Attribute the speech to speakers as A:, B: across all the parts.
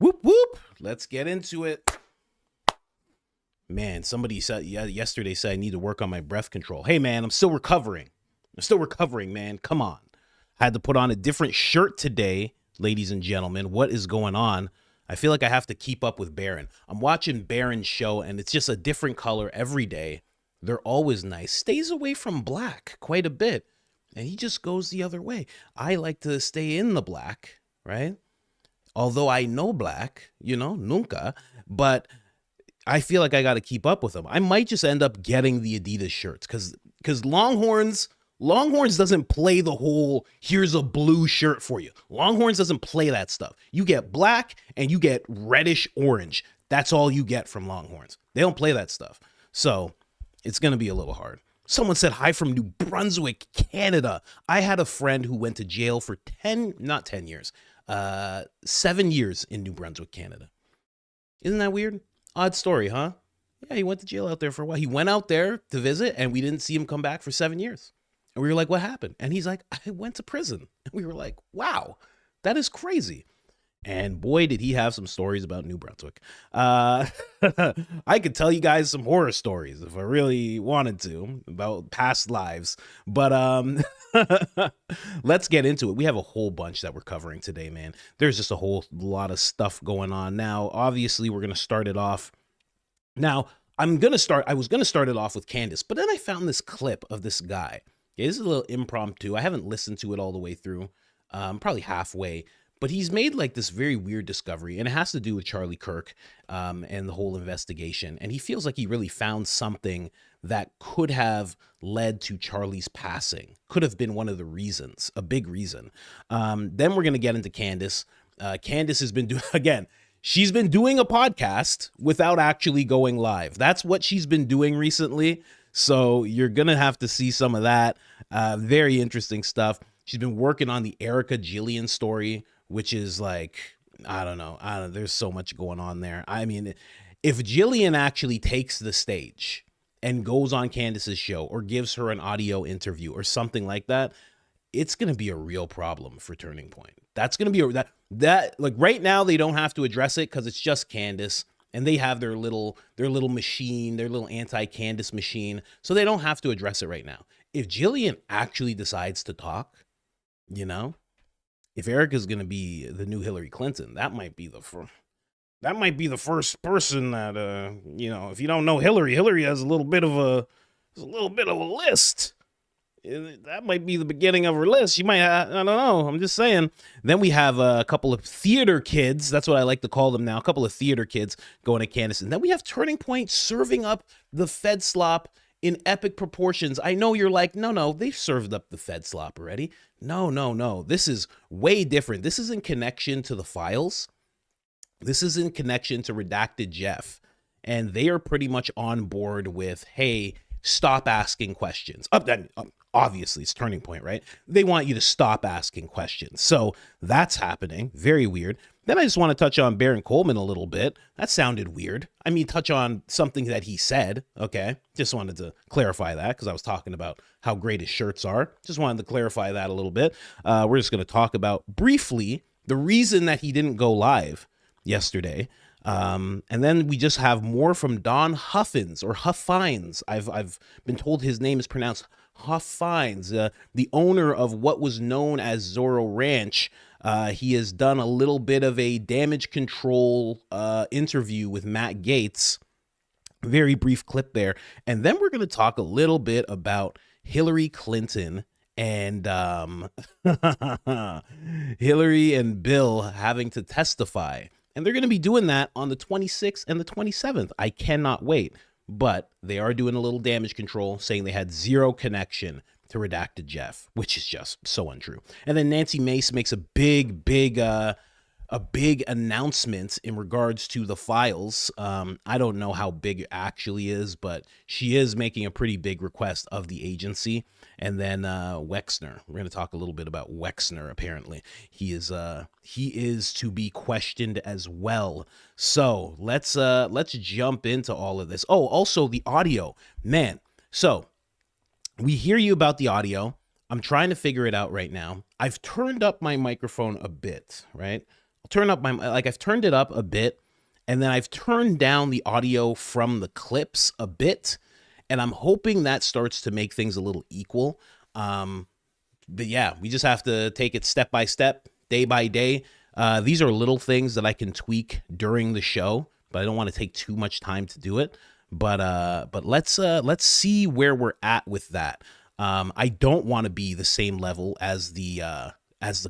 A: Whoop whoop. Let's get into it. Man, somebody said yesterday said I need to work on my breath control. Hey man, I'm still recovering. Man. Come on. I had to put on a different shirt today, ladies and gentlemen. What is going on? I feel like I have to keep up with Baron. I'm watching Baron's show and it's just a different color every day. They're always nice. Stays away from black quite a bit. And he just goes the other way. I like to stay in the black, right? Although I know black, nunca, but I feel like I got to keep up with them. I might just end up getting the Adidas shirts because Longhorns doesn't play the whole here's a blue shirt for you. Longhorns doesn't play that stuff. You get black and you get reddish orange. That's all you get from Longhorns. They don't play that stuff. So it's going to be a little hard. Someone said hi from New Brunswick, Canada. I had a friend who went to jail for 7 years in New Brunswick, Canada. Isn't that weird? Odd story, huh? Yeah, he went to jail out there for a while. He went out there to visit and we didn't see him come back for 7 years. And we were like, what happened? And he's like, I went to prison. And we were like, wow, that is crazy. And boy, did he have some stories about New Brunswick. I could tell you guys some horror stories if I really wanted to about past lives. But let's get into it. We have a whole bunch that we're covering today, man. There's just a whole lot of stuff going on. Now, obviously, we're going to start it off. Now, I was going to start it off with Candace, but then I found this clip of this guy. Okay, this is a little impromptu. I haven't listened to it all the way through, probably halfway. But he's made like this very weird discovery, and it has to do with Charlie Kirk and the whole investigation. And he feels like he really found something that could have led to Charlie's passing, could have been one of the reasons, a big reason. Then we're going to get into Candace. Candace has been doing, again, she's been doing a podcast without actually going live. That's what she's been doing recently. So you're going to have to see some of that. Very interesting stuff. She's been working on the Erica Jillian story, which is like, I don't know. There's so much going on there. I mean, if Jillian actually takes the stage and goes on Candace's show or gives her an audio interview or something like that, it's going to be a real problem for Turning Point. That's going to be that like right now they don't have to address it because it's just Candace and they have their little machine, their little anti-Candace machine. So they don't have to address it right now. If Jillian actually decides to talk, if Erica's going to be the new Hillary Clinton, that might be the first person that, if you don't know Hillary has a little bit of a list. That might be the beginning of her list. She might, I don't know. I'm just saying. Then we have a couple of theater kids. That's what I like to call them now. A couple of theater kids going to Candace. And then we have Turning Point serving up the Fedslop in epic proportions. I know you're like, no, they've served up the Fedslop already. No. This is way different. This is in connection to the files. This is in connection to Redacted Jeff. And they are pretty much on board with, hey, stop asking questions. Obviously, it's Turning Point, right? They want you to stop asking questions. So that's happening. Very weird. Then I just want to touch on Baron Coleman a little bit. That sounded weird. I mean, touch on something that he said. Okay. Just wanted to clarify that because I was talking about how great his shirts are. Just wanted to clarify that a little bit. We're just going to talk about briefly the reason that he didn't go live yesterday. And then we just have more from Don Huffins or Huffines. I've been told his name is pronounced Huffines, the owner of what was known as Zorro Ranch. He has done a little bit of a damage control interview with Matt Gaetz. Very brief clip there. And then we're going to talk a little bit about Hillary Clinton and Hillary and Bill having to testify. And they're going to be doing that on the 26th and the 27th. I cannot wait. But they are doing a little damage control, saying they had zero connection to Redacted Jeff, which is just so untrue. And then Nancy Mace makes a big announcement in regards to the files. I don't know how big it actually is, but she is making a pretty big request of the agency. And then Wexner, we're going to talk a little bit about Wexner. Apparently, he is to be questioned as well. So let's jump into all of this. Oh, also the audio, man. So we hear you about the audio. I'm trying to figure it out right now. I've turned up my microphone a bit, right? I've turned it up a bit, and then I've turned down the audio from the clips a bit, and I'm hoping that starts to make things a little equal. But yeah, we just have to take it step by step, day by day. These are little things that I can tweak during the show, but I don't want to take too much time to do it. But let's see where we're at with that. I don't want to be the same level as the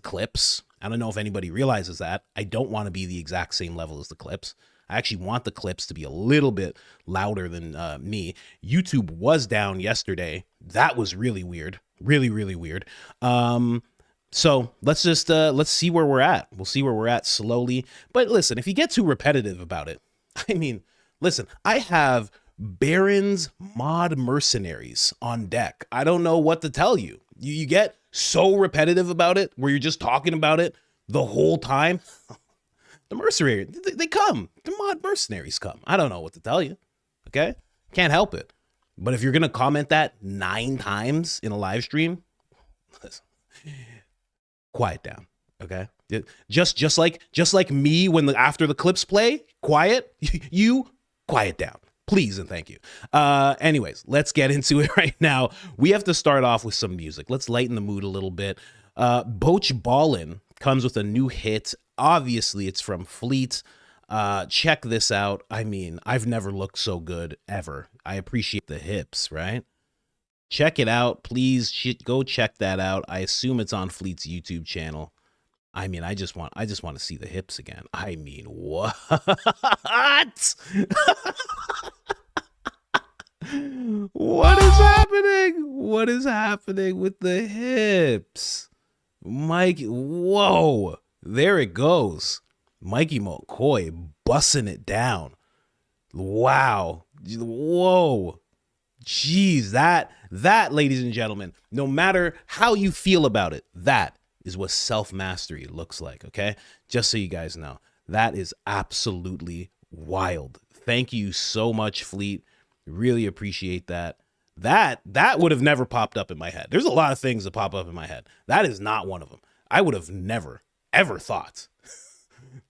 A: clips. I don't know if anybody realizes that. I don't want to be the exact same level as the clips. I actually want the clips to be a little bit louder than me. YouTube was down yesterday. That was really weird. Really, really weird. So let's just let's see where we're at. We'll see where we're at slowly. But listen, if you get too repetitive about it, I mean, listen, I have Baron's mod mercenaries on deck. I don't know what to tell you. You get so repetitive about it where you're just talking about it the whole time. The mercenaries, they come. The mod mercenaries come. I don't know what to tell you. Okay? Can't help it. But if you're going to comment that 9 times in a live stream, listen, quiet down. Okay? Just like me after the clips play, quiet. You quiet down. Please and thank you. Anyways, let's get into it right now. We have to start off with some music. Let's lighten the mood a little bit. Boach Ballin' comes with a new hit. Obviously, it's from Fleet. Check this out. I mean, I've never looked so good ever. I appreciate the hips, right? Check it out. Please go check that out. I assume it's on Fleet's YouTube channel. I mean, I just want to see the hips again. I mean, what? What is happening? What is happening with the hips? Mike, whoa. There it goes. Mikey McCoy bussing it down. Wow. Whoa. Jeez, that, ladies and gentlemen, no matter how you feel about it, that is what self-mastery looks like, okay? Just so you guys know. That is absolutely wild. Thank you so much, Fleet. Really appreciate that. That would have never popped up in my head. There's a lot of things that pop up in my head. That is not one of them. I would have never, ever thought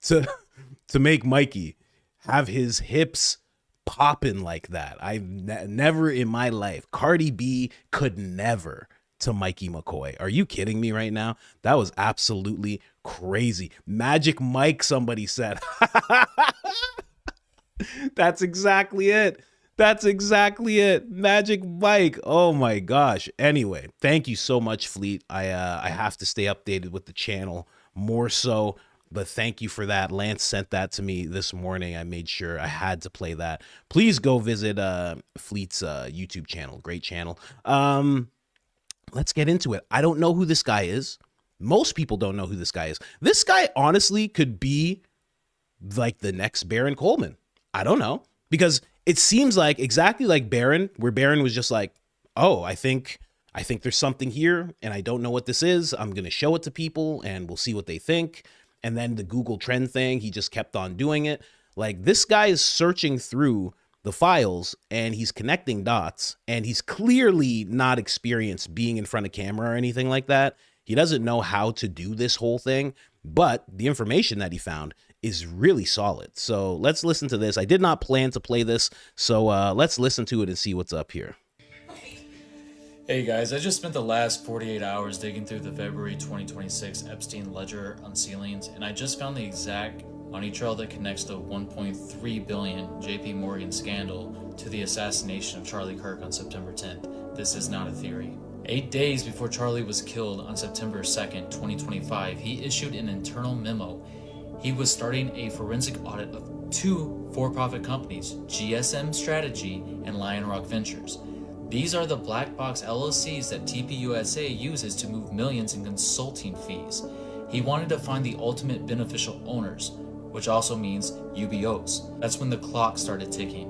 A: to make Mikey have his hips popping like that. I've never in my life. Cardi B could never to Mikey McCoy. Are you kidding me right now? That was absolutely crazy. Magic Mike, somebody said. That's exactly it. That's exactly it. Magic Mike. Oh my gosh. Anyway, thank you so much, Fleet. I have to stay updated with the channel more so, but thank you for that. Lance sent that to me this morning. I made sure I had to play that. Please go visit Fleet's YouTube channel. Great channel. Let's get into it. I don't know who this guy is. Most people don't know who this guy is. This guy honestly could be like the next Baron Coleman. I don't know, because it seems like exactly like Baron, where Baron was just like, oh, I think there's something here and I don't know what this is. I'm going to show it to people and we'll see what they think. And then the Google trend thing, he just kept on doing it. Like, this guy is searching through the files and he's connecting dots, and he's clearly not experienced being in front of camera or anything like that. He doesn't know how to do this whole thing, but the information that he found is really solid. So let's listen to this. I did not plan to play this, so let's listen to it and see what's up here.
B: Hey guys, I just spent the last 48 hours digging through the February 2026 Epstein Ledger unsealings, and I just found the exact money trail that connects the 1.3 billion JP Morgan scandal to the assassination of Charlie Kirk on September 10th. This is not a theory. 8 days before Charlie was killed on September 2nd, 2025, he issued an internal memo. He was starting a forensic audit of 2 for-profit companies, GSM Strategy and Lion Rock Ventures. These are the black box LLCs that TPUSA uses to move millions in consulting fees. He wanted to find the ultimate beneficial owners, which also means UBOs. That's when the clock started ticking.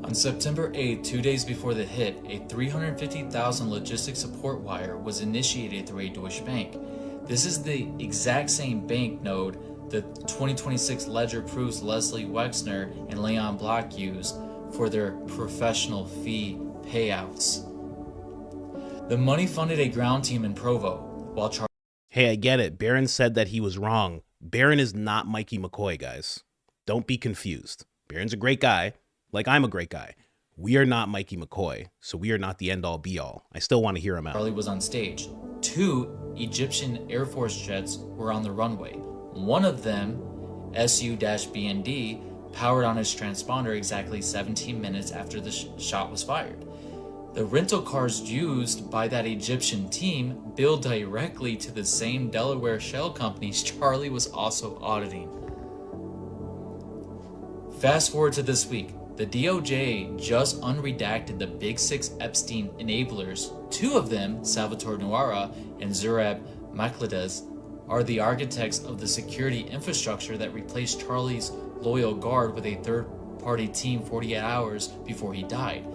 B: On September 8th, 2 days before the hit, a $350,000 logistics support wire was initiated through a Deutsche Bank. This is the exact same bank node the 2026 ledger proves Leslie Wexner and Leon Block used for their professional fee payouts. The money funded a ground team in Provo, while Charlie...
A: Hey, I get it. Barron said that he was wrong. Barron is not Mikey McCoy, guys. Don't be confused. Barron's a great guy, like I'm a great guy. We are not Mikey McCoy, so we are not the end-all be-all. I still want to hear him out.
B: Charlie was on stage. 2 Egyptian Air Force jets were on the runway. One of them, SU-BND, powered on its transponder exactly 17 minutes after the shot was fired. The rental cars used by that Egyptian team billed directly to the same Delaware shell companies Charlie was also auditing. Fast forward to this week. The DOJ just unredacted the Big Six Epstein enablers. 2 of them, Salvatore Nuara and Zurab Makladez, are the architects of the security infrastructure that replaced Charlie's loyal guard with a third-party team 48 hours before he died.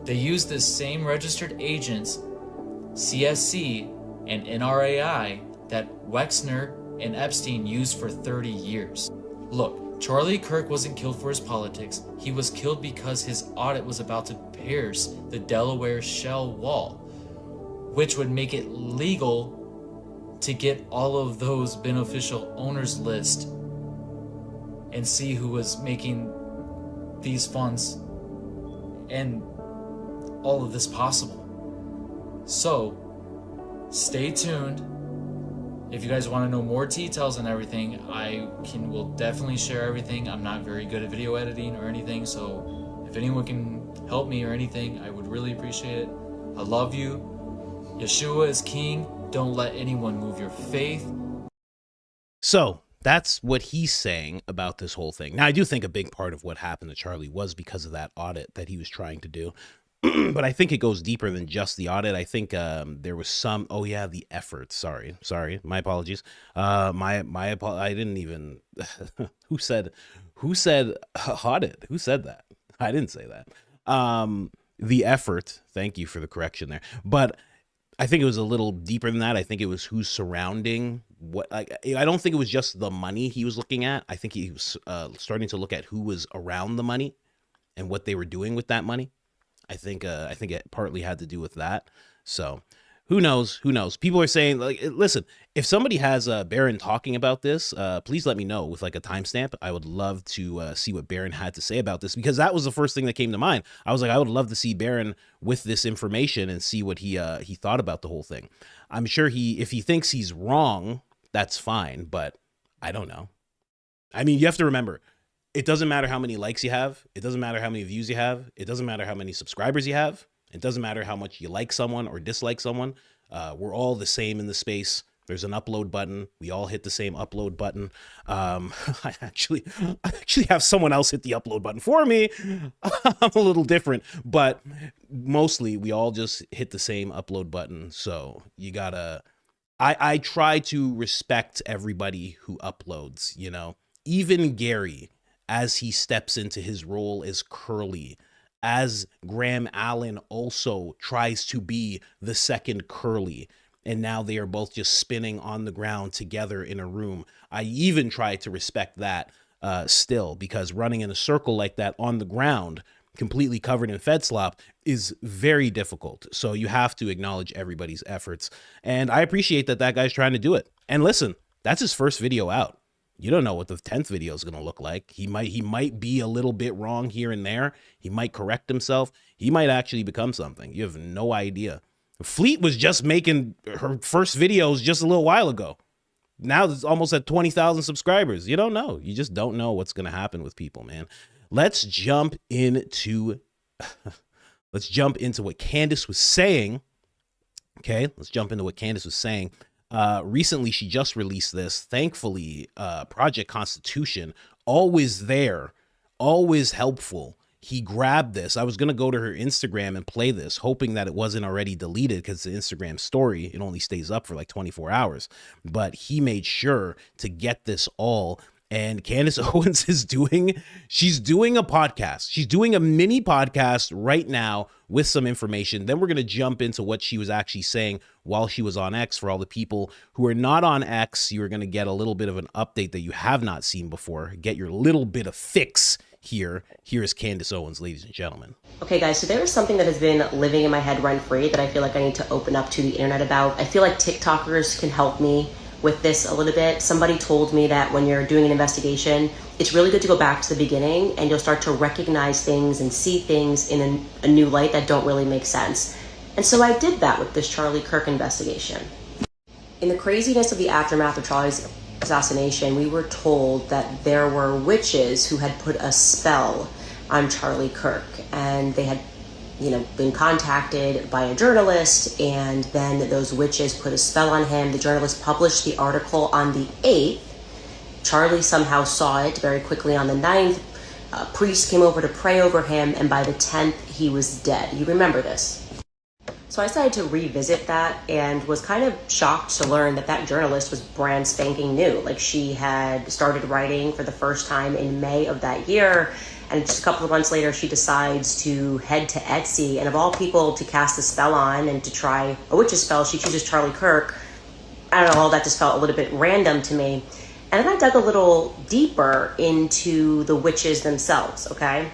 B: They used the same registered agents, CSC and NRAI, that Wexner and Epstein used for 30 years. Look, Charlie Kirk wasn't killed for his politics. He was killed because his audit was about to pierce the Delaware shell wall, which would make it legal to get all of those beneficial owners list and see who was making these funds and all of this possible. So, stay tuned. If you guys want to know more details and everything, will definitely share everything. I'm not very good at video editing or anything, so if anyone can help me or anything, I would really appreciate it. I love you. Yeshua is king. Don't let anyone move your faith.
A: So that's what he's saying about this whole thing. Now, I do think a big part of what happened to Charlie was because of that audit that he was trying to do. But I think it goes deeper than just the audit. I think there was some, the effort. Sorry, my apologies. I didn't even, who said audit? Who said that? I didn't say that. The effort, thank you for the correction there. But I think it was a little deeper than that. I think it was who's surrounding what, I don't think it was just the money he was looking at. I think he was starting to look at who was around the money and what they were doing with that money. I think it partly had to do with that. So who knows? People are saying, like, listen, if somebody has Barron talking about this, please let me know with like a timestamp. I would love to see what Barron had to say about this, because that was the first thing that came to mind. I was like, I would love to see Barron with this information and see what he thought about the whole thing. I'm sure if he thinks he's wrong, that's fine, but I don't know. I mean, you have to remember, it doesn't matter how many likes you have. It doesn't matter how many views you have. It doesn't matter how many subscribers you have. It doesn't matter how much you like someone or dislike someone. We're all the same in the space. There's an upload button. We all hit the same upload button. I actually have someone else hit the upload button for me. I'm a little different, but mostly we all just hit the same upload button. So you gotta, I try to respect everybody who uploads, you know, even Gary, as he steps into his role as Curly, as Graham Allen also tries to be the second Curly, and now they are both just spinning on the ground together in a room. I even try to respect that still, because running in a circle like that on the ground, completely covered in Fedslop, is very difficult. So you have to acknowledge everybody's efforts. And I appreciate that guy's trying to do it. And listen, that's his first video out. You don't know what the 10th video is going to look like. He might be a little bit wrong here and there. He might correct himself. He might actually become something. You have no idea. Fleet was just making her first videos just a little while ago. Now it's almost at 20,000 subscribers. You don't know. You just don't know what's going to happen with people, man. Let's jump into what Candace was saying. Okay, let's jump into what Candace was saying. Recently, she just released this. Thankfully, Project Constitution, always there, always helpful. He grabbed this. I was going to go to her Instagram and play this, hoping that it wasn't already deleted, because the Instagram story, it only stays up for like 24 hours. But he made sure to get this all. And Candace Owens is she's doing a podcast. She's doing a mini podcast right now with some information. Then we're going to jump into what she was actually saying while she was on X. For all the people who are not on X, you are going to get a little bit of an update that you have not seen before. Get your little bit of fix Here's Candace Owens, ladies and gentlemen.
C: Okay, guys, so there is something that has been living in my head rent-free that I feel like I need to open up to the internet about. I feel like TikTokers can help me with this a little bit. Somebody told me that when you're doing an investigation, it's really good to go back to the beginning and you'll start to recognize things and see things in a new light that don't really make sense. And so I did that with this Charlie Kirk investigation. In the craziness of the aftermath of Charlie's assassination, we were told that there were witches who had put a spell on Charlie Kirk, and they had been contacted by a journalist, and then those witches put a spell on him. The journalist published the article on the 8th. Charlie somehow saw it very quickly on the 9th. A priest came over to pray over him, and by the 10th, he was dead. You remember this. So I decided to revisit that and was kind of shocked to learn that that journalist was brand spanking new. Like, she had started writing for the first time in May of that year, and just a couple of months later, she decides to head to Etsy, and of all people to cast a spell on and to try a witch's spell, she chooses Charlie Kirk. I don't know, all that just felt a little bit random to me. And then I dug a little deeper into the witches themselves, okay?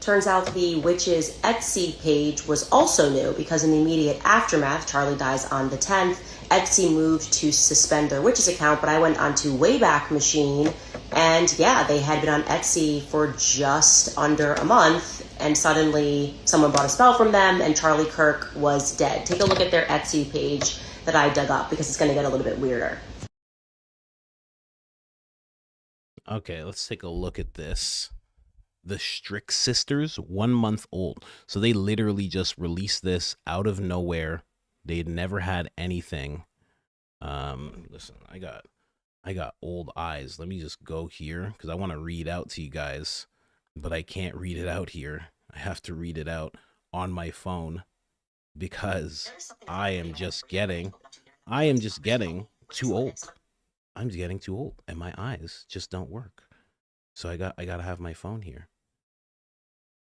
C: Turns out the witch's Etsy page was also new because in the immediate aftermath, Charlie dies on the 10th, Etsy moved to suspend their witch's account, but I went onto Wayback Machine, and yeah, they had been on Etsy for just under a month, and suddenly someone bought a spell from them, and Charlie Kirk was dead. Take a look at their Etsy page that I dug up because it's going to get a little bit weirder.
A: Okay, let's take a look at this. The Strick Sisters, 1 month old. So they literally just released this out of nowhere. They had never had anything. Listen, I got old eyes. Let me just go here because I want to read out to you guys, but I can't read it out here. I have to read it out on my phone because I am just getting too old. I'm getting too old and my eyes just don't work. So I gotta have my phone here.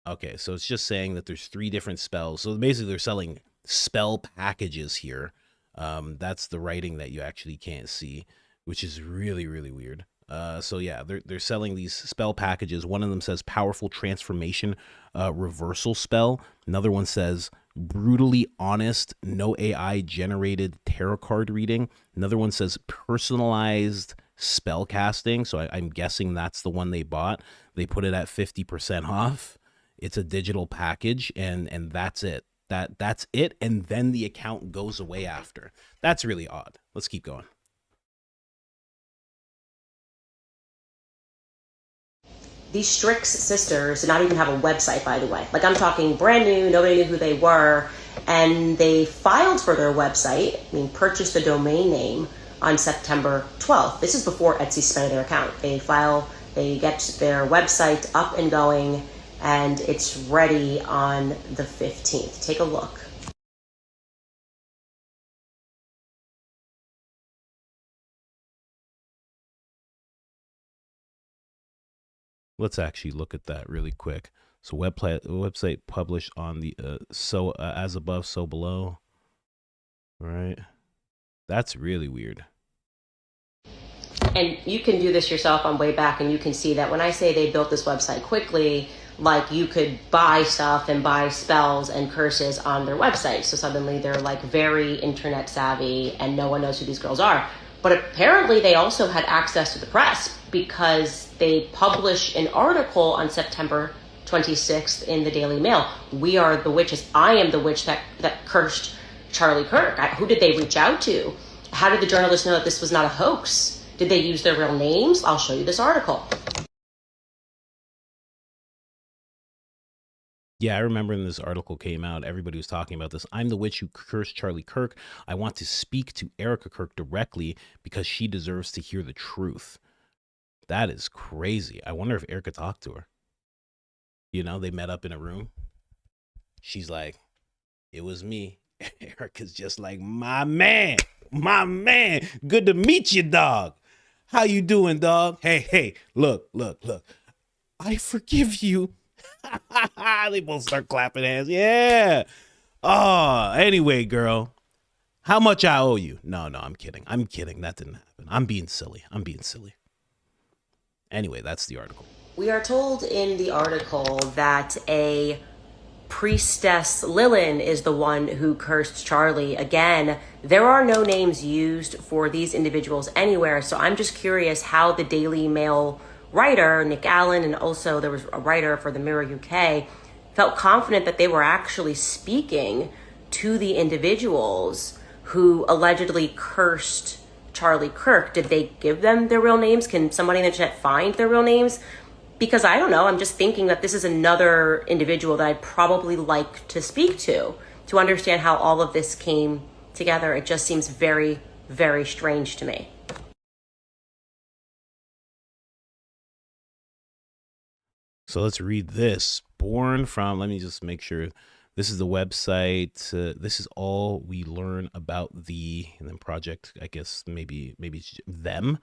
A: Okay, so it's just saying that there's 3 different spells. So basically they're selling spell packages here. That's the writing that you actually can't see, which is really, really weird. So yeah, they're selling these spell packages. One of them says powerful transformation reversal spell. Another one says brutally honest, no AI generated tarot card reading. Another one says personalized spell casting. So I'm guessing that's the one they bought. They put it at 50% off. It's a digital package, and that's it. That's it, and then the account goes away after. That's really odd. Let's keep going.
C: These Strix sisters did not even have a website, by the way. Like, I'm talking brand new, nobody knew who they were, and they filed for their website, purchased the domain name on September 12th. This is before Etsy suspended their account. They get their website up and going, and it's ready on the 15th. Take a look.
A: Let's actually look at that really quick. So website published on the as above, so below. All right. That's really weird.
C: And you can do this yourself on Wayback, and you can see that when I say they built this website quickly, like, you could buy stuff and buy spells and curses on their website. So suddenly they're like very internet savvy and no one knows who these girls are. But apparently they also had access to the press because they published an article on September 26th in the Daily Mail. We are the witches. I am the witch that cursed Charlie Kirk. Who did they reach out to? How did the journalists know that this was not a hoax? Did they use their real names? I'll show you this article.
A: Yeah, I remember when this article came out, everybody was talking about this. I'm the witch who cursed Charlie Kirk. I want to speak to Erica Kirk directly because she deserves to hear the truth. That is crazy. I wonder if Erica talked to her. They met up in a room. She's like, it was me. Erica's just like, my man. Good to meet you, dog. How you doing, dog? Hey, look. I forgive you. They both start clapping hands. Yeah. Oh, anyway, girl, how much I owe you? No, I'm kidding. That didn't happen. I'm being silly. Anyway, that's the article.
C: We are told in the article that a priestess Lilyn is the one who cursed Charlie. Again, there are no names used for these individuals anywhere, so I'm just curious how the Daily Mail writer, Nick Allen, and also there was a writer for the Mirror UK, felt confident that they were actually speaking to the individuals who allegedly cursed Charlie Kirk. Did they give them their real names? Can somebody on the internet find their real names? Because I don't know, I'm just thinking that this is another individual that I'd probably like to speak to understand how all of this came together. It just seems very, very strange to me.
A: So let's read this. Born from, let me just make sure. This is the website. This is all we learn about the, and then project, I guess maybe it's them.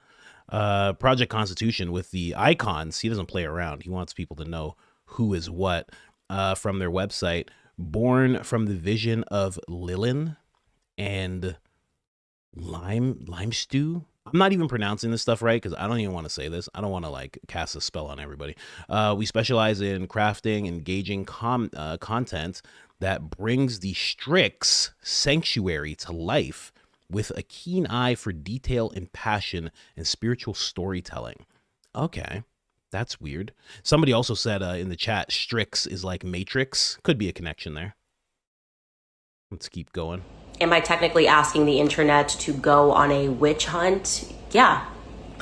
A: Project Constitution with the icons. He doesn't play around. He wants people to know who is what from their website. Born from the vision of Lilyn and lime stew. I'm not even pronouncing this stuff right because I don't even want to say this. I don't want to like cast a spell on everybody. We specialize in crafting, engaging content that brings the Strix sanctuary to life with a keen eye for detail and passion and spiritual storytelling. Okay, that's weird. Somebody also said in the chat, Strix is like Matrix. Could be a connection there. Let's keep going.
C: Am I technically asking the internet to go on a witch hunt? Yeah,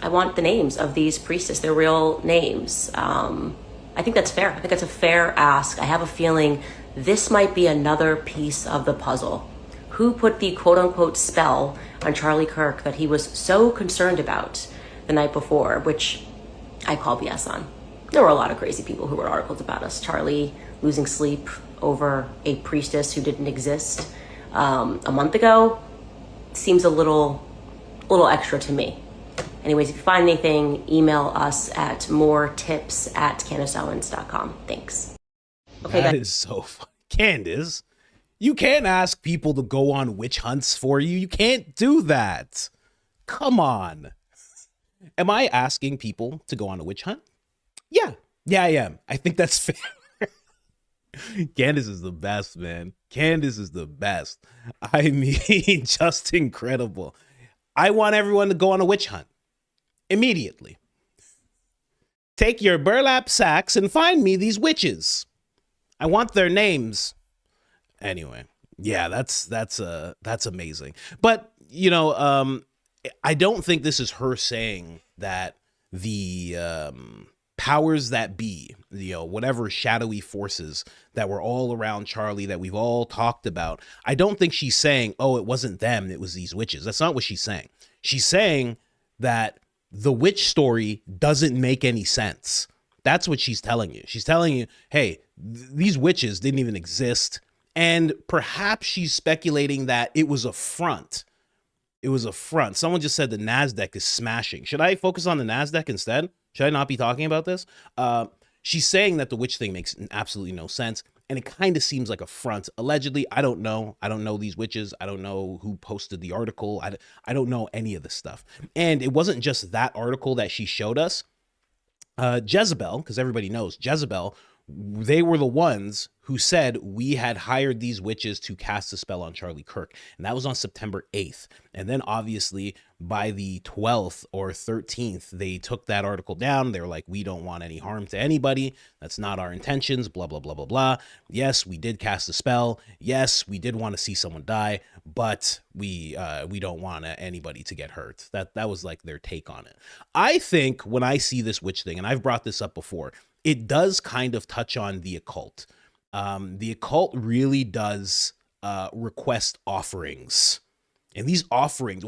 C: I want the names of these priestesses, their real names. I think that's fair. I think that's a fair ask. I have a feeling this might be another piece of the puzzle. Who put the quote unquote spell on Charlie Kirk that he was so concerned about the night before, which I call BS on. There were a lot of crazy people who wrote articles about us. Charlie losing sleep over a priestess who didn't exist a month ago seems a little extra to me. Anyways, if you find anything, email us at moretips@CandaceOwens.com. Thanks.
A: Okay, that is so fun. Candace, you can't ask people to go on witch hunts for you. You can't do that. Come on. Am I asking people to go on a witch hunt? Yeah, I am. I think that's fair. Candace is the best, man. Candace is the best. I mean, just incredible. I want everyone to go on a witch hunt immediately. Take your burlap sacks and find me these witches. I want their names. Anyway, yeah, that's amazing. But, you know, I don't think this is her saying that the powers that be, you know, whatever shadowy forces that were all around Charlie that we've all talked about, I don't think she's saying, oh, it wasn't them, it was these witches. That's not what she's saying. She's saying that the witch story doesn't make any sense. That's what she's telling you. She's telling you, hey, these witches didn't even exist. And perhaps she's speculating that it was a front. It was a front. Someone just said the NASDAQ is smashing. Should I focus on the NASDAQ instead? Should I not be talking about this? She's saying that the witch thing makes absolutely no sense. And it kind of seems like a front. Allegedly, I don't know. I don't know these witches. I don't know who posted the article. I don't know any of this stuff. And it wasn't just that article that she showed us. Jezebel, because everybody knows Jezebel, they were the ones who said we had hired these witches to cast a spell on Charlie Kirk. And that was on September 8th. And then obviously by the 12th or 13th, they took that article down. They were like, we don't want any harm to anybody. That's not our intentions, blah, blah, blah, blah, blah. Yes, we did cast a spell. Yes, we did want to see someone die, but we don't want anybody to get hurt. That was like their take on it. I think when I see this witch thing, and I've brought this up before, it does kind of touch on the occult. The occult really does request offerings. And these offerings,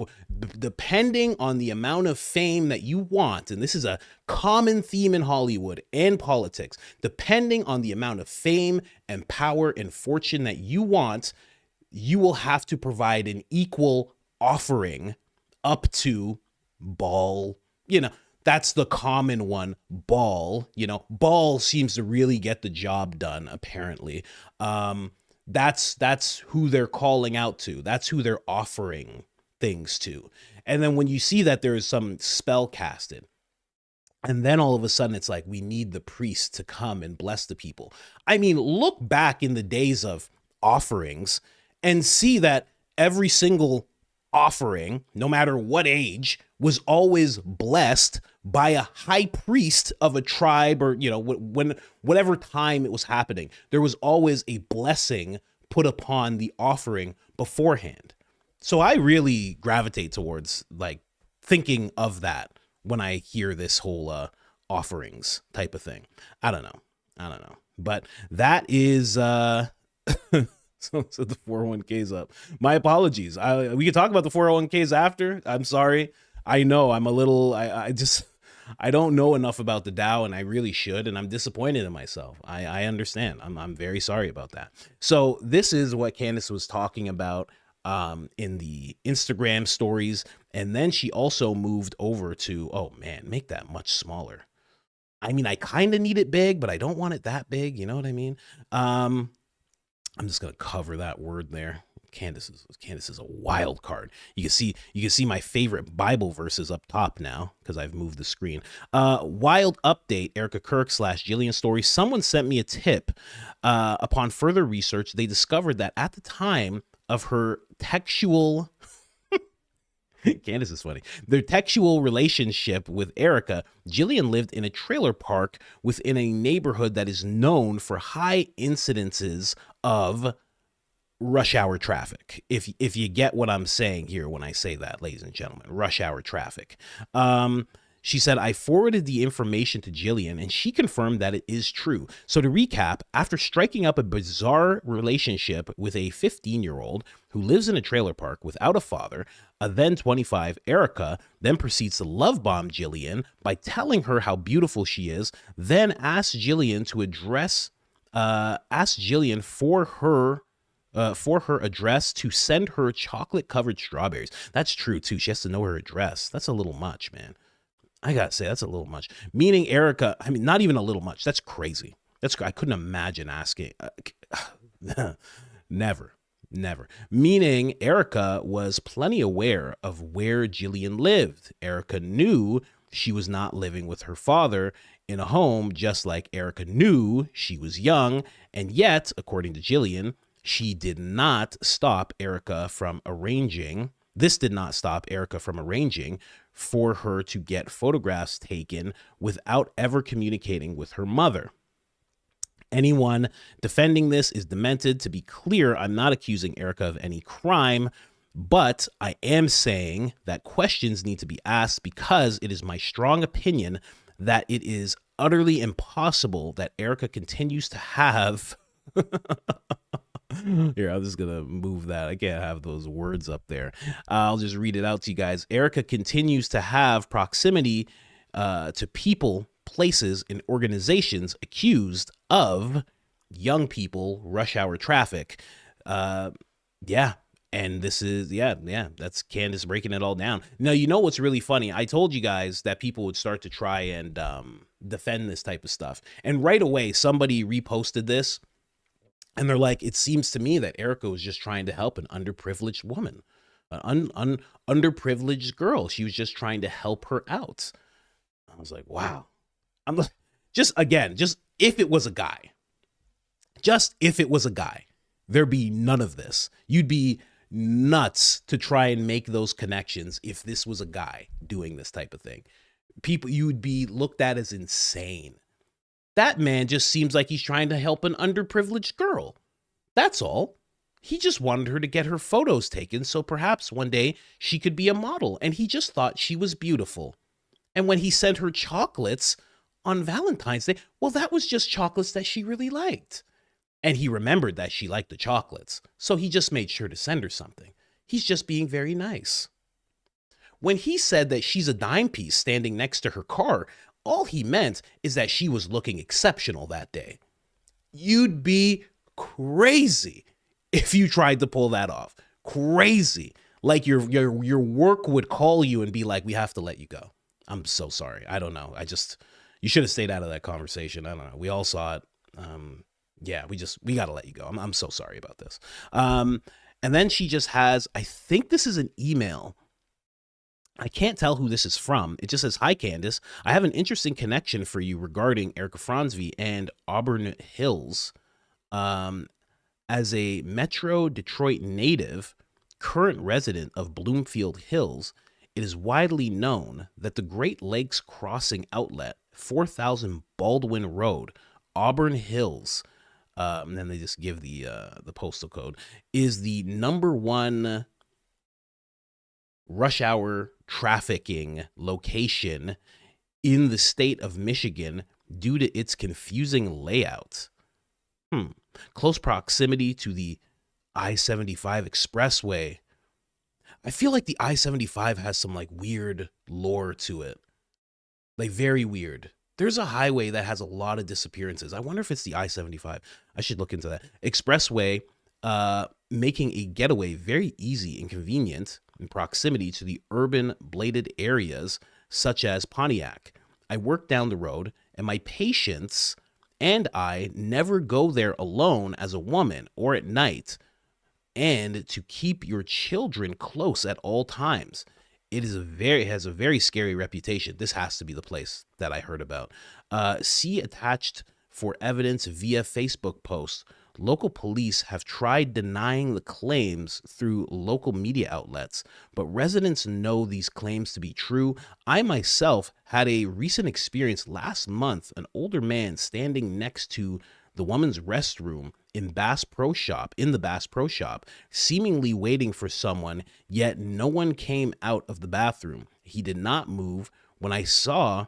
A: depending on the amount of fame that you want, and this is a common theme in Hollywood and politics, depending on the amount of fame and power and fortune that you want, you will have to provide an equal offering up to Baal. You know, that's the common one, Baal. You know, Baal seems to really get the job done, apparently. That's who they're calling out to. That's who they're offering things to. And then when you see that there is some spell casted, And then all of a sudden it's like, we need the priest to come and bless the people. I mean, look back in the days of offerings and see that every single offering, no matter what age, was always blessed by a high priest of a tribe, or, when whatever time it was happening, there was always a blessing put upon the offering beforehand. So I really gravitate towards like thinking of that when I hear this whole offerings type of thing. I don't know. But that is so the 401ks up. My apologies. We can talk about the 401ks after. I'm sorry. I know I'm a little I don't know enough about the Dow, and I really should, and I'm disappointed in myself. I understand. I'm very sorry about that. So this is what Candace was talking about in the Instagram stories. And then she also moved over to, oh man, make that much smaller. I mean, I kind of need it big, but I don't want it that big. You know what I mean? I'm just going to cover that word there. Candace is a wild card. You can see my favorite Bible verses up top now because I've moved the screen. Wild update, Erica Kirk / Jillian story. Someone sent me a tip. Upon further research, they discovered that at the time of her textual Candace is funny. Their textual relationship with Erica, Jillian lived in a trailer park within a neighborhood that is known for high incidences of rush hour traffic. If you get what I'm saying here when I say that, ladies and gentlemen, rush hour traffic. She said, I forwarded the information to Jillian and she confirmed that it is true. So to recap, after striking up a bizarre relationship with a 15-year-old who lives in a trailer park without a father, a then 25 Erica then proceeds to love bomb Jillian by telling her how beautiful she is, then asks Jillian for her address to send her chocolate covered strawberries. That's true too. She has to know her address. That's a little much, man. I gotta say, that's a little much. Meaning Erica, I mean, not even a little much. That's crazy. I couldn't imagine asking. Never. Meaning Erica was plenty aware of where Jillian lived. Erica knew she was not living with her father in a home, just like Erica knew she was young. And yet, according to Jillian, she did not stop Erica from arranging. This did not stop Erica from arranging for her to get photographs taken without ever communicating with her mother. Anyone defending this is demented. To be clear, I'm not accusing Erica of any crime, but I am saying that questions need to be asked because it is my strong opinion that it is utterly impossible that Erica continues to have Here, I'm just going to move that. I can't have those words up there. I'll just read it out to you guys. Erica continues to have proximity to people, places, and organizations accused of young people, rush hour traffic. Yeah. And this is, that's Candace breaking it all down. Now, you know what's really funny? I told you guys that people would start to try and defend this type of stuff. And right away, somebody reposted this. And they're like, it seems to me that Erica was just trying to help an underprivileged woman, an underprivileged girl. She was just trying to help her out. I was like, wow. Just if it was a guy, there'd be none of this. You'd be nuts to try and make those connections if this was a guy doing this type of thing. You would be looked at as insane. That man just seems like he's trying to help an underprivileged girl. That's all. He just wanted her to get her photos taken so perhaps one day she could be a model, and he just thought she was beautiful. And when he sent her chocolates on Valentine's Day, well, that was just chocolates that she really liked. And he remembered that she liked the chocolates, so he just made sure to send her something. He's just being very nice. When he said that she's a dime piece standing next to her car, all he meant is that she was looking exceptional that day. You'd be crazy if you tried to pull that off. Crazy. Like your work would call you and be like, we have to let you go. I'm so sorry. I don't know. You should have stayed out of that conversation. I don't know. We all saw it. We got to let you go. I'm so sorry about this. And then she just has, I think this is an email I can't tell who this is from. It just says, "Hi, Candace. I have an interesting connection for you regarding Erica Franzvi and Auburn Hills. Um, as a Metro Detroit native, current resident of Bloomfield Hills, it is widely known that the Great Lakes Crossing Outlet, 4000 Baldwin Road, Auburn Hills," and then they just give the postal code, "is the #1 rush hour trafficking location in the state of Michigan due to its confusing layout. Close proximity to the I-75 expressway." I feel like the I-75 has some like weird lore to it. Like very weird. There's a highway that has a lot of disappearances. I wonder if it's the I-75. I should look into that. Expressway, making a getaway very easy and convenient in proximity to the urban bladed areas such as Pontiac. I work down the road, and my patients and I never go there alone as a woman or at night, and to keep your children close at all times. It has a very scary reputation. This has to be the place that I heard about. See attached for evidence via Facebook post. Local police have tried denying the claims through local media outlets, but residents know these claims to be true. I myself had a recent experience last month, an older man standing next to the woman's restroom in the Bass Pro Shop, seemingly waiting for someone, yet no one came out of the bathroom. He did not move. When I saw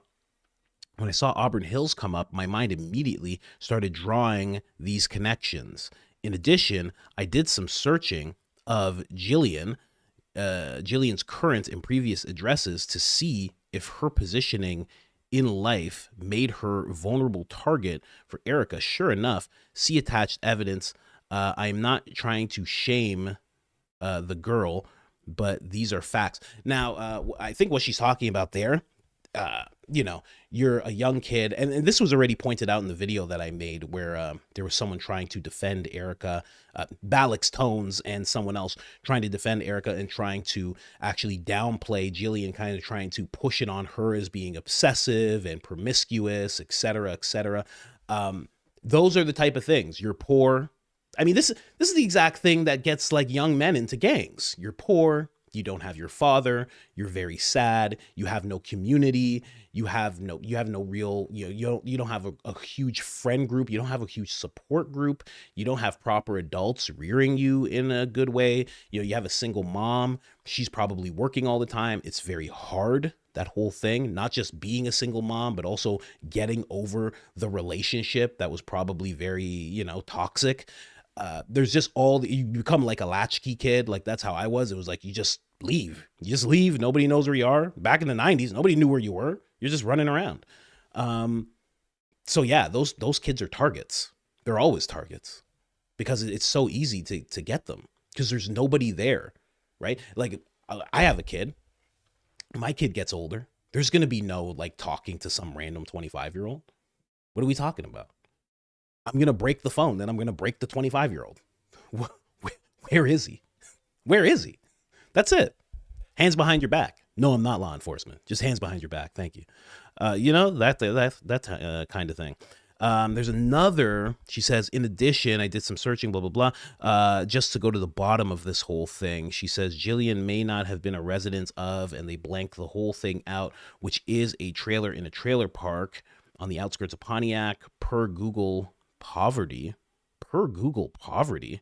A: Auburn Hills come up, my mind immediately started drawing these connections. In addition, I did some searching of Jillian's current and previous addresses to see if her positioning in life made her vulnerable target for Erica. Sure enough, see attached evidence. I'm not trying to shame the girl, but these are facts. Now, I think what she's talking about there, you're a young kid, and this was already pointed out in the video that I made where there was someone trying to defend Erica, Balix Tones and someone else trying to defend Erica and trying to actually downplay Jillian, kind of trying to push it on her as being obsessive and promiscuous, etc., etc. Those are the type of things. You're poor. I mean, this is the exact thing that gets like young men into gangs. You're poor. You don't have your father. You're very sad. You have no community. You have no real, you don't have a huge friend group. You don't have a huge support group. You don't have proper adults rearing you in a good way. You have a single mom. She's probably working all the time. It's very hard, that whole thing, not just being a single mom, but also getting over the relationship that was probably very, toxic. There's just you become like a latchkey kid. Like that's how I was. It was like, you just leave. Nobody knows where you are. Back in the 90s, nobody knew where you were. You're just running around. So yeah, those kids are targets. They're always targets because it's so easy to get them because there's nobody there, right? Like I have a kid. My kid gets older. There's going to be no like talking to some random 25-year-old. What are we talking about? I'm going to break the phone. Then I'm going to break the 25-year-old. Where is he? Where is he? That's it. Hands behind your back. No, I'm not law enforcement. Just hands behind your back. Thank you. That kind of thing. There's another, she says, in addition, I did some searching, blah, blah, blah, just to go to the bottom of this whole thing. She says, Jillian may not have been a resident of, and they blank the whole thing out, which is a trailer in a trailer park on the outskirts of Pontiac per Google poverty. As per Google poverty.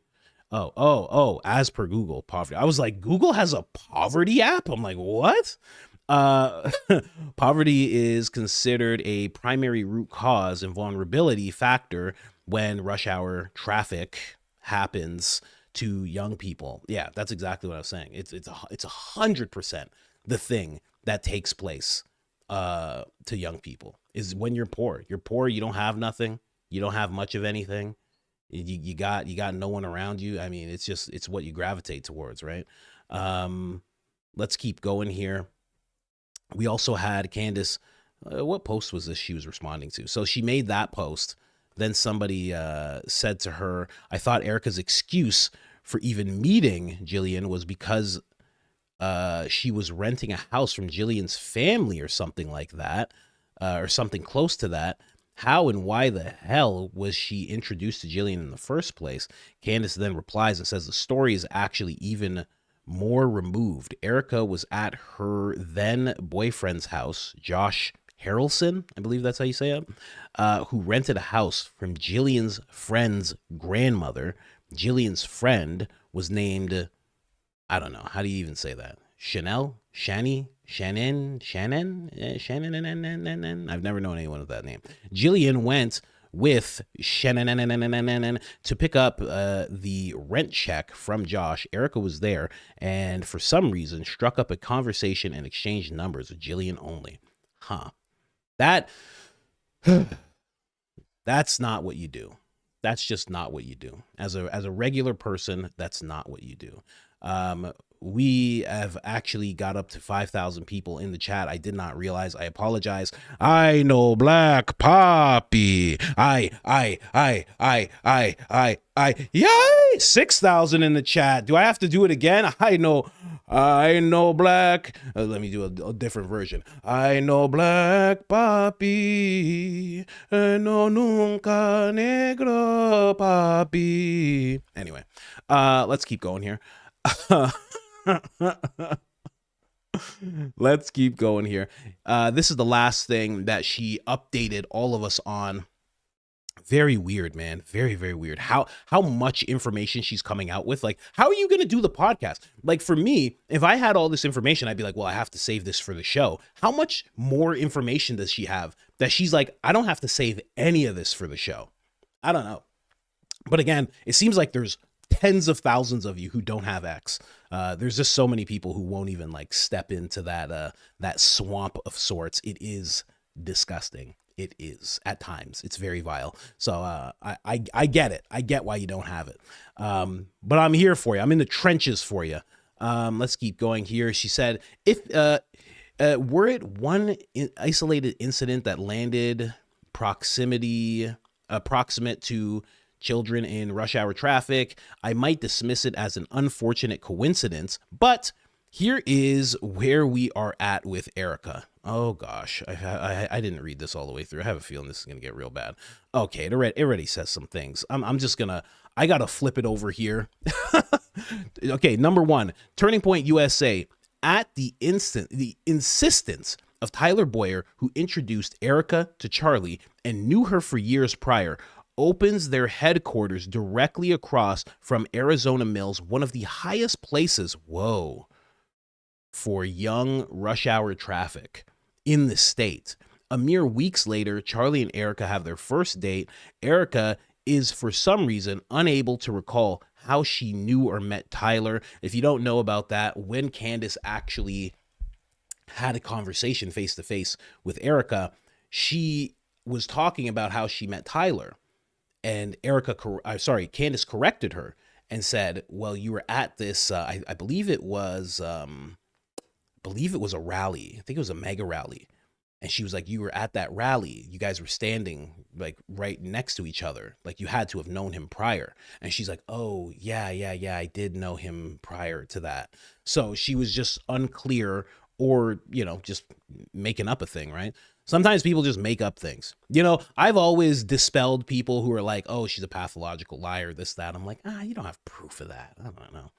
A: I was like, Google has a poverty app? I'm like, what? Poverty is considered a primary root cause and vulnerability factor when rush hour traffic happens to young people. Yeah, that's exactly what I was saying. It's 100% the thing that takes place to young people is when you're poor. You're poor, you don't have nothing. You don't have much of anything. You got no one around you. I mean, it's what you gravitate towards, right? Let's keep going here. We also had Candace. What post was this she was responding to? So she made that post. Then somebody said to her, I thought Erica's excuse for even meeting Jillian was because she was renting a house from Jillian's family or something like that, or something close to that. How and why the hell was she introduced to Jillian in the first place? Candace then replies and says the story is actually even more removed. Erica was at her then boyfriend's house, Josh Harrelson, I believe that's how you say it, who rented a house from Jillian's friend's grandmother. Jillian's friend was named, I don't know, how do you even say that? Chanel? Shannon? I've never known anyone with that name. Jillian went with Shannon to pick up the rent check from Josh. Erica was there and for some reason struck up a conversation and exchanged numbers with Jillian only. That's not what you do. That's just not what you do. As a regular person, that's not what you do. We have actually got up to 5,000 people in the chat. I did not realize. I apologize. I know Black Poppy. Yay! 6,000 in the chat. Do I have to do it again? I know Black. Let me do a different version. I know Black Poppy. No nunca negro papi. Anyway, let's keep going here. Let's keep going here. This is the last thing that she updated all of us on. Very weird, man. Very, very weird. How much information she's coming out with. Like, how are you going to do the podcast? Like, for me, if I had all this information, I'd be like, well, I have to save this for the show. How much more information does she have that she's like, I don't have to save any of this for the show? I don't know. But again, it seems like there's tens of thousands of you who don't have X. There's just so many people who won't even like step into that swamp of sorts. It is disgusting. It is at times. It's very vile. So I get it. I get why you don't have it. But I'm here for you. I'm in the trenches for you. Let's keep going here. She said, if were it one isolated incident that landed approximate to children in rush hour traffic, I might dismiss it as an unfortunate coincidence, but here is where we are at with Erica. Oh gosh, I didn't read this all the way through. I have a feeling this is gonna get real bad. Okay, it already says some things. I gotta flip it over here. Okay, number one, Turning Point USA, at the insistence of Tyler Boyer, who introduced Erica to Charlie and knew her for years prior, opens their headquarters directly across from Arizona Mills, one of the highest places, for young rush hour traffic in the state. A mere weeks later, Charlie and Erica have their first date. Erica is, for some reason, unable to recall how she knew or met Tyler. If you don't know about that, when Candace actually had a conversation face-to-face with Erica, she was talking about how she met Tyler. And Candace corrected her and said, well, you were at this, I believe it was a rally. I think it was a mega rally. And she was like, you were at that rally. You guys were standing like right next to each other. Like you had to have known him prior. And she's like, oh, yeah. I did know him prior to that. So she was just unclear or, just making up a thing, right? Sometimes people just make up things. I've always dispelled people who are like, oh, she's a pathological liar, this, that. I'm like, you don't have proof of that. I don't know.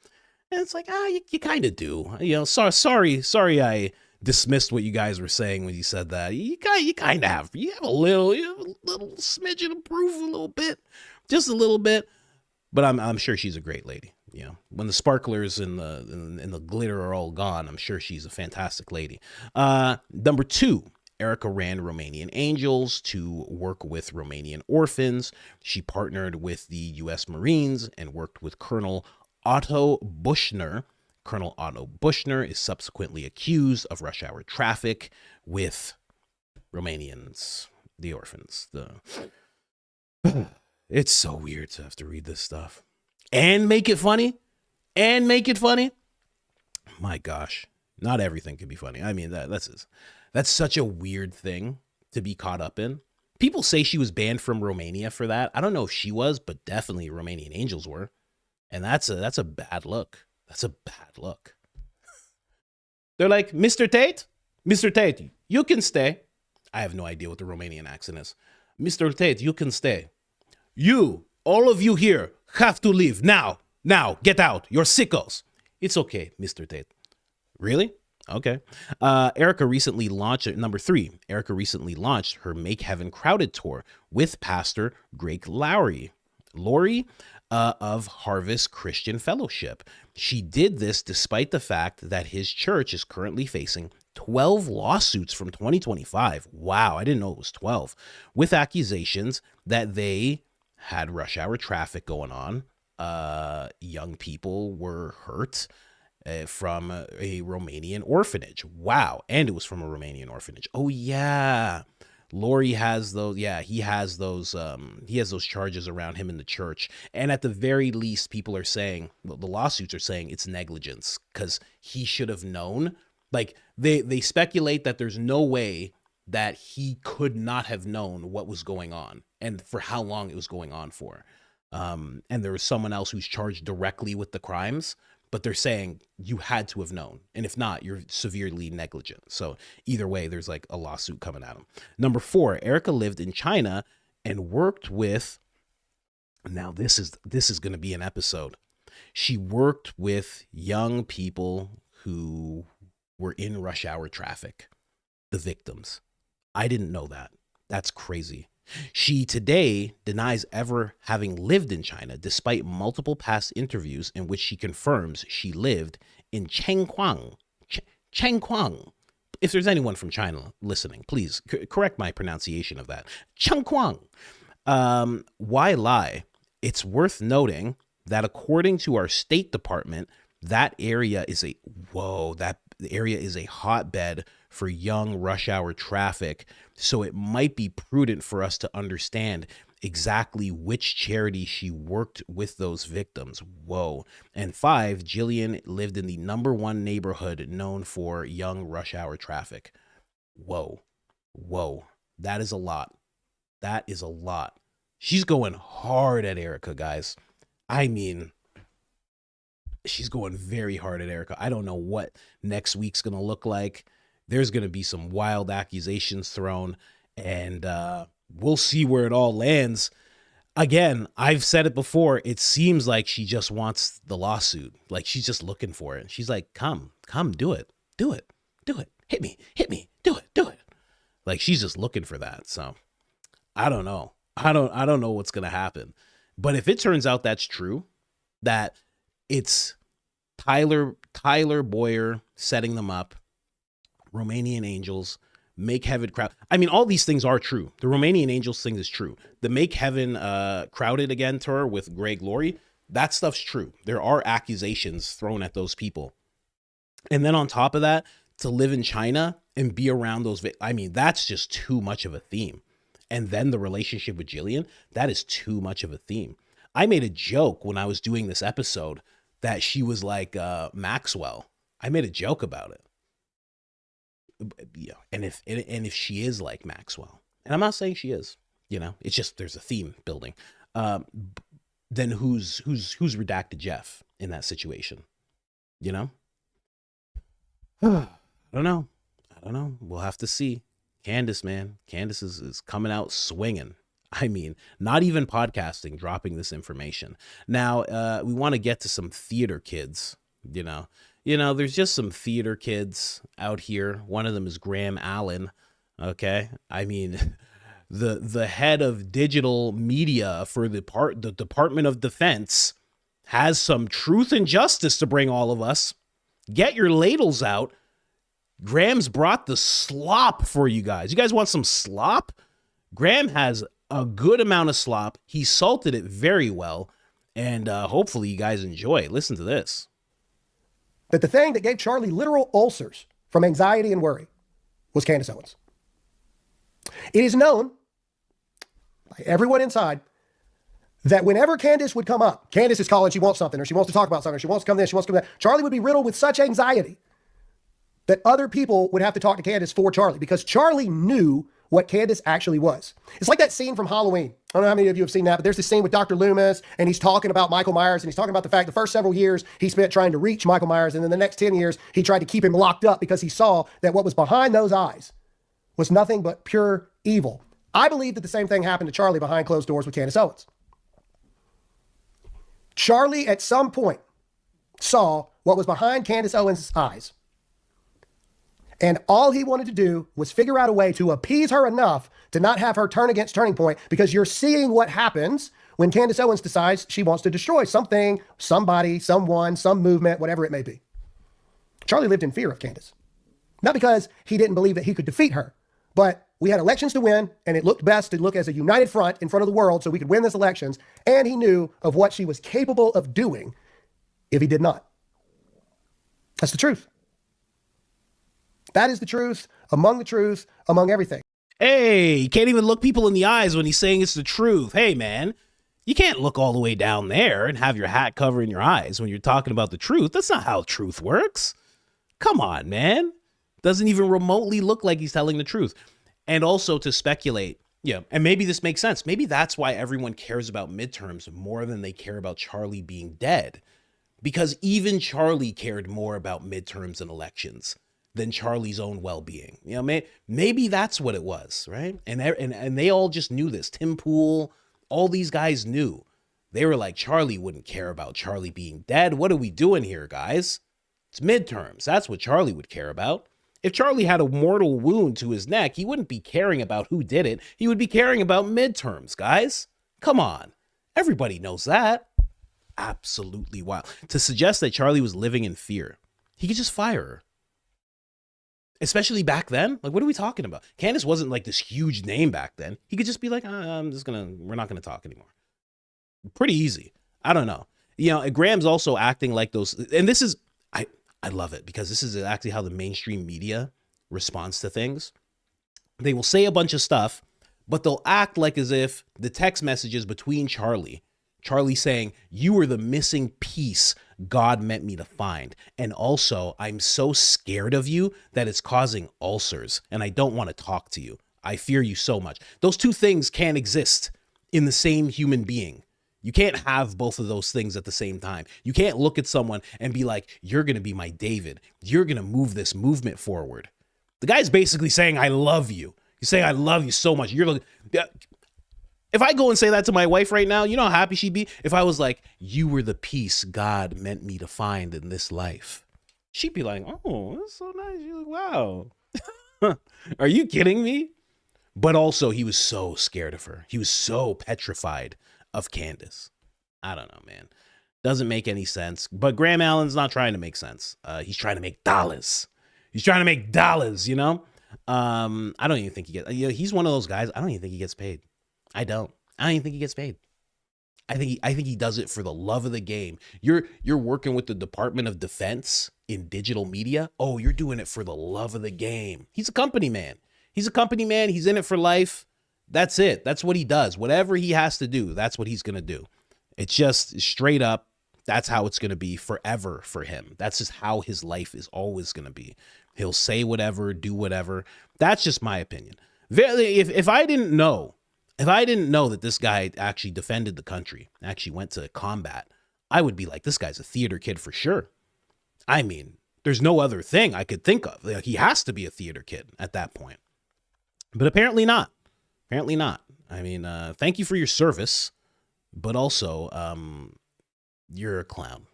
A: And it's like, you kind of do. Sorry, I dismissed what you guys were saying when you said that. You kind of have. You have a little smidgen of proof, a little bit, just a little bit. But I'm sure she's a great lady. When the sparklers and the glitter are all gone, I'm sure she's a fantastic lady. Number two, Erica ran Romanian Angels to work with Romanian orphans. She partnered with the U.S. Marines and worked with Colonel Otto Bushner. Colonel Otto Bushner is subsequently accused of rush hour traffic with Romanians, the orphans. It's so weird to have to read this stuff and make it funny. My gosh, not everything can be funny. I mean, that's such a weird thing to be caught up in. People say she was banned from Romania for that. I don't know if she was, but definitely Romanian Angels were. And that's a bad look. That's a bad look. They're like, Mr. Tate, you can stay. I have no idea what the Romanian accent is. Mr. Tate, you can stay. You, all of you here, have to leave now. Now, get out. You're sickos. It's okay, Mr. Tate. Really? Okay. Erica recently launched, number 3, Erica recently launched her Make Heaven Crowded tour with Pastor Greg Laurie of Harvest Christian Fellowship. She did this despite the fact that his church is currently facing 12 lawsuits from 2025. Wow, I didn't know it was 12. With accusations that they had rush hour traffic going on. Young people were hurt from a Romanian orphanage. Wow. And it was from a Romanian orphanage. Oh yeah. Laurie has those. Yeah, he has those charges around him in the church. And at the very least, people are saying, well, the lawsuits are saying it's negligence because he should have known. Like they speculate that there's no way that he could not have known what was going on and for how long it was going on for. And there was someone else who's charged directly with the crimes, but they're saying you had to have known. And if not, you're severely negligent. So either way, there's like a lawsuit coming at him. Number 4, Erica lived in China and worked with, now this is going to be an episode. She worked with young people who were in rush hour traffic, the victims. I didn't know that. That's crazy. She today denies ever having lived in China, despite multiple past interviews in which she confirms she lived in Chengquang. Chengquang. If there's anyone from China listening, please correct my pronunciation of that. Chengquang. Why lie? It's worth noting that according to our State Department, that area is a hotbed for young rush hour traffic. So it might be prudent for us to understand exactly which charity she worked with those victims. Whoa. And 5, Jillian lived in the number 1 neighborhood known for young rush hour traffic. Whoa. That is a lot. That is a lot. She's going hard at Erica, guys. I mean, she's going very hard at Erica. I don't know what next week's going to look like. There's going to be some wild accusations thrown, and we'll see where it all lands. Again, I've said it before. It seems like she just wants the lawsuit. Like she's just looking for it. She's like, come, do it. Hit me, do it. Like she's just looking for that. So I don't know. I don't know what's going to happen. But if it turns out that's true, that it's Tyler Boyer setting them up, Romanian Angels, Make Heaven Crowd. I mean, all these things are true. The Romanian Angels thing is true. The Make Heaven Crowded Again tour with Greg Laurie, that stuff's true. There are accusations thrown at those people. And then on top of that, to live in China and be around those, I mean, that's just too much of a theme. And then the relationship with Jillian, that is too much of a theme. I made a joke when I was doing this episode that she was like Maxwell. I made a joke about it. Yeah, and if she is like Maxwell, and I'm not saying she is, it's just there's a theme building. Then who's redacted Jeff in that situation? I don't know. We'll have to see. Candace, man, Candace is coming out swinging. I mean, not even podcasting, dropping this information. Now, we want to get to some theater kids, there's just some theater kids out here. One of them is Graham Allen. Okay. I mean, the head of digital media for the Department of Defense has some truth and justice to bring all of us. Get your ladles out. Graham's brought the slop for you guys. You guys want some slop? Graham has a good amount of slop. He salted it very well. And hopefully you guys enjoy it. Listen to this.
D: That the thing that gave Charlie literal ulcers from anxiety and worry was Candace Owens. It is known by everyone inside that whenever Candace would come up, Candace is calling, she wants something, or she wants to talk about something, or she wants to come this, she wants to come that, Charlie would be riddled with such anxiety that other people would have to talk to Candace for Charlie because Charlie knew what Candace actually was. It's like that scene from Halloween. I don't know how many of you have seen that, but there's this scene with Dr. Loomis, and he's talking about Michael Myers, and he's talking about the fact the first several years he spent trying to reach Michael Myers, and then the next 10 years he tried to keep him locked up because he saw that what was behind those eyes was nothing but pure evil. I believe that the same thing happened to Charlie behind closed doors with Candace Owens. Charlie at some point saw what was behind Candace Owens' eyes. And all he wanted to do was figure out a way to appease her enough to not have her turn against Turning Point, because you're seeing what happens when Candace Owens decides she wants to destroy something, somebody, someone, some movement, whatever it may be. Charlie lived in fear of Candace. Not because he didn't believe that he could defeat her, but we had elections to win, and it looked best to look as a united front in front of the world so we could win these elections, and he knew of what she was capable of doing if he did not. That's the truth. That is the truth, among everything.
A: Hey, you can't even look people in the eyes when he's saying it's the truth. Hey, man, you can't look all the way down there and have your hat covering your eyes when you're talking about the truth. That's not how truth works. Come on, man. Doesn't even remotely look like he's telling the truth. And also to speculate, and maybe this makes sense. Maybe that's why everyone cares about midterms more than they care about Charlie being dead. Because even Charlie cared more about midterms and elections than Charlie's own well-being. Maybe that's what it was, right? And they all just knew this. Tim Pool, all these guys knew. They were like, Charlie wouldn't care about Charlie being dead. What are we doing here, guys? It's midterms. That's what Charlie would care about. If Charlie had a mortal wound to his neck, he wouldn't be caring about who did it. He would be caring about midterms, guys. Come on. Everybody knows that. Absolutely wild. To suggest that Charlie was living in fear, he could just fire her. Especially back then. Like, what are we talking about? Candace wasn't like this huge name back then. He could just be like, we're not gonna talk anymore. Pretty easy. I don't know. Graham's also acting like those, and this is, I love it because this is actually how the mainstream media responds to things. They will say a bunch of stuff, but they'll act like as if the text messages between Charlie saying, you were the missing piece God meant me to find. And also, I'm so scared of you that it's causing ulcers and I don't want to talk to you. I fear you so much. Those two things can't exist in the same human being. You can't have both of those things at the same time. You can't look at someone and be like, you're going to be my David. You're going to move this movement forward. The guy's basically saying, I love you. He's saying, I love you so much. If I go and say that to my wife right now, you know how happy she'd be? If I was like, you were the peace God meant me to find in this life. She'd be like, oh, that's so nice. You're like, wow. Are you kidding me? But also, he was so scared of her. He was so petrified of Candace. I don't know, man. Doesn't make any sense. But Graham Allen's not trying to make sense. He's trying to make dollars. He's trying to make dollars, I don't even think he gets, he's one of those guys. I don't even think he gets paid. I don't even think he gets paid. I think he does it for the love of the game. You're working with the Department of Defense in digital media. Oh, you're doing it for the love of the game. He's a company man. He's in it for life. That's it. That's what he does. Whatever he has to do, that's what he's going to do. It's just straight up. That's how it's going to be forever for him. That's just how his life is always going to be. He'll say whatever, do whatever. That's just my opinion. If I didn't know that this guy actually defended the country, actually went to combat, I would be like, this guy's a theater kid for sure. I mean, there's no other thing I could think of. Like, he has to be a theater kid at that point. But apparently not. Apparently not. I mean, thank you for your service, but also, you're a clown.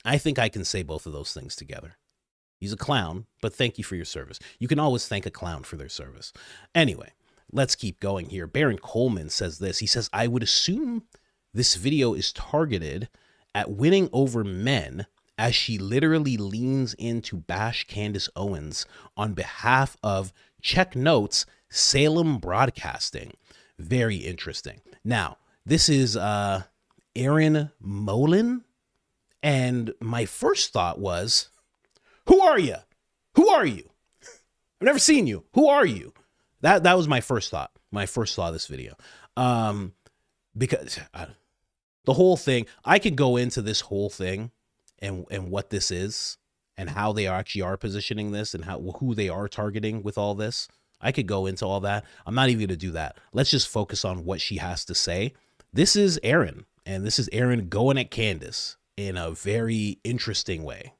A: I think I can say both of those things together. He's a clown, but thank you for your service. You can always thank a clown for their service. Anyway, let's keep going here. Baron Coleman says this. He says, I would assume this video is targeted at winning over men as she literally leans in to bash Candace Owens on behalf of, check notes, Salem Broadcasting. Very interesting. Now, this is Aaron Molin, and my first thought was, who are you? Who are you? I've never seen you. Who are you? That was my first thought. My first thought of this video. Because the whole thing, I could go into this whole thing and what this is and how they actually are positioning this and who they are targeting with all this. I could go into all that. I'm not even going to do that. Let's just focus on what she has to say. This is Aaron, and this is Aaron going at Candace in a very interesting way.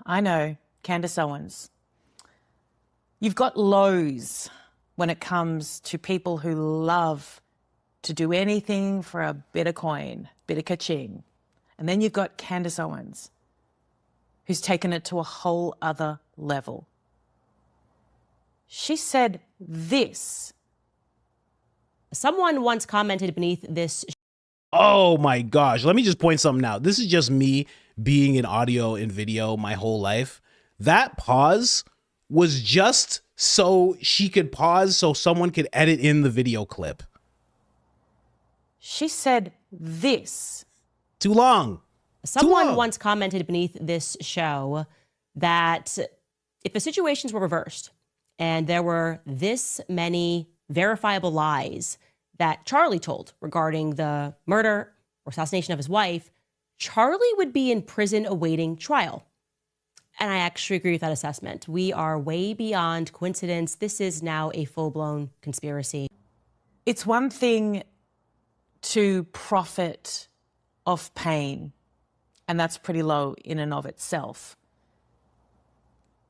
E: I know, Candace Owens. You've got lows when it comes to people who love to do anything for a bit of coin, bit of ka-ching. And then you've got Candace Owens, who's taken it to a whole other level. She said this.
C: Someone once commented beneath this.
A: Oh my gosh. Let me just point something out. This is just me being in audio and video my whole life. That pause was just so she could pause so someone could edit in the video clip.
E: She said this.
A: Too long.
C: Someone once commented beneath this show that if the situations were reversed and there were this many verifiable lies that Charlie told regarding the murder or assassination of his wife, Charlie would be in prison awaiting trial. And I actually agree with that assessment. We are way beyond coincidence. This is now a full-blown conspiracy.
E: It's one thing to profit off pain, and that's pretty low in and of itself.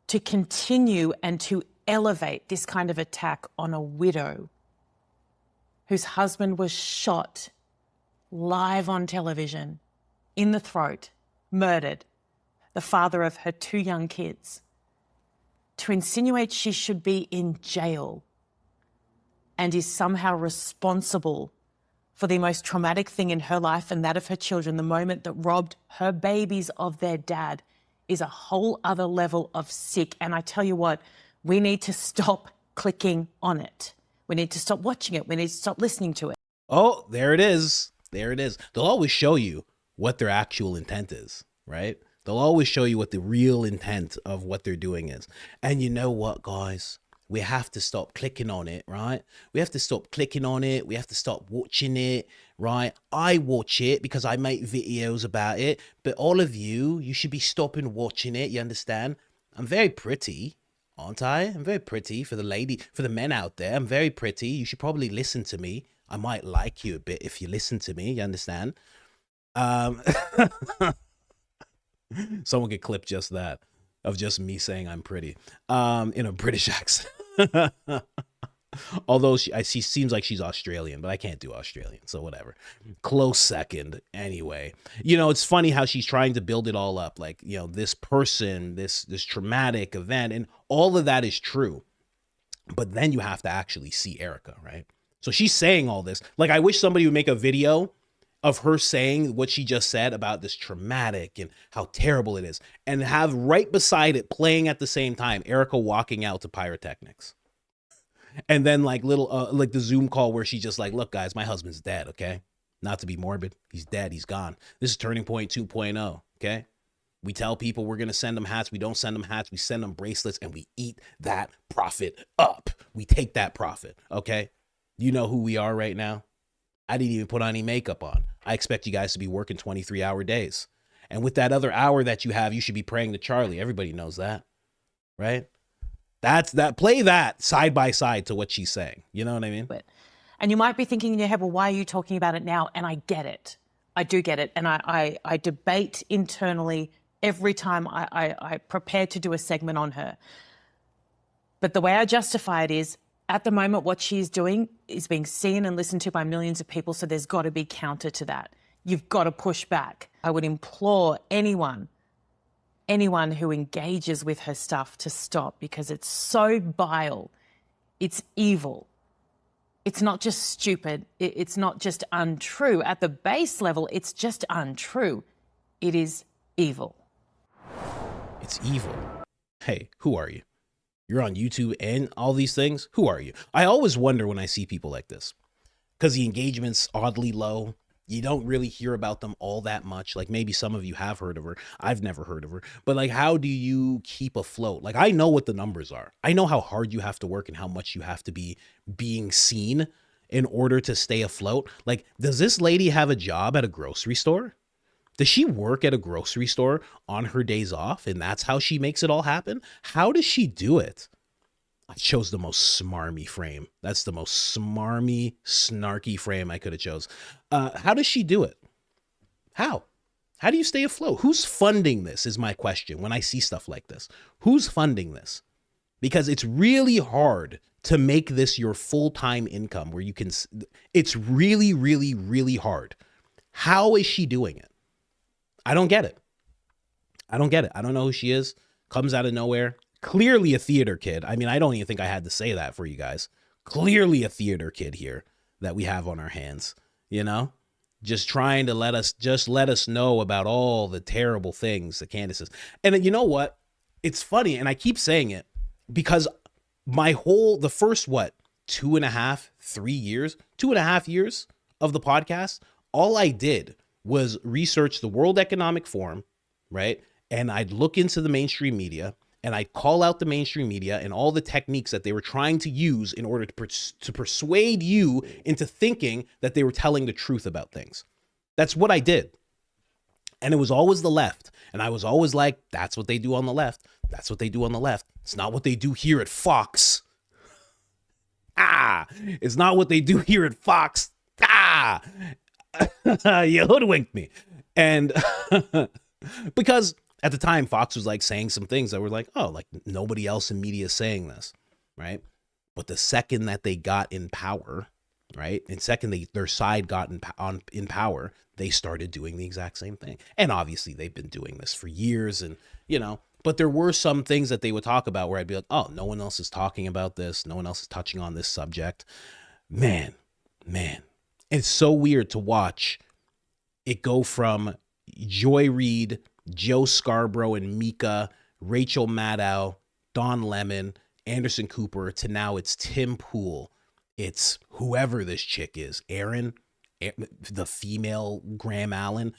E: To continue and to elevate this kind of attack on a widow whose husband was shot live on television, in the throat, murdered, the father of her 2 young kids, to insinuate she should be in jail and is somehow responsible for the most traumatic thing in her life and that of her children, the moment that robbed her babies of their dad, is a whole other level of sick. And I tell you what, we need to stop clicking on it. We need to stop watching it. We need to stop listening to it.
A: Oh, there it is. There it is. They'll always show you what their actual intent is, right? They'll always show you what the real intent of what they're doing is. And you know what, guys? We have to stop clicking on it, right? We have to stop clicking on it. We have to stop watching it, right? I watch it because I make videos about it. But all of you, you should be stopping watching it. You understand? I'm very pretty, aren't I? I'm very pretty for the men out there. I'm very pretty. You should probably listen to me. I might like you a bit if you listen to me. You understand? Someone could clip just that of just me saying I'm pretty in a British accent. Although she seems like she's Australian, but I can't do Australian, so whatever. Close second anyway. You know, it's funny how she's trying to build it all up, like, you know, this person, this traumatic event, and all of that is true. But then you have to actually see Erica, right? So she's saying all this. Like, I wish somebody would make a video of her saying what she just said about this traumatic and how terrible it is, and have right beside it, playing at the same time, Erica walking out to pyrotechnics. And then like little, like the Zoom call where she's just like, look guys, my husband's dead. Okay. Not to be morbid. He's dead. He's gone. This is Turning Point 2.0. Okay. We tell people we're going to send them hats. We don't send them hats. We send them bracelets, and we eat that profit up. We take that profit. Okay. You know who we are right now. I didn't even put any makeup on. I expect you guys to be working 23-hour days. And with that other hour that you have, you should be praying to Charlie. Everybody knows that, right? Play that side by side to what she's saying. You know what I mean?
E: And you might be thinking in your head, well, why are you talking about it now? And I get it. I do get it. And I debate internally every time I prepare to do a segment on her. But the way I justify it is, at the moment, what she's doing is being seen and listened to by millions of people, so there's got to be counter to that. You've got to push back. I would implore anyone who engages with her stuff to stop, because it's so vile. It's evil. It's not just stupid. It's not just untrue. At the base level, it's just untrue. It is evil.
A: It's evil. Hey, who are you? You're on YouTube and all these things. Who are you? I always wonder when I see people like this, because the engagement's oddly low. You don't really hear about them all that much. Like, maybe some of you have heard of her. I've never heard of her. But like, how do you keep afloat? Like, I know what the numbers are. I know how hard you have to work and how much you have to be being seen in order to stay afloat. Like, does this lady have a job at a grocery store? Does she work at a grocery store on her days off, and that's how she makes it all happen? How does she do it? I chose the most smarmy frame. That's the most smarmy, snarky frame I could have chose. How does she do it? How? How do you stay afloat? Who's funding this is my question when I see stuff like this. Who's funding this? Because it's really hard to make this your full-time income where you can, it's really, really, really hard. How is she doing it? I don't get it. I don't get it. I don't know who she is. Comes out of nowhere. Clearly a theater kid. I mean, I don't even think I had to say that for you guys. Clearly a theater kid here that we have on our hands, you know? Just trying to let us know about all the terrible things that Candace is. And you know what? It's funny, and I keep saying it because the first, 2.5 years of the podcast, all I did was research the World Economic Forum, right? And I'd look into the mainstream media, and I'd call out the mainstream media and all the techniques that they were trying to use in order to persuade you into thinking that they were telling the truth about things. That's what I did. And it was always the left. And I was always like, that's what they do on the left. That's what they do on the left. It's not what they do here at Fox. It's not what they do here at Fox. You hoodwinked me. And because at the time, Fox was like saying some things that were like, oh, like nobody else in media is saying this, right? But the second that they got in power, right? And second their side got in power, they started doing the exact same thing. And obviously they've been doing this for years and, you know, but there were some things that they would talk about where I'd be like, oh, no one else is talking about this. No one else is touching on this subject. Man, it's so weird to watch it go from Joy Reid, Joe Scarborough and Mika, Rachel Maddow, Don Lemon, Anderson Cooper, to now it's Tim Pool. It's whoever this chick is, Aaron, the female Graham Allen,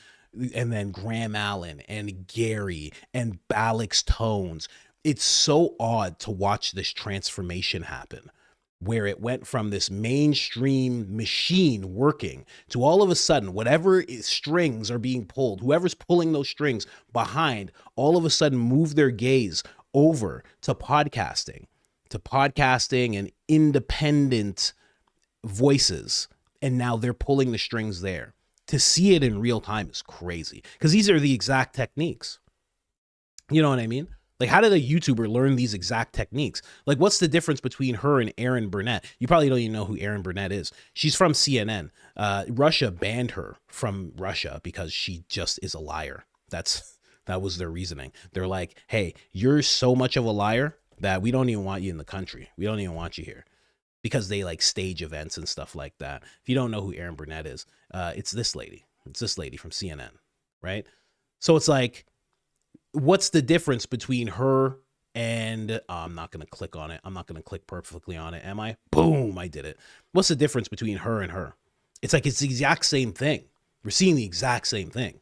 A: and then Graham Allen and Gary and Alex Tones. It's so odd to watch this transformation happen, where it went from this mainstream machine working to all of a sudden, whatever strings are being pulled, whoever's pulling those strings behind, all of a sudden move their gaze over to podcasting and independent voices. And now they're pulling the strings there. To see it in real time is crazy because these are the exact techniques. You know what I mean? Like, how did a YouTuber learn these exact techniques? Like, what's the difference between her and Erin Burnett? You probably don't even know who Erin Burnett is. She's from CNN. Russia banned her from Russia because she just is a liar. That was their reasoning. They're like, hey, you're so much of a liar that we don't even want you in the country. We don't even want you here. Because they like stage events and stuff like that. If you don't know who Erin Burnett is, it's this lady. It's this lady from CNN, right? So it's like, what's the difference between her and I'm not going to click on it. I'm not going to click perfectly on it. Am I? Boom, I did it. What's the difference between her and her? It's like it's the exact same thing. We're seeing the exact same thing.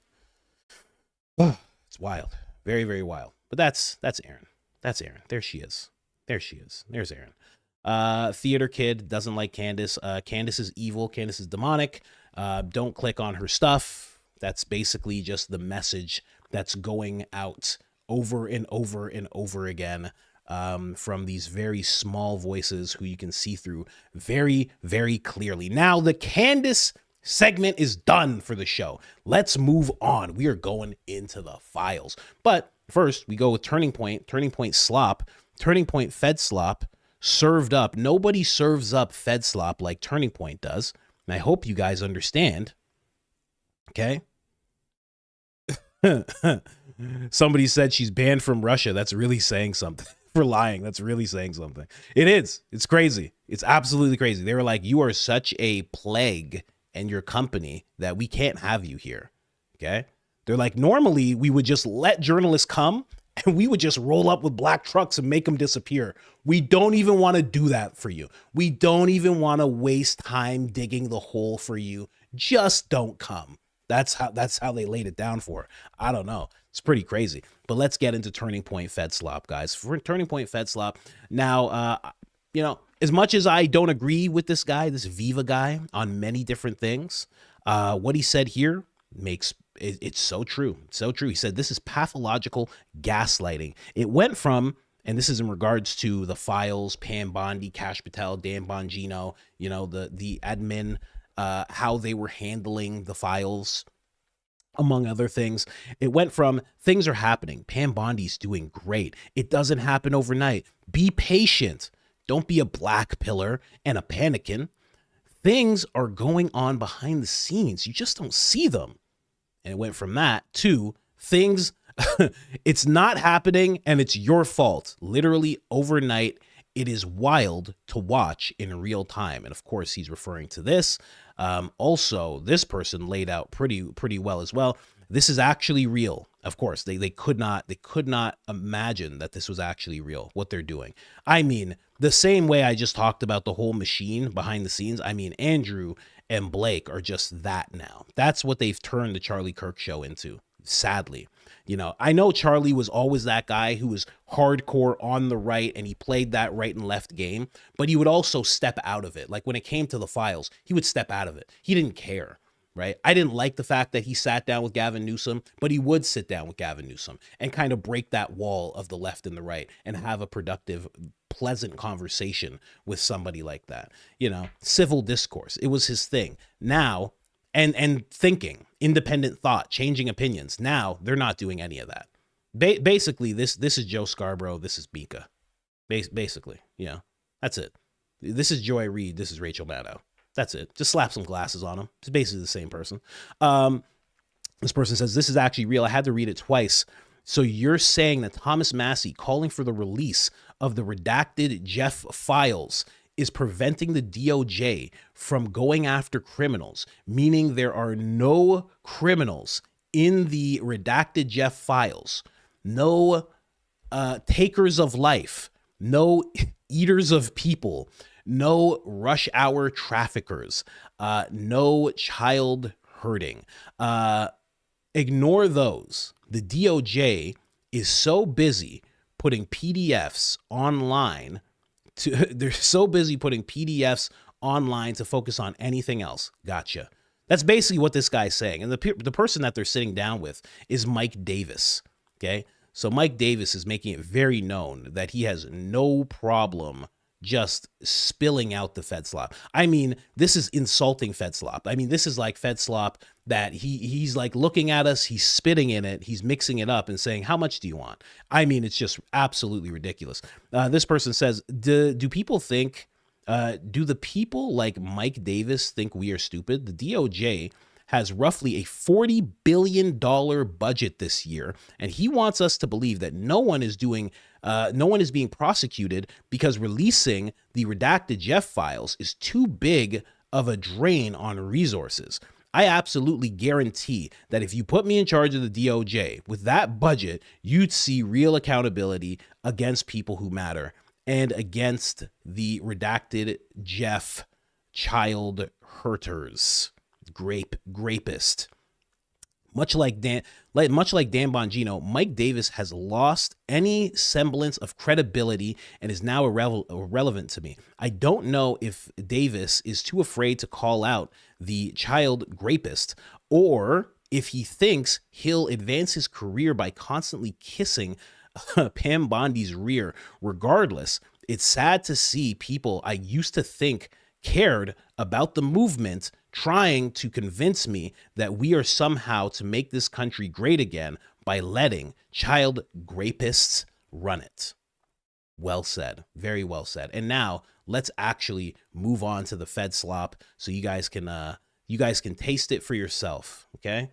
A: It's wild. Very, very wild. But that's Erin. That's Erin. There she is. There she is. There's Erin. Theater kid doesn't like Candace. Candace is evil. Candace is demonic. Don't click on her stuff. That's basically just the message that's going out over and over and over again from these very small voices who you can see through very, very clearly. Now, the Candace segment is done for the show. Let's move on. We are going into the files. But first, we go with Turning Point Slop, Turning Point Fedslop, served up. Nobody serves up Fedslop like Turning Point does. And I hope you guys understand. Okay? Somebody said she's banned from Russia. That's really saying something. For lying. That's really saying something. It is. It's crazy. It's absolutely crazy. They were like, you are such a plague in your company that we can't have you here. Okay? They're like, normally we would just let journalists come and we would just roll up with black trucks and make them disappear. We don't even want to do that for you. We don't even want to waste time digging the hole for you. Just don't come. That's how they laid it down for her. I don't know. It's pretty crazy. But let's get into Turning Point Fedslop, guys. For Turning Point Fedslop, now, you know, as much as I don't agree with this guy, this Viva guy, on many different things, what he said here makes it's so true. It's so true. He said this is pathological gaslighting. It went from And this is in regards to the files, Pam Bondi, Cash Patel, Dan Bongino, you know, the admin, how they were handling the files, among other things. It went from things are happening. Pam Bondi's doing great. It doesn't happen overnight. Be patient. Don't be a black pillar and a panicking. Things are going on behind the scenes. You just don't see them. And it went from that to things, it's not happening and it's your fault. Literally overnight. It is wild to watch in real time. And of course, he's referring to this. Also, this person laid out pretty well as well. This is actually real. Of course, they could not imagine that this was actually real, what they're doing. I mean, the same way I just talked about the whole machine behind the scenes. I mean, Andrew and Blake are just that now. That's what they've turned the Charlie Kirk show into, sadly. You know, I know Charlie was always that guy who was hardcore on the right and he played that right and left game, but he would also step out of it. Like when it came to the files, he would step out of it. He didn't care, right? I didn't like the fact that he sat down with Gavin Newsom, but he would sit down with Gavin Newsom and kind of break that wall of the left and the right and have a productive, pleasant conversation with somebody like that. You know, civil discourse. It was his thing. Now, and thinking, independent thought, changing opinions. Now they're not doing any of that. Basically, this is Joe Scarborough. This is Mika. Basically, yeah, that's it. This is Joy Reid. This is Rachel Maddow. That's it. Just slap some glasses on them. It's basically the same person. This person says, this is actually real. I had to read it twice. So you're saying that Thomas Massie calling for the release of the redacted Jeff files is preventing the DOJ from going after criminals, meaning there are no criminals in the redacted Jeff files, no takers of life, no eaters of people, no rush hour traffickers, no child hurting. Ignore those. The DOJ is so busy putting PDFs online they're so busy putting PDFs online to focus on anything else. Gotcha. That's basically what this guy's saying. And the person that they're sitting down with is Mike Davis. Okay. So Mike Davis is making it very known that he has no problem just spilling out the Fedslop. I mean, this is insulting Fedslop. I mean, this is like Fedslop that he's like looking at us, he's spitting in it, he's mixing it up and saying, how much do you want? I mean, it's just absolutely ridiculous. This person says, do people think, do the people like Mike Davis think we are stupid? The DOJ has roughly a $40 billion budget this year, and he wants us to believe that no one is being prosecuted because releasing the redacted Jeff files is too big of a drain on resources. I absolutely guarantee that if you put me in charge of the DOJ with that budget, you'd see real accountability against people who matter and against the redacted Jeff child hurters. Grapist. Much like Dan Bongino, Mike Davis has lost any semblance of credibility and is now irrelevant to me. I don't know if Davis is too afraid to call out the child grapist or if he thinks he'll advance his career by constantly kissing Pam Bondi's rear. Regardless, it's sad to see people I used to think cared about the movement trying to convince me that we are somehow to make this country great again by letting child grapists run it. Well said. Very well said. And now let's actually move on to the Fedslop so you guys can taste it for yourself. Okay.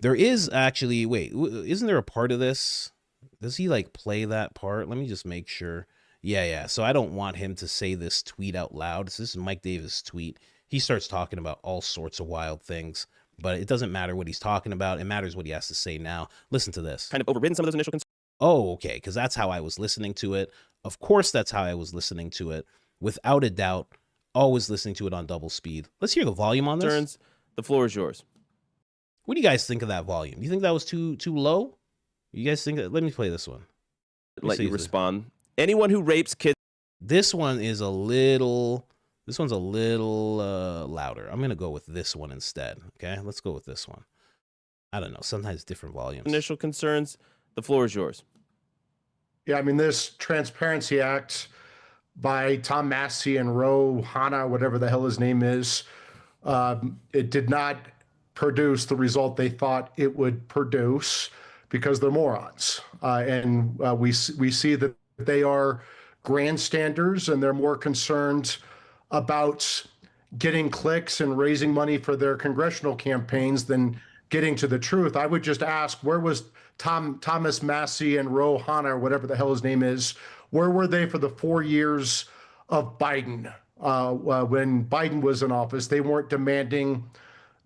A: There is actually, wait, isn't there a part of this? Does he like play that part? Let me just make sure. Yeah. So I don't want him to say this tweet out loud. So this is Mike Davis' tweet. He starts talking about all sorts of wild things, but it doesn't matter what he's talking about. It matters what he has to say now. Listen to this.
F: Kind of overridden some of those initial concerns.
A: Oh, okay, because that's how I was listening to it. Of course, that's how I was listening to it. Without a doubt, always listening to it on double speed. Let's hear the volume on this.
F: The floor is yours.
A: What do you guys think of that volume? Do you think that was too low? You guys think that? Let me play this one.
F: Let you respond. Anyone who rapes kids.
A: This one is a little. This one's a little louder. I'm going to go with this one instead. Okay, let's go with this one. I don't know. Sometimes different volumes.
F: Initial concerns. The floor is yours.
G: Yeah, I mean, this Transparency Act by Tom Massey and Ro Hanna, whatever the hell his name is, it did not produce the result they thought it would produce because they're morons. We see that they are grandstanders and they're more concerned about getting clicks and raising money for their congressional campaigns than getting to the truth. I would just ask, where was Thomas Massey and Ro Hanna, or whatever the hell his name is, where were they for the 4 years of Biden? When Biden was in office, they weren't demanding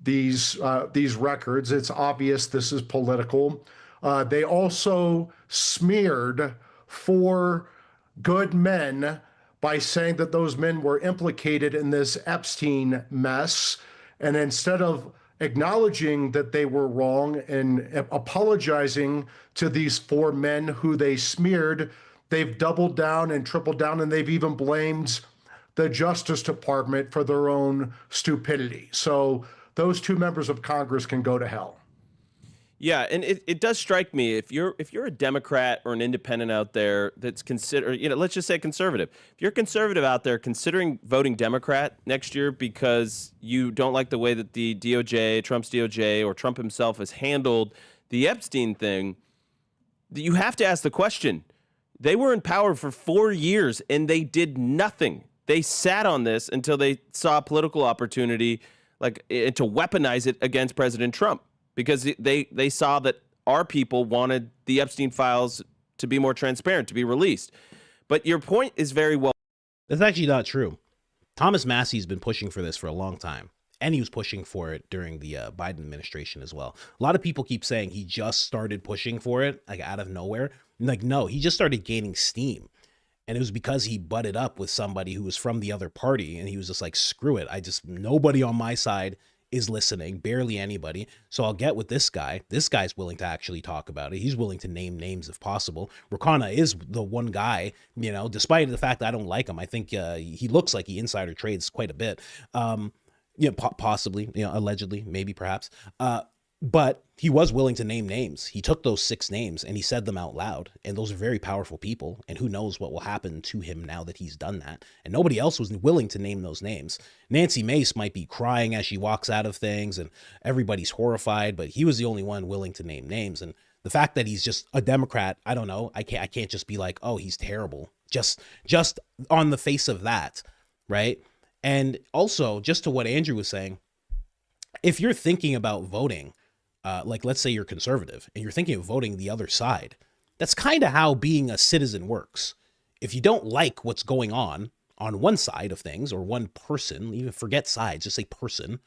G: these records. It's obvious this is political. They also smeared 4 good men by saying that those men were implicated in this Epstein mess. And instead of acknowledging that they were wrong and apologizing to these 4 men who they smeared, they've doubled down and tripled down, and they've even blamed the Justice Department for their own stupidity. So those 2 members of Congress can go to hell.
F: Yeah, and it does strike me, if you're a Democrat or an independent out there that's let's just say conservative. If you're conservative out there considering voting Democrat next year because you don't like the way that the DOJ, Trump's DOJ, or Trump himself has handled the Epstein thing, you have to ask the question. They were in power for 4 years and they did nothing. They sat on this until they saw a political opportunity to weaponize it against President Trump. Because they saw that our people wanted the Epstein files to be more transparent, to be released. But your point is very well.
A: That's actually not true. Thomas Massey's been pushing for this for a long time. And he was pushing for it during the Biden administration as well. A lot of people keep saying he just started pushing for it, like out of nowhere. Like, no, he just started gaining steam. And it was because he butted up with somebody who was from the other party. And he was just like, screw it. Nobody on my side is listening, barely anybody. So I'll get with this guy. This guy's willing to actually talk about it. He's willing to name names if possible. Rakana is the one guy, despite the fact that I don't like him. I think he looks like he insider trades quite a bit. Possibly, allegedly, maybe, perhaps. But he was willing to name names. He took those 6 names and he said them out loud. And those are very powerful people. And who knows what will happen to him now that he's done that. And nobody else was willing to name those names. Nancy Mace might be crying as she walks out of things and everybody's horrified, but he was the only one willing to name names. And the fact that he's just a Democrat, I don't know. I can't just be like, oh, he's terrible. Just on the face of that, right? And also, just to what Andrew was saying, if you're thinking about voting, let's say you're conservative and you're thinking of voting the other side, that's kind of how being a citizen works. If you don't like what's going on one side of things or one person, even forget sides, just say person,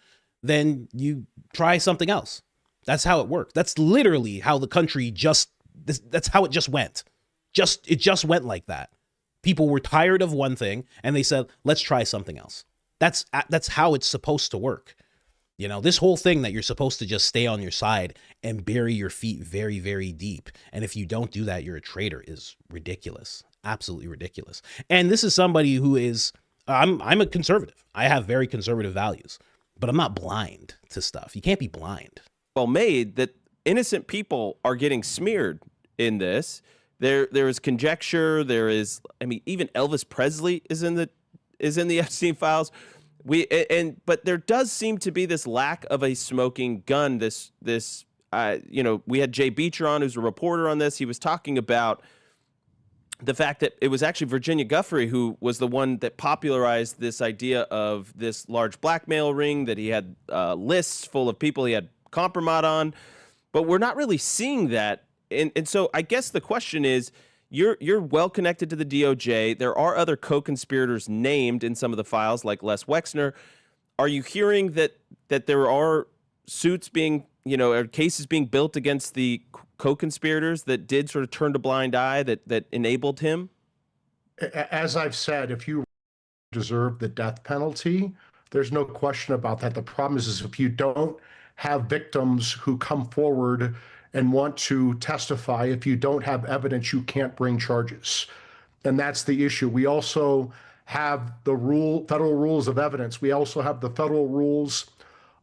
A: then you try something else. That's how it works. That's literally how the country that's how it just went. It just went like that. People were tired of one thing and they said, let's try something else. That's how it's supposed to work. This whole thing that you're supposed to just stay on your side and bury your feet very, very deep. And if you don't do that, you're a traitor is ridiculous. Absolutely ridiculous. And this is somebody who is, I'm a conservative. I have very conservative values, but I'm not blind to stuff. You can't be blind.
F: Well made that innocent people are getting smeared in this. There is conjecture. There is, even Elvis Presley is in the Epstein files. But there does seem to be this lack of a smoking gun. We had Jay Beecher on, who's a reporter on this. He was talking about the fact that it was actually Virginia Giuffre who was the one that popularized this idea of this large blackmail ring, that he had lists full of people he had compromise on. But we're not really seeing that. And so I guess the question is, You're well connected to the DOJ. There are other co-conspirators named in some of the files, like Les Wexner. Are you hearing that there are suits being, or cases being built against the co-conspirators that did sort of turn a blind eye, that enabled him?
G: As I've said, if you deserve the death penalty, there's no question about that. The problem is if you don't have victims who come forward and want to testify, if you don't have evidence, you can't bring charges. And that's the issue. We also have the federal rules of evidence. We also have the federal rules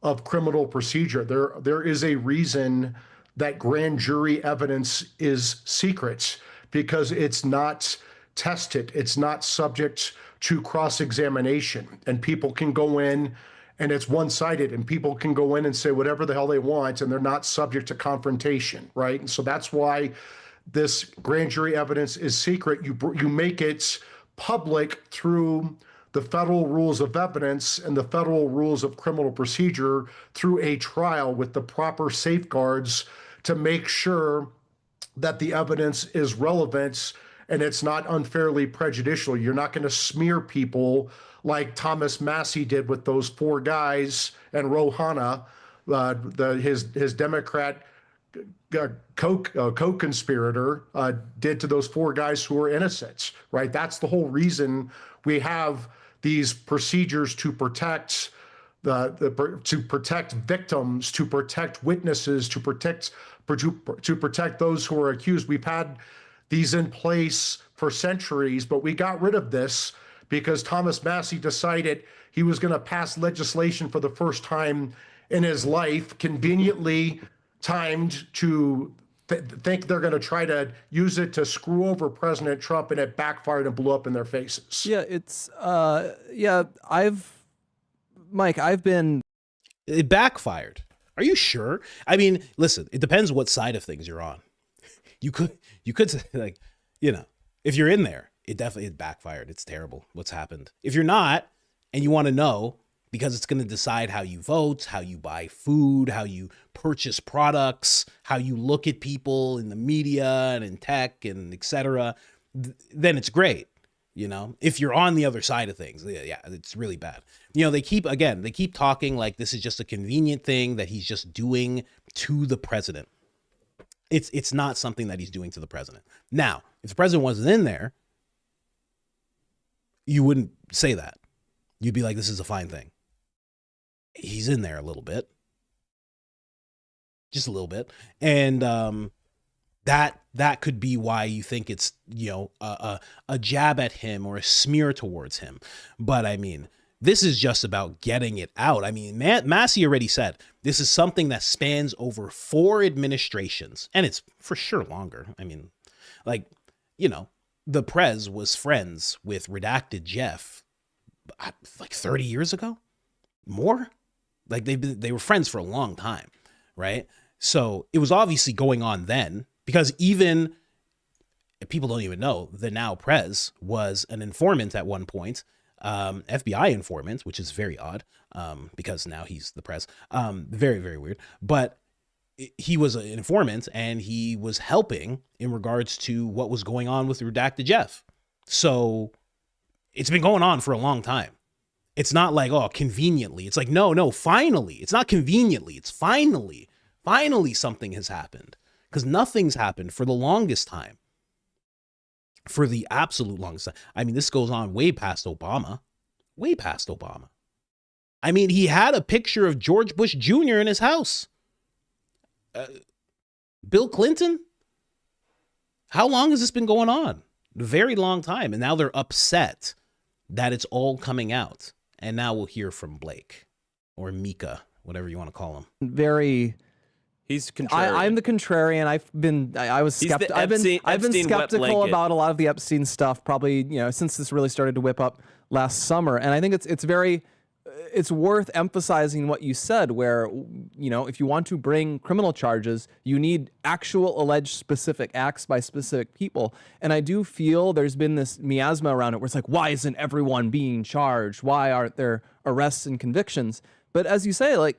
G: of criminal procedure. There is a reason that grand jury evidence is secret, because it's not tested. It's not subject to cross-examination, and people can go in and it's one-sided, and people can go in and say whatever the hell they want, and they're not subject to confrontation, right? And so that's why this grand jury evidence is secret. You make it public through the federal rules of evidence and the federal rules of criminal procedure through a trial with the proper safeguards to make sure that the evidence is relevant and it's not unfairly prejudicial. You're not going to smear people like Thomas Massey did with those 4 guys and Rohana, his Democrat co-conspirator did to those 4 guys who were innocent, right? That's the whole reason we have these procedures to protect to protect victims, to protect witnesses, to protect those who are accused. We've had these in place for centuries, but we got rid of this because Thomas Massey decided he was going to pass legislation for the first time in his life, conveniently timed to think they're going to try to use it to screw over President Trump, and it backfired and blew up in their faces.
H: Yeah, it's Mike, I've been.
A: It backfired. Are you sure? I mean, listen, it depends what side of things you're on. You could say, like, you know, if you're in there, it backfired. It's terrible what's happened. If you're not, and you want to know, because it's going to decide how you vote, how you buy food, how you purchase products, how you look at people in the media and in tech and etc., then it's great. You know, if you're on the other side of things, yeah, it's really bad. You know, they keep talking like this is just a convenient thing that he's just doing to the president. It's not something that he's doing to the president. Now, if the president wasn't in there, you wouldn't say that. You'd be like, this is a fine thing. He's in there a little bit. Just a little bit. And that could be why you think it's, you know, a jab at him or a smear towards him. But I mean, this is just about getting it out. I mean, Massey already said this is something that spans over 4 administrations, and it's for sure longer. I mean, like, you know, the Prez was friends with Redacted Jeff like 30 years ago, more. Like they were friends for a long time, right? So it was obviously going on then, because even people don't even know the now Prez was an informant at one point, FBI informant, which is very odd, because now he's the Prez. Very, very weird. But he was an informant, and he was helping in regards to what was going on with Redacted Jeff. So it's been going on for a long time. It's not like, oh, conveniently. It's like, no, finally. It's not conveniently. It's finally something has happened. Because nothing's happened for the longest time. For the absolute longest time. I mean, this goes on way past Obama. Way past Obama. I mean, he had a picture of George Bush Jr. in his house. Bill Clinton? How long has this been going on? A very long time. And now they're upset that it's all coming out. And now we'll hear from Blake or Mika, whatever you want to call him.
H: Very.
F: He's contrarian.
H: I'm the contrarian. I've been skeptical about a lot of the Epstein stuff, probably, you know, since this really started to whip up last summer. And I think it's worth emphasizing what you said, where, you know, if you want to bring criminal charges, you need actual alleged specific acts by specific people. And I do feel there's been this miasma around it where it's like, why isn't everyone being charged? Why aren't there arrests and convictions? But as you say, like,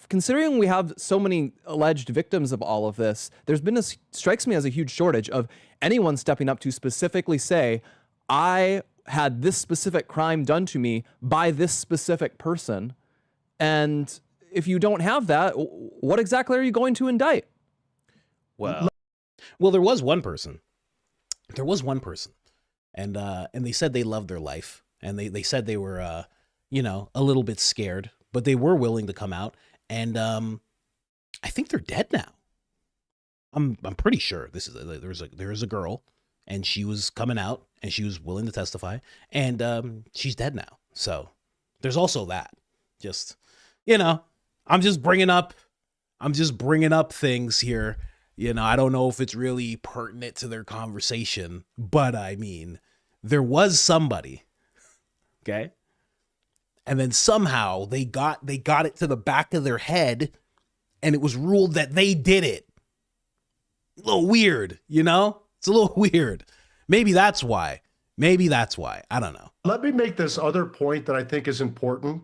H: considering we have so many alleged victims of all of this, there's been strikes me as a huge shortage of anyone stepping up to specifically say, I had this specific crime done to me by this specific person. And if you don't have that, what exactly are you going to indict?
F: Well,
A: there was one person. There was one person. And they said they loved their life. And they said they were, you know, a little bit scared, but they were willing to come out. And I think they're dead now. I'm pretty sure there is a girl, and she was coming out, and she was willing to testify, and she's dead now. So there's also that. Just, you know, I'm just bringing up things here You know, I don't know if it's really pertinent to their conversation, but I mean, there was somebody, okay? And then somehow they got it to the back of their head, and it was ruled that they did it. A little weird, you know? It's a little weird. Maybe that's why. I don't know.
G: Let me make this other point that I think is important.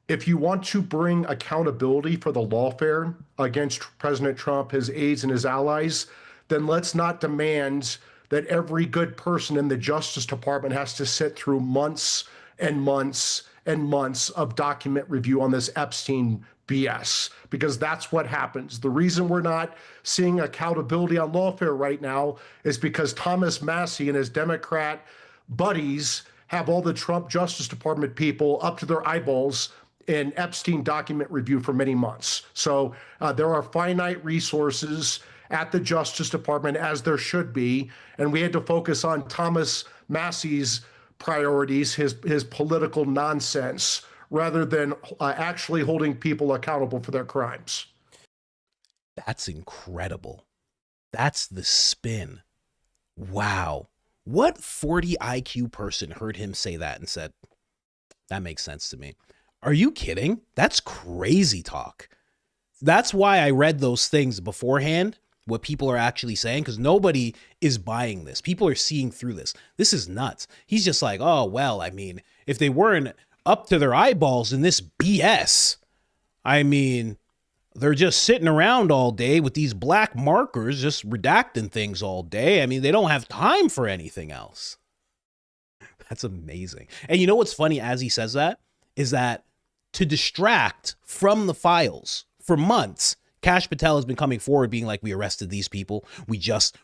G: If you want to bring accountability for the lawfare against President Trump, his aides, and his allies, then let's not demand that every good person in the Justice Department has to sit through months and months and months of document review on this Epstein BS, because that's what happens. The reason we're not seeing accountability on lawfare right now is because Thomas Massie and his Democrat buddies have all the Trump Justice Department people up to their eyeballs in Epstein document review for many months. So there are finite resources at the Justice Department, as there should be, and we had to focus on Thomas Massie's priorities, his political nonsense, rather than actually holding people accountable for their crimes.
A: That's incredible. That's the spin. Wow. What 40 IQ person heard him say that and said, that makes sense to me? Are you kidding? That's crazy talk. That's why I read those things beforehand, what people are actually saying, because nobody is buying this. People are seeing through this. This is nuts. He's just like, oh, well, I mean, if they weren't up to their eyeballs in this BS, I mean, they're just sitting around all day with these black markers, just redacting things all day. I mean, they don't have time for anything else. That's amazing. And you know what's funny as he says that is that to distract from the files for months, Kash Patel has been coming forward being like, we arrested these people. We just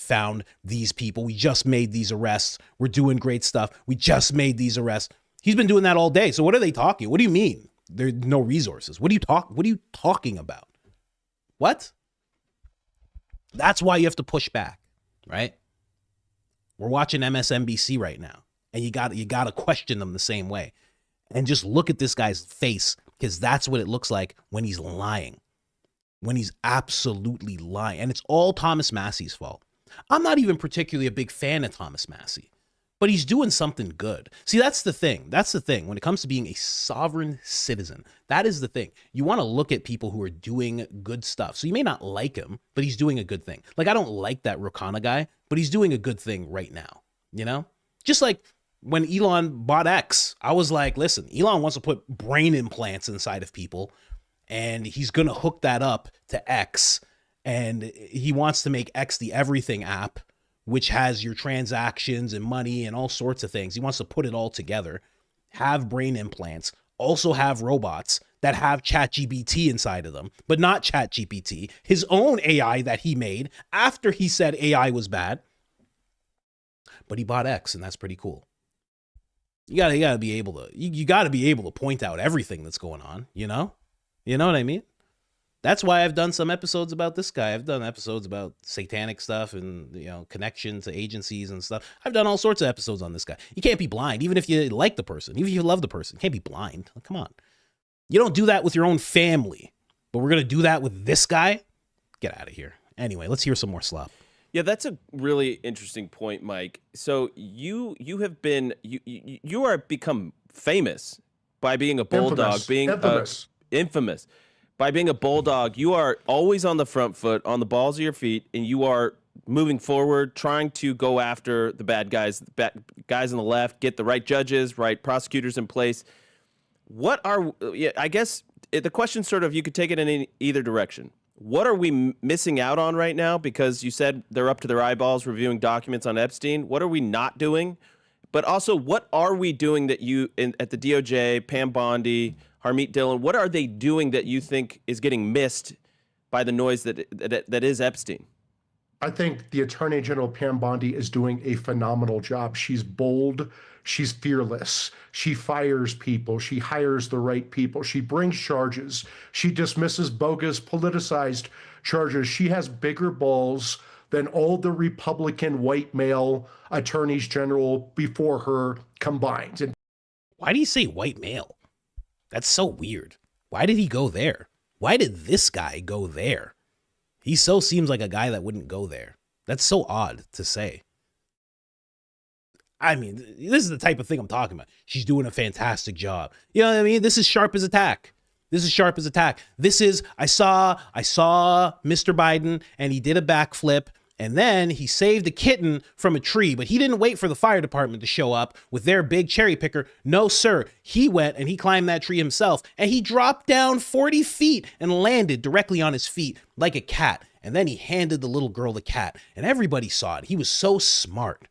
A: found these people. We just made these arrests. We're doing great stuff. We just made these arrests. He's been doing that all day. So what are they talking? What do you mean? There's no resources. What are you talking about? What? That's why you have to push back, right? We're watching MSNBC right now, and you got to question them the same way. And just look at this guy's face, because that's what it looks like when he's lying, when he's absolutely lying. And it's all Thomas Massie's fault. I'm not even particularly a big fan of Thomas Massie, but he's doing something good. See, that's the thing. That's the thing. When it comes to being a sovereign citizen, that is the thing. You want to look at people who are doing good stuff. So you may not like him, but he's doing a good thing. Like, I don't like that Rokana guy, but he's doing a good thing right now, you know? Just like when Elon bought X, I was like, listen, Elon wants to put brain implants inside of people, and he's going to hook that up to X, and he wants to make X the everything app, which has your transactions and money and all sorts of things. He wants to put it all together, have brain implants, also have robots that have ChatGPT inside of them, but not ChatGPT, his own AI that he made after he said AI was bad. But he bought X, and that's pretty cool. You gotta be able to point out everything that's going on, you know? You know what I mean? That's why I've done some episodes about this guy. I've done episodes about satanic stuff and, you know, connection to agencies and stuff. I've done all sorts of episodes on this guy. You can't be blind, even if you like the person, even if you love the person. You can't be blind. Come on. You don't do that with your own family, but we're going to do that with this guy? Get out of here. Anyway, let's hear some more slop.
F: Yeah, that's a really interesting point, Mike. So you have been you are become famous by being a bulldog, infamous. By being a bulldog. You are always on the front foot, on the balls of your feet, and you are moving forward, trying to go after the bad guys on the left, get the right judges, right prosecutors in place. I guess the question sort of, you could take it in either direction. What are we missing out on right now? Because you said they're up to their eyeballs reviewing documents on Epstein. What are we not doing? But also, what are we doing that at the DOJ, Pam Bondi, Harmeet Dillon, what are they doing that you think is getting missed by the noise that is Epstein?
G: I think the Attorney General Pam Bondi is doing a phenomenal job. She's bold. She's fearless. She fires people. She hires the right people. She brings charges. She dismisses bogus, politicized charges. She has bigger balls than all the Republican white male attorneys general before her combined. And
A: why do you say white male? That's so weird. Why did he go there? Why did this guy go there? He so seems like a guy that wouldn't go there. That's so odd to say. I mean, this is the type of thing I'm talking about. She's doing a fantastic job. You know what I mean? This is sharp as a tack. This is sharp as a tack. This is, I saw Mr. Biden and he did a backflip and then he saved a kitten from a tree, but he didn't wait for the fire department to show up with their big cherry picker. No, sir. He went and he climbed that tree himself and he dropped down 40 feet and landed directly on his feet like a cat. And then he handed the little girl the cat and everybody saw it. He was so smart.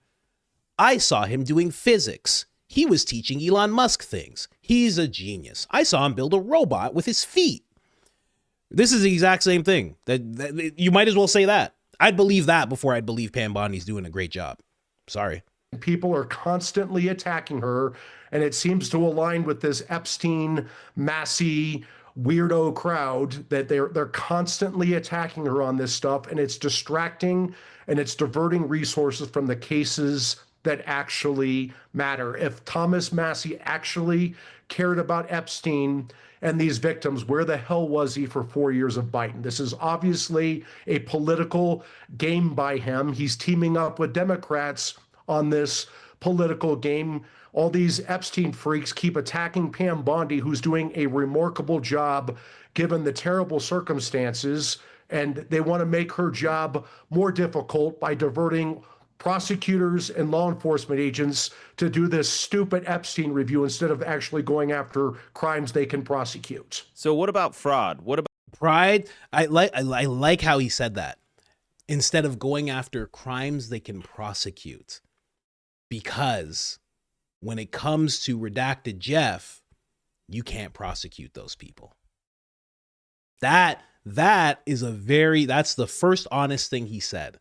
A: I saw him doing physics. He was teaching Elon Musk things. He's a genius. I saw him build a robot with his feet. This is the exact same thing. That you might as well say that. I'd believe that before I'd believe Pam Bondi's doing a great job. Sorry.
G: People are constantly attacking her, and it seems to align with this Epstein, Massey, weirdo crowd that they're constantly attacking her on this stuff, and it's distracting and it's diverting resources from the cases that actually matter. If Thomas Massey actually cared about Epstein and these victims, where the hell was he for 4 years of Biden? This is obviously a political game by him. He's teaming up with Democrats on this political game. All these Epstein freaks keep attacking Pam Bondi, who's doing a remarkable job given the terrible circumstances, and they want to make her job more difficult by diverting prosecutors and law enforcement agents to do this stupid Epstein review instead of actually going after crimes they can prosecute.
F: So what about fraud? What about
A: Pride? I like how he said that. Instead of going after crimes they can prosecute. Because when it comes to Redacted Jeff, you can't prosecute those people. That's the first honest thing he said.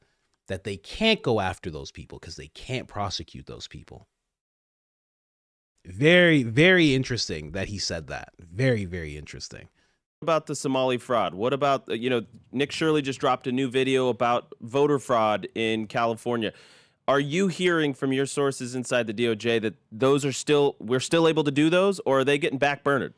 A: That they can't go after those people because they can't prosecute those people. Very, very interesting that he said that. Very, very interesting.
F: What about the Somali fraud? What about, Nick Shirley just dropped a new video about voter fraud in California. Are you hearing from your sources inside the DOJ that we're still able to do those, or are they getting backburnered?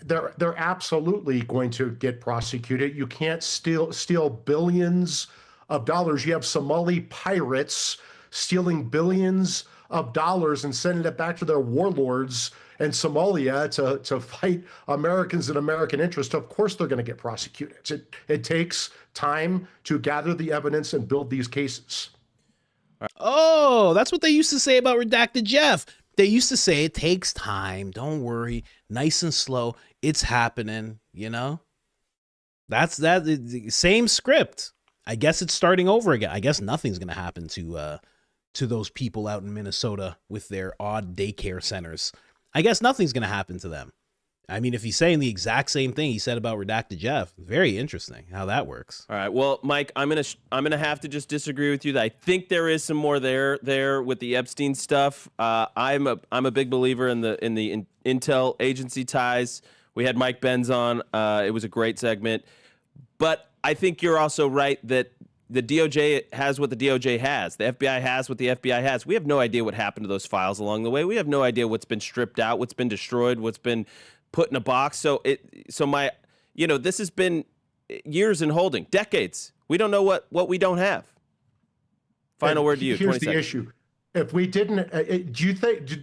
G: They're absolutely going to get prosecuted. You can't steal billions of dollars. You have Somali pirates stealing billions of dollars and sending it back to their warlords in Somalia to fight Americans and American interest. Of course they're going to get prosecuted. It takes time to gather the evidence and build these cases.
A: Oh, that's what they used to say about Redacted Jeff. They used to say it takes time. Don't worry. Nice and slow. It's happening, That's that same script. I guess it's starting over again. I guess nothing's going to happen to those people out in Minnesota with their odd daycare centers. I guess nothing's going to happen to them. I mean, if he's saying the exact same thing he said about Redacted Jeff, very interesting how that works.
F: All right. Well, Mike, I'm gonna have to just disagree with you. That I think there is some more there with the Epstein stuff. I'm a big believer in the intel agency ties. We had Mike Benz on. It was a great segment, but I think you're also right that the DOJ has what the DOJ has. The FBI has what the FBI has. We have no idea what happened to those files along the way. We have no idea what's been stripped out, what's been destroyed, what's been put in a box. This has been years in holding, decades. We don't know what we don't have. Final word to you.
G: Here's the issue. If we didn't,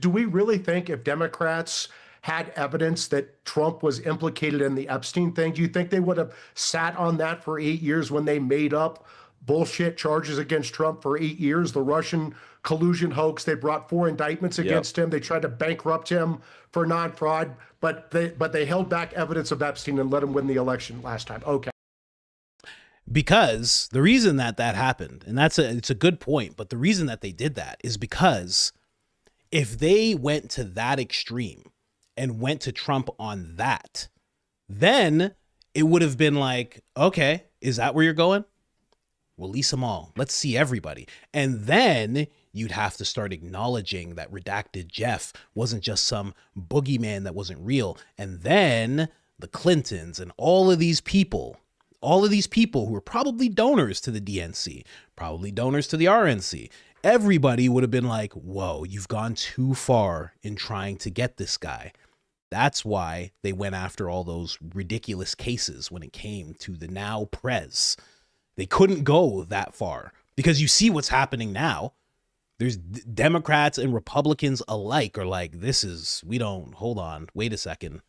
G: do we really think if Democrats had evidence that Trump was implicated in the Epstein thing, do you think they would have sat on that for 8 years when they made up bullshit charges against Trump for 8 years? The Russian collusion hoax, they brought 4 indictments against him. They tried to bankrupt him for non-fraud, but they held back evidence of Epstein and let him win the election last time. Okay.
A: Because the reason that happened, and it's a good point, but the reason that they did that is because if they went to that extreme and went to Trump on that, then it would have been like, okay, is that where you're going? Release them all. Let's see everybody. And then you'd have to start acknowledging that Redacted Jeff wasn't just some boogeyman that wasn't real. And then the Clintons and all of these people who were probably donors to the DNC, probably donors to the RNC, everybody would have been like, whoa, you've gone too far in trying to get this guy. That's why they went after all those ridiculous cases when it came to the now prez. They couldn't go that far because you see what's happening now. There's Democrats and Republicans alike are like, hold on, wait a second.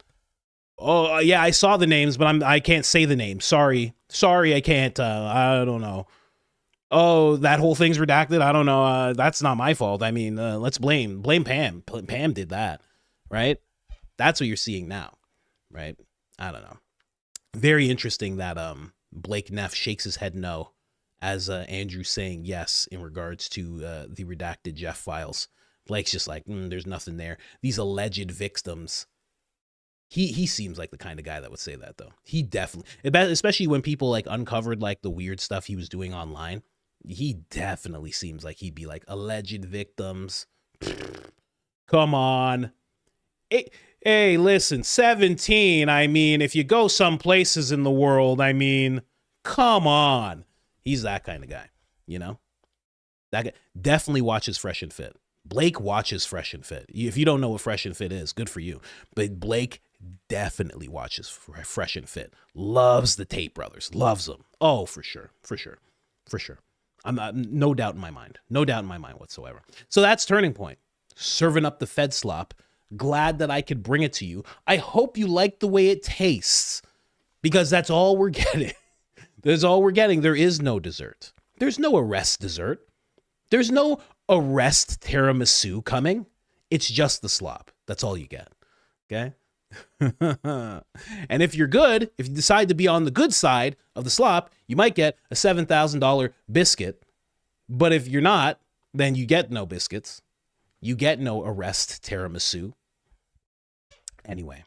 A: Oh, yeah, I saw the names, but I can't say the names. Sorry, I can't. I don't know. Oh, that whole thing's redacted. I don't know. That's not my fault. I mean, let's blame Pam. Pam did that, right? That's what you're seeing now, right? I don't know. Very interesting that Blake Neff shakes his head no as Andrew's saying yes in regards to the redacted Jeff files. Blake's just like, there's nothing there. These alleged victims. He seems like the kind of guy that would say that, though. He definitely, especially when people like uncovered like the weird stuff he was doing online. He definitely seems like he'd be like, alleged victims. Come on. Hey, listen, 17. I mean, if you go some places in the world, I mean, come on. He's that kind of guy, you know? That guy definitely watches Fresh and Fit. Blake watches Fresh and Fit. If you don't know what Fresh and Fit is, good for you. But Blake definitely watches Fresh and Fit. Loves the Tate brothers. Loves them. Oh, for sure. I'm no doubt in my mind. No doubt in my mind whatsoever. So that's Turning Point. Serving up the Fedslop. Glad that I could bring it to you. I hope you like the way it tastes because that's all we're getting. That's all we're getting. There is no dessert. There's no arrest dessert. There's no arrest tiramisu coming. It's just the slop. That's all you get. Okay? And if you're good, if you decide to be on the good side of the slop, you might get a $7,000 biscuit. But if you're not, then you get no biscuits. You get no arrest tiramisu. Anyway,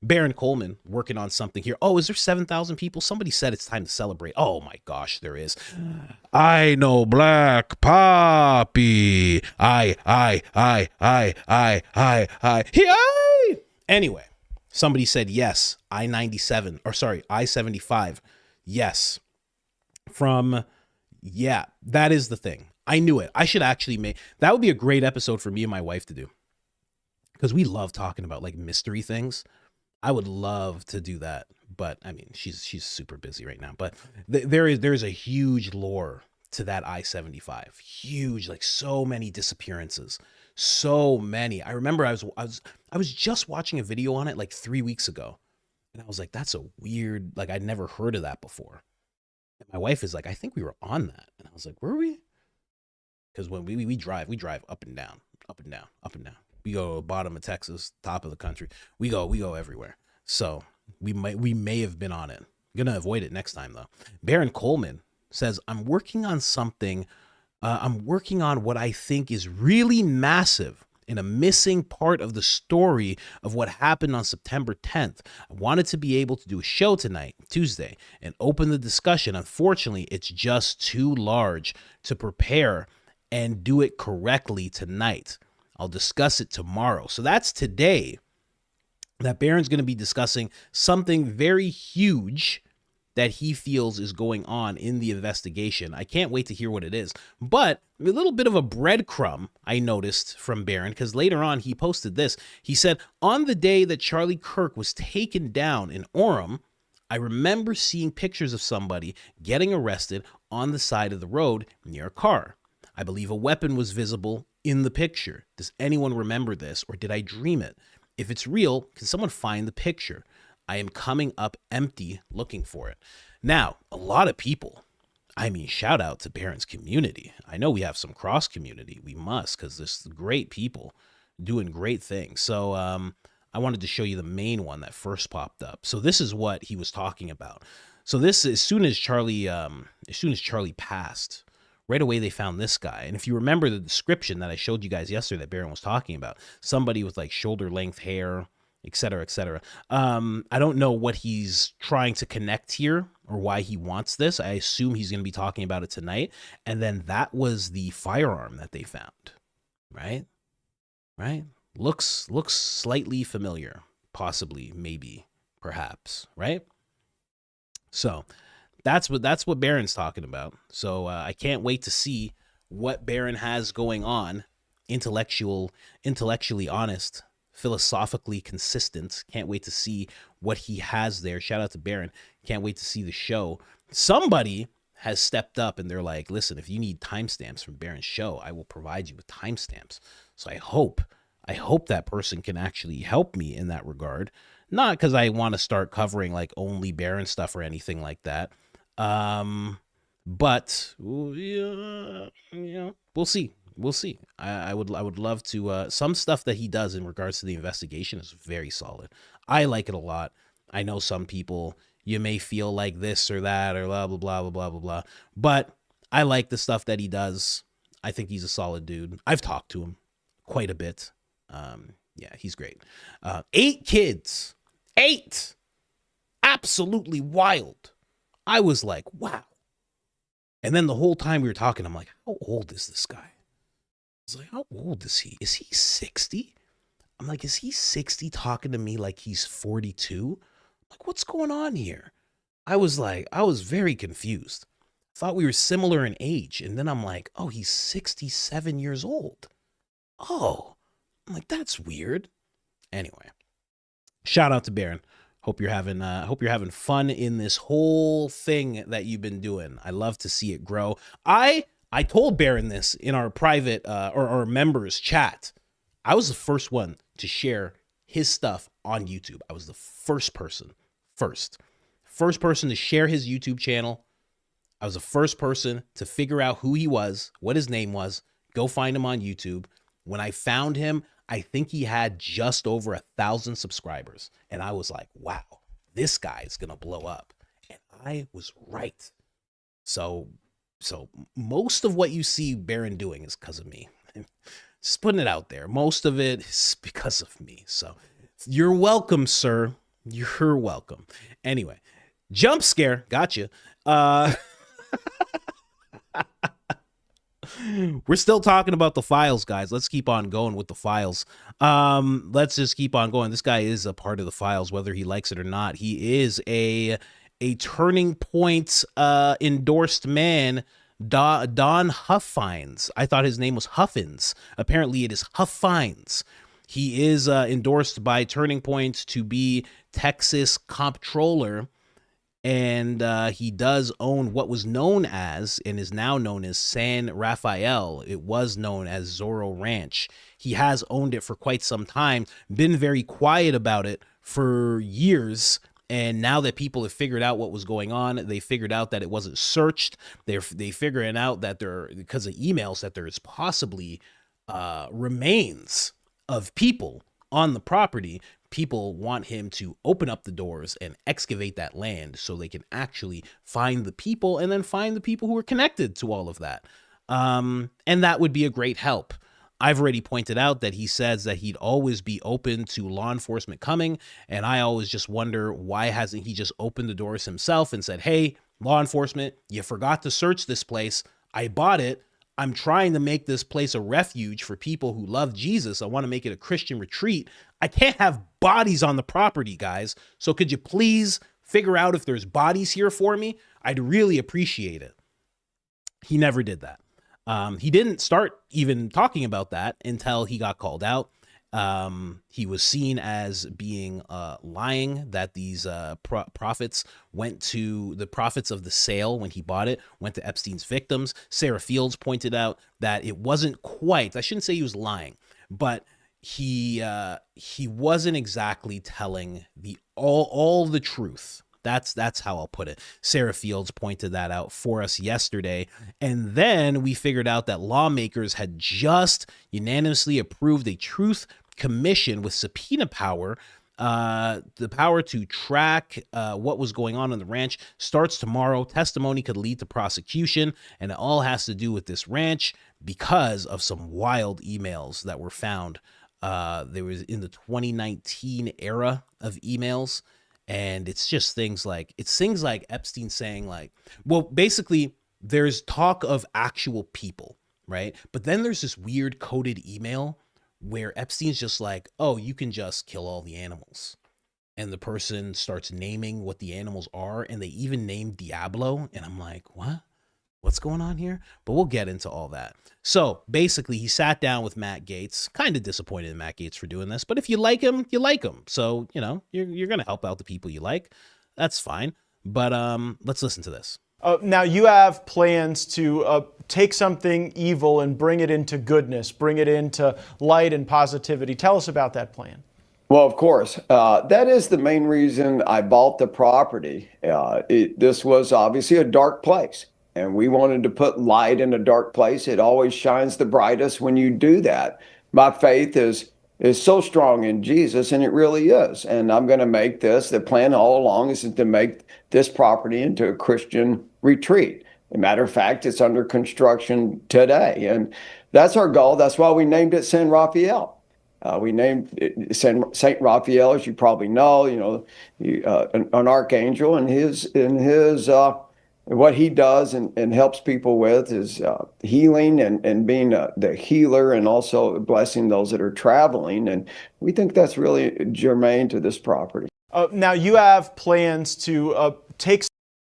A: Baron Coleman working on something here. Oh, is there 7,000 people? Somebody said it's time to celebrate. Oh my gosh, there is. I know Black Poppy. Anyway, somebody said yes. I-97, or sorry, I-75. Yes. Yeah, that is the thing. I knew it. I should actually that would be a great episode for me and my wife to do. Because we love talking about like mystery things. I would love to do that. But I mean, she's super busy right now. But there's a huge lore to that I-75. Huge, like so many disappearances. So many. I remember I was just watching a video on it like 3 weeks ago. And I was like, that's a weird, like I'd never heard of that before. And my wife is like, I think we were on that. And I was like, were we? Because when we drive up and down. We go bottom of Texas, top of the country. We go everywhere. So we may have been on it. I'm gonna avoid it next time though. Baron Coleman says, I'm working on something. I'm working on what I think is really massive in a missing part of the story of what happened on September 10th. I wanted to be able to do a show tonight, Tuesday, and open the discussion. Unfortunately, it's just too large to prepare and do it correctly tonight. I'll discuss it tomorrow. So that's today that Baron's going to be discussing something very huge that he feels is going on in the investigation. I can't wait to hear what it is. But a little bit of a breadcrumb I noticed from Baron, because later on he posted this. He said, on the day that Charlie Kirk was taken down in Orem, I remember seeing pictures of somebody getting arrested on the side of the road near a car. I believe a weapon was visible in the picture. Does anyone remember this, or did I dream it? If it's real, can someone find the picture? I am coming up empty looking for it. Now, a lot of people, I mean, shout out to Baron's community. I know we have some cross community. We must, because there's great people doing great things. So I wanted to show you the main one that first popped up. So this is what he was talking about. So this, as soon as Charlie passed, right away they found this guy. And if you remember the description that I showed you guys yesterday that Baron was talking about, somebody with like shoulder length hair, et cetera, et cetera. I don't know what he's trying to connect here or why he wants this. I assume he's going to be talking about it tonight. And then that was the firearm that they found, right? Right? Looks slightly familiar, possibly, maybe, perhaps, right? So that's what Baron's talking about. So I can't wait to see what Baron has going on. Intellectually honest philosophically consistent. Can't wait to see what he has there. Shout out to Baron. Can't wait to see the show. Somebody has stepped up and they're like, listen, if you need timestamps from Baron's show, I will provide you with timestamps. So I hope that person can actually help me in that regard. Not because I want to start covering like only Baron stuff or anything like that. But yeah, we'll see. We'll see. I would love to. Some stuff that he does in regards to the investigation is very solid. I like it a lot. I know some people, you may feel like this or that or blah blah blah blah blah blah blah. But I like the stuff that he does. I think he's a solid dude. I've talked to him quite a bit. Yeah, he's great. 8 kids. 8. Absolutely wild. I was like, wow. And then the whole time we were talking, I'm like, how old is this guy? I was like, how old is he? Is he 60? I'm like, is he 60 talking to me like he's 42? Like, what's going on here? I was very confused. Thought we were similar in age. And then I'm like, oh, he's 67 years old. Oh, I'm like, that's weird. Anyway, shout out to Baron. Hope you're having fun in this whole thing that you've been doing. I love to see it grow. I told Baron this in our private or members chat. I was the first one to share his stuff on YouTube. I was the first person to share his YouTube channel. I was the first person to figure out who he was, what his name was, go find him on YouTube. When I found him, I think he had just over 1,000 subscribers. And I was like, wow, this guy is going to blow up. And I was right. So most of what you see Baron doing is because of me. Just putting it out there. Most of it is because of me. So you're welcome, sir. You're welcome. Anyway, jump scare. Gotcha. We're still talking about the files, guys. Let's keep on going with the files. Let's just keep on going. This guy is a part of the files, whether he likes it or not. He is a Turning Point endorsed man, Don Huffines. I thought his name was Huffins. Apparently it is Huffines. He is endorsed by Turning Point to be Texas comptroller. And he does own what was known as and is now known as San Rafael. It was known as Zorro Ranch. He has owned it for quite some time, been very quiet about it for years. And now that people have figured out what was going on, they figured out that it wasn't searched. They figuring out that because of emails, that there is possibly remains of people on the property. People want him to open up the doors and excavate that land so they can actually find the people and then find the people who are connected to all of that. And that would be a great help. I've already pointed out that he says that he'd always be open to law enforcement coming. And I always just wonder, why hasn't he just opened the doors himself and said, hey, law enforcement, you forgot to search this place. I bought it. I'm trying to make this place a refuge for people who love Jesus. I want to make it a Christian retreat. I can't have bodies on the property, guys. So could you please figure out if there's bodies here for me? I'd really appreciate it. He never did that. He didn't start even talking about that until he got called out. He was seen as being lying, that these profits went to the profits of the sale when he bought it, went to Epstein's victims. Sarah Fields pointed out that it wasn't quite, I shouldn't say he was lying, but he wasn't exactly telling all the truth. That's how I'll put it. Sarah Fields pointed that out for us yesterday. And then we figured out that lawmakers had just unanimously approved a truth commission with subpoena power. The power to track what was going on the ranch starts tomorrow. Testimony could lead to prosecution, and it all has to do with this ranch because of some wild emails that were found. There was in the 2019 era of emails. And it's just things like Epstein saying like, well, basically there's talk of actual people, right? But then there's this weird coded email where Epstein's just like, oh, you can just kill all the animals. And the person starts naming what the animals are. And they even named Diablo. And I'm like, what? what's going on here? But we'll get into all that. So basically, he sat down with Matt Gaetz. Kind of disappointed in Matt Gaetz for doing this, but if you like him, you like him. So, you know, you're going to help out the people you like. That's fine. But let's listen to this.
I: Now you have plans to take something evil and bring it into goodness, bring it into light and positivity. Tell us about that plan.
J: Well, of course, that is the main reason I bought the property. This was obviously a dark place, and we wanted to put light in a dark place. It always shines the brightest when you do that. My faith is so strong in Jesus, and it really is. And I'm going to make this, the plan all along is to make this property into a Christian retreat. As a matter of fact, it's under construction today. And that's our goal. That's why we named it San Rafael. We named it Saint Raphael, as you probably know, an archangel, and his what he does and helps people with is healing and being the healer, and also blessing those that are traveling. And we think that's really germane to this property.
I: Now you have plans to take.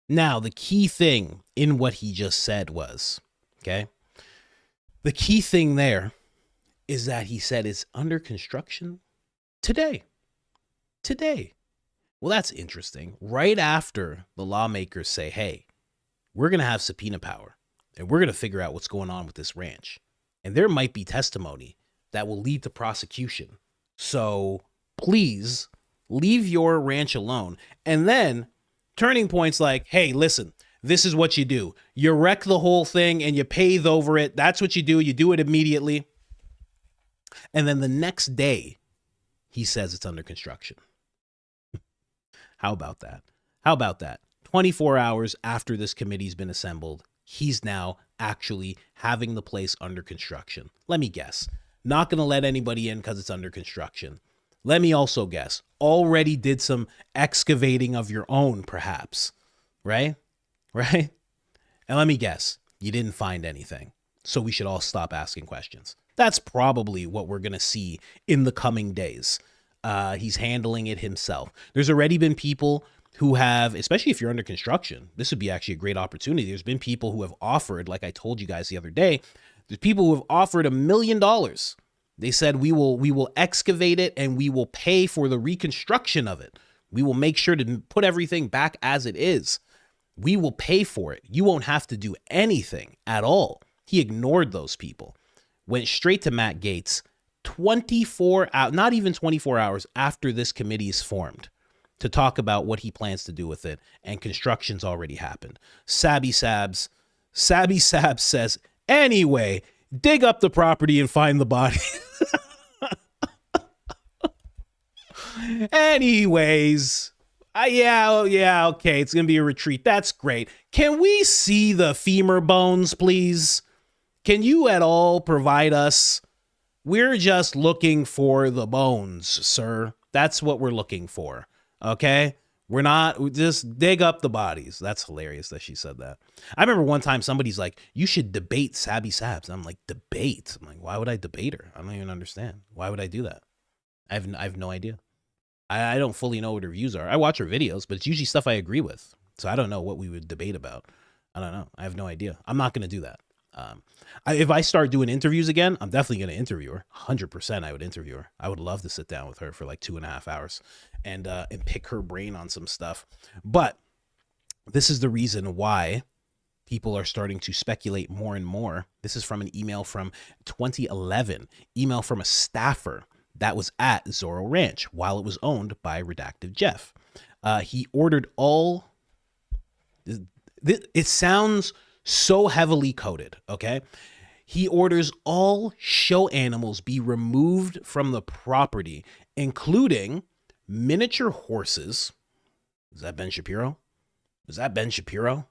A: Now, the key thing in what he just said was, okay, the key thing there is that he said it's under construction today. Today. Well, that's interesting. Right after the lawmakers say, hey, we're going to have subpoena power and we're going to figure out what's going on with this ranch. And there might be testimony that will lead to prosecution. So please leave your ranch alone. And then turning points like, hey, listen, this is what you do. You wreck the whole thing and you pave over it. That's what you do. You do it immediately. And then the next day, he says it's under construction. How about that? How about that? 24 hours after this committee's been assembled, he's now actually having the place under construction. Let me guess. Not going to let anybody in because it's under construction. Let me also guess. Already did some excavating of your own, perhaps. Right? Right? And let me guess. You didn't find anything. So we should all stop asking questions. That's probably what we're going to see in the coming days. He's handling it himself. There's already been people who have, especially if you're under construction, this would be actually a great opportunity. There's been people who have offered, like I told you guys the other day, there's people who have offered $1 million. They said, we will excavate it and we will pay for the reconstruction of it. We will make sure to put everything back as it is. We will pay for it. You won't have to do anything at all. He ignored those people. Went straight to Matt Gaetz 24 hours, not even 24 hours after this committee is formed, to talk about what he plans to do with it, and construction's already happened. Sabby Sabs says, anyway, dig up the property and find the body. Anyways, yeah, okay, it's gonna be a retreat. That's great. Can we see the femur bones, please? Can you at all provide us? We're just looking for the bones, sir. That's what we're looking for. Okay? We're not, just dig up the bodies. That's hilarious that she said that. I remember one time somebody's like, you should debate Sabby Sabs. I'm like, debate? I'm like, why would I debate her? I don't even understand. Why would I do that? I have no idea. I don't fully know what her views are. I watch her videos, but it's usually stuff I agree with. So I don't know what we would debate about. I don't know. I have no idea. I'm not going to do that. If I start doing interviews again, I'm definitely going to interview her. 100% I would interview her. I would love to sit down with her for like 2.5 hours and pick her brain on some stuff. But this is the reason why people are starting to speculate more and more. This is from an email from 2011, email from a staffer that was at Zorro Ranch while it was owned by Redacted Jeff. He ordered all, it sounds so heavily coded, okay? He orders all show animals be removed from the property, including miniature horses. Is that Ben Shapiro? Is that Ben Shapiro?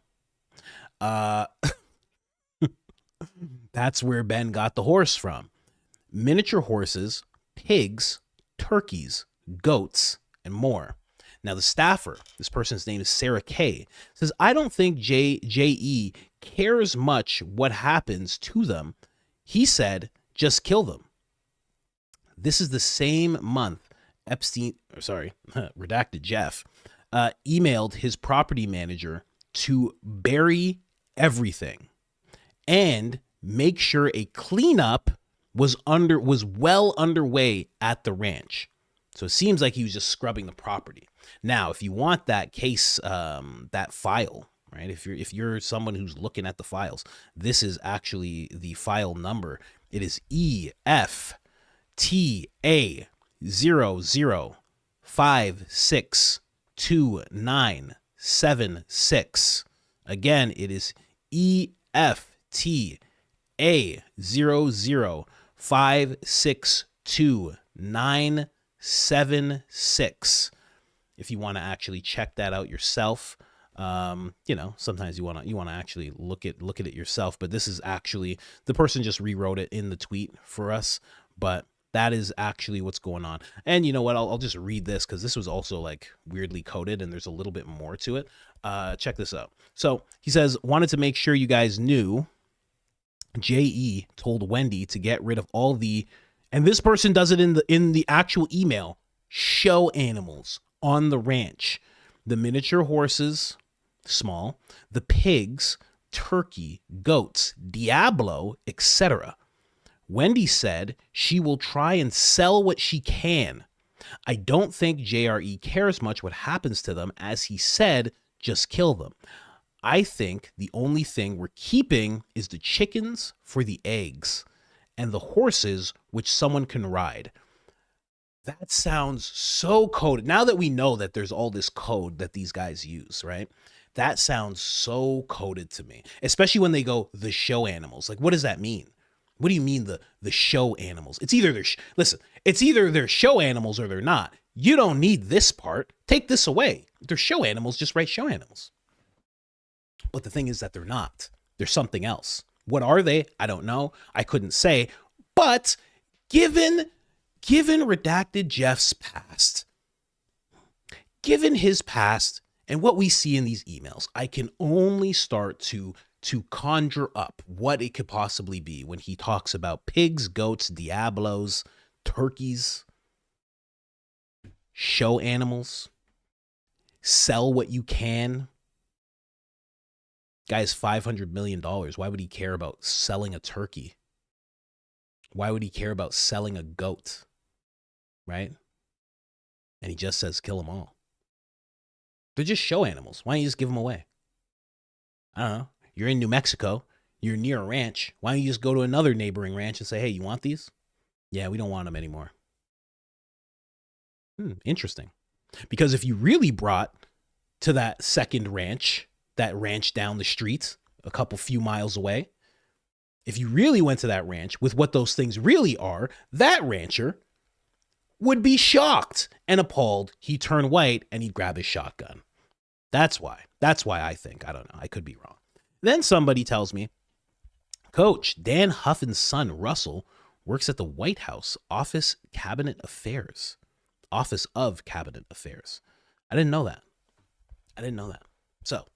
A: That's where Ben got the horse from. Miniature horses, pigs, turkeys, goats, and more. Now, the staffer, this person's name is Sarah Kay, says, I don't think J.E. cares much what happens to them. He said, just kill them. This is the same month Redacted Jeff emailed his property manager to bury everything and make sure a cleanup was well underway at the ranch. So it seems like he was just scrubbing the property. Now, if you want that case, that file, right? If you're someone who's looking at the files, this is actually the file number. It is EFTA00562976. Again, it is EFTA00562976. If you want to actually check that out yourself, sometimes you want to actually look at it yourself, but this is actually, the person just rewrote it in the tweet for us, but that is actually what's going on. And you know what, I'll just read this because this was also like weirdly coded and there's a little bit more to it. Check this out. So he says, wanted to make sure you guys knew JE told Wendy to get rid of all the, and this person does it in the actual email, show animals on the ranch. The miniature horses, small, the pigs, turkey, goats, Diablo, etc. Wendy said she will try and sell what she can. I don't think JRE cares much what happens to them, as he said, just kill them. I think the only thing we're keeping is the chickens for the eggs and the horses which someone can ride. That sounds so coded. Now that we know that there's all this code that these guys use, right? That sounds so coded to me, especially when they go the show animals. Like, what does that mean? What do you mean the show animals? It's either it's either they're show animals or they're not. You don't need this part. Take this away. If they're show animals, just write show animals. But the thing is that they're not. They're something else. What are they? I don't know. I couldn't say. But given Redacted Jeff's past, given his past and what we see in these emails, I can only start to conjure up what it could possibly be when he talks about pigs, goats, Diablos, turkeys, show animals, sell what you can. Guy's $500 million. Why would he care about selling a turkey? Why would he care about selling a goat? Right? And he just says, kill them all. They're just show animals. Why don't you just give them away? I don't know. You're in New Mexico. You're near a ranch. Why don't you just go to another neighboring ranch and say, hey, you want these? Yeah, we don't want them anymore. Interesting. Because if you really brought to that second ranch, that ranch down the street, a few miles away, if you really went to that ranch with what those things really are, that rancher would be shocked and appalled. He'd turn white and he'd grab his shotgun. That's why I think. I don't know. I could be wrong. Then somebody tells me, Coach, Dan Huffin's son, Russell, works at the White House Office of Cabinet Affairs. I didn't know that. So,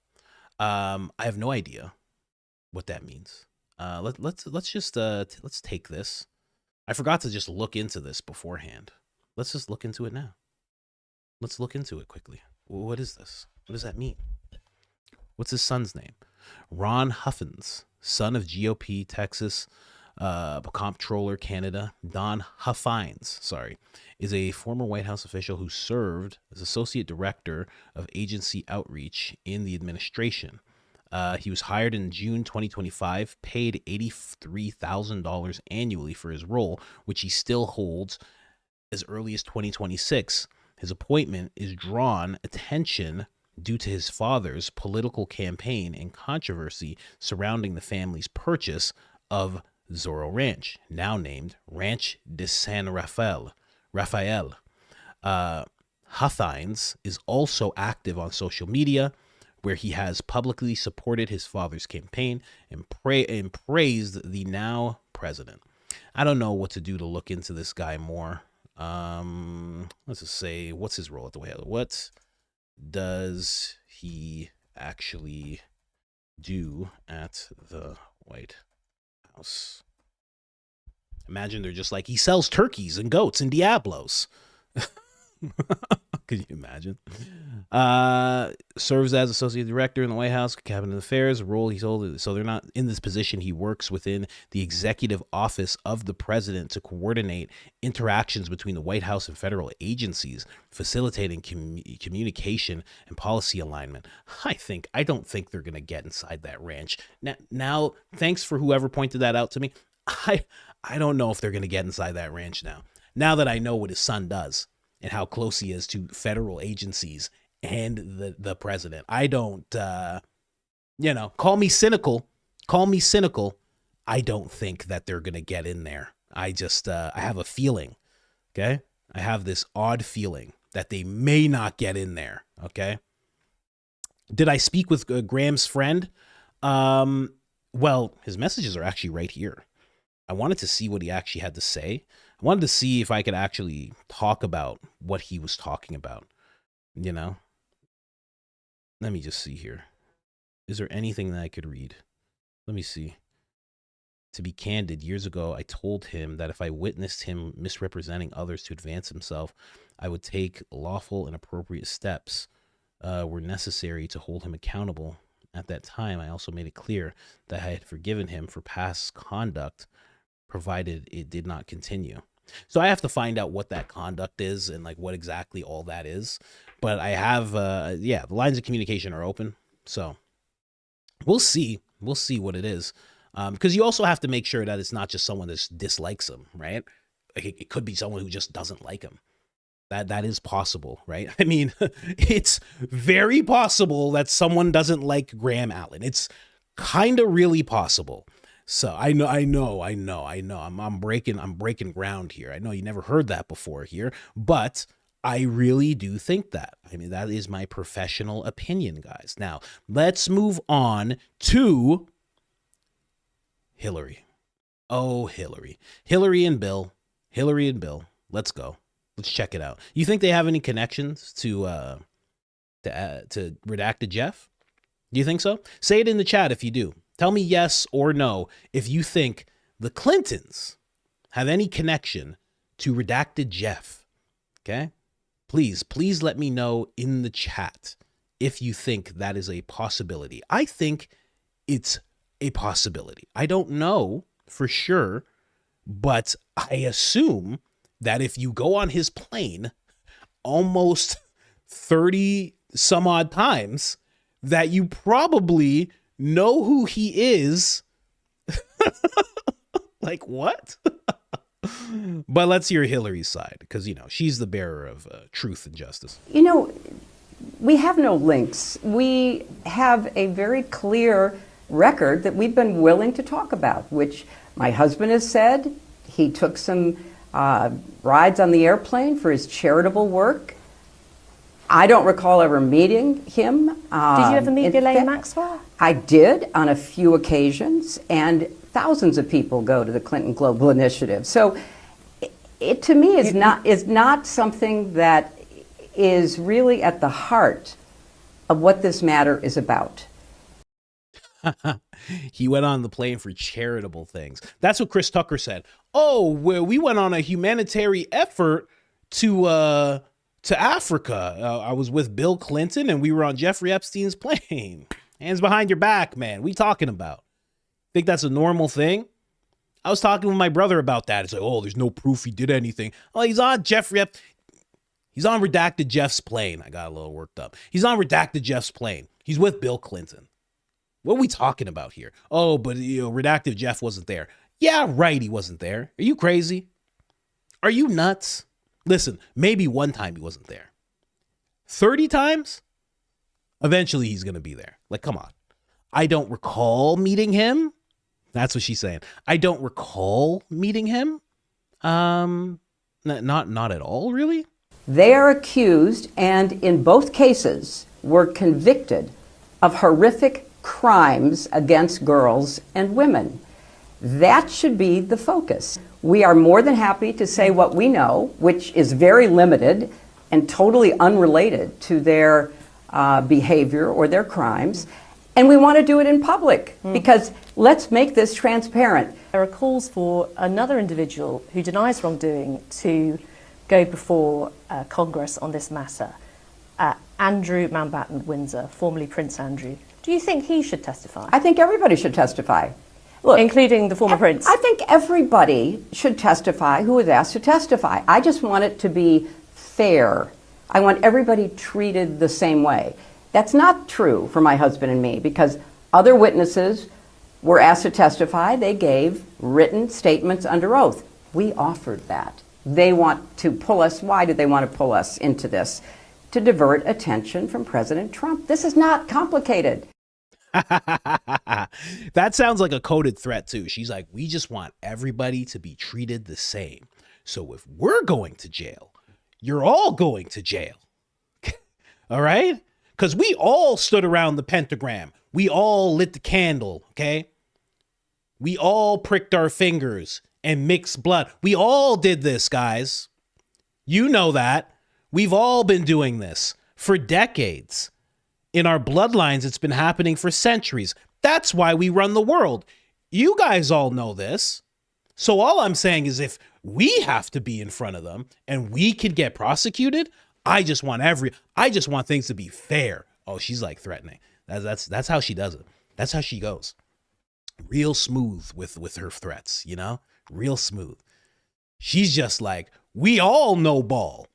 A: I have no idea what that means. Let's take this. I forgot to just look into this beforehand. Let's just look into it now. Let's look into it quickly. What is this? What does that mean? What's his son's name? Ron Huffins, son of GOP Texas comptroller Canada. Don Huffines, is a former White House official who served as associate director of agency outreach in the administration. He was hired in June 2025, paid $83,000 annually for his role, which he still holds as early as 2026. His appointment is drawn attention due to his father's political campaign and controversy surrounding the family's purchase of Zorro Ranch, now named Ranch de San Rafael. Huffines is also active on social media, where he has publicly supported his father's campaign and praised the now president. I don't know what to do to look into this guy more. Let's just say, what's his role at the White House? What does he actually do at the White House? Imagine they're just like, he sells turkeys and goats and Diablos. Could you imagine? Serves as associate director in the White House, cabinet affairs, a role he's holding. So they're not in this position. He works within the executive office of the president to coordinate interactions between the White House and federal agencies, facilitating communication and policy alignment. I don't think they're going to get inside that ranch. Now, thanks for whoever pointed that out to me. I don't know if they're going to get inside that ranch now that I know what his son does and how close he is to federal agencies and the president. I don't, call me cynical. I don't think that they're going to get in there. I have a feeling, okay? I have this odd feeling that they may not get in there, okay? Did I speak with Graham's friend? Well, his messages are actually right here. I wanted to see what he actually had to say. I wanted to see if I could actually talk about what he was talking about, Let me just see here. Is there anything that I could read? Let me see. To be candid, years ago, I told him that if I witnessed him misrepresenting others to advance himself, I would take lawful and appropriate steps were necessary to hold him accountable. At that time, I also made it clear that I had forgiven him for past conduct, provided it did not continue. So I have to find out what that conduct is and like what exactly all that is. But I have, the lines of communication are open. So we'll see what it is. Because you also have to make sure that it's not just someone that dislikes him, right? Like it could be someone who just doesn't like him. That is possible, right? I mean, it's very possible that someone doesn't like Graham Allen. It's kind of really possible. So I know. I'm breaking ground here. I know you never heard that before here, but I really do think that. I mean, that is my professional opinion, guys. Now, let's move on to Hillary. Oh, Hillary. Hillary and Bill. Let's go. Let's check it out. You think they have any connections to Redacted Jeff? Do you think so? Say it in the chat if you do. Tell me yes or no if you think the Clintons have any connection to Redacted Jeff. Okay? Please let me know in the chat if you think that is a possibility. I think it's a possibility. I don't know for sure, but I assume that if you go on his plane almost 30 some odd times, that you probably know who he is. Like what? But let's hear Hillary's side because, she's the bearer of truth and justice.
K: We have no links. We have a very clear record that we've been willing to talk about, which my husband has said. He took some rides on the airplane for his charitable work. I don't recall ever meeting him.
L: Did you ever meet Ghislaine Maxwell?
K: I did on a few occasions, and thousands of people go to the Clinton Global Initiative. So it to me is not something that is really at the heart of what this matter is about.
A: He went on the plane for charitable things. That's what Chris Tucker said. Oh, well, we went on a humanitarian effort to Africa. I was with Bill Clinton and we were on Jeffrey Epstein's plane. Hands behind your back, man. What are you talking about? Think that's a normal thing? I was talking with my brother about that. It's like, oh, there's no proof he did anything. Oh, he's on he's on Redacted Jeff's plane. I got a little worked up. He's on Redacted Jeff's plane. He's with Bill Clinton. What are we talking about here? Oh, but Redacted Jeff wasn't there. Yeah, right, he wasn't there. Are you crazy? Are you nuts? Listen, maybe one time he wasn't there. 30 times? Eventually he's going to be there. Like, come on. I don't recall meeting him. That's what she's saying. I don't recall meeting him. Not at all, really.
K: They are accused and in both cases were convicted of horrific crimes against girls and women. That should be the focus. We are more than happy to say what we know, which is very limited and totally unrelated to their behavior or their crimes. And we want to do it in public because let's make this transparent.
L: There are calls for another individual who denies wrongdoing to go before Congress on this matter, Andrew Mountbatten Windsor, formerly Prince Andrew, do you think he should testify?
K: I think everybody should testify. Look,
L: including the former prince?
K: I think everybody should testify who was asked to testify. I just want it to be fair. I want everybody treated the same way. That's not true for my husband and me, because other witnesses were asked to testify. They gave written statements under oath. We offered that. They want to pull us. Why did they want to pull us into this? To divert attention from President Trump. This is not complicated.
A: That sounds like a coded threat too. She's like, we just want everybody to be treated the same. So if we're going to jail, you're all going to jail. All right? Because we all stood around the pentagram. We all lit the candle, okay? We all pricked our fingers and mixed blood. We all did this, guys. You know that. We've all been doing this for decades. In our bloodlines, it's been happening for centuries. That's why we run the world. You guys all know this. So all I'm saying is if we have to be in front of them and we could get prosecuted, I just want things to be fair. Oh, she's like threatening. That's how she does it. That's how she goes. Real smooth with her threats, you know? Real smooth. She's just like, we all know ball.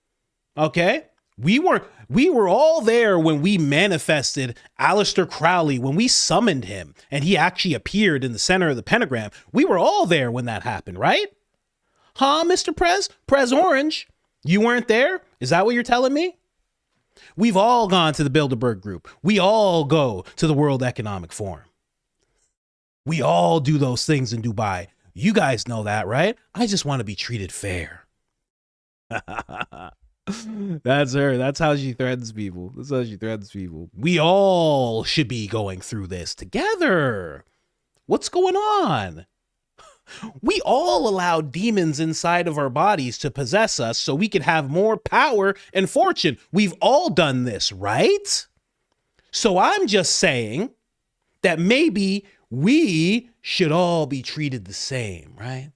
A: Okay? We were all there when we manifested Aleister Crowley, when we summoned him and he actually appeared in the center of the pentagram. We were all there when that happened, right? Huh, Mr. Prez Orange? You weren't there? Is that what you're telling me? We've all gone to the Bilderberg Group. We all go to the World Economic Forum. We all do those things in Dubai. You guys know that, right? I just want to be treated fair. That's her. That's how she threatens people. That's how she threatens people. We all should be going through this together. What's going on? We all allow demons inside of our bodies to possess us so we can have more power and fortune. We've all done this, right? So I'm just saying that maybe we should all be treated the same, right?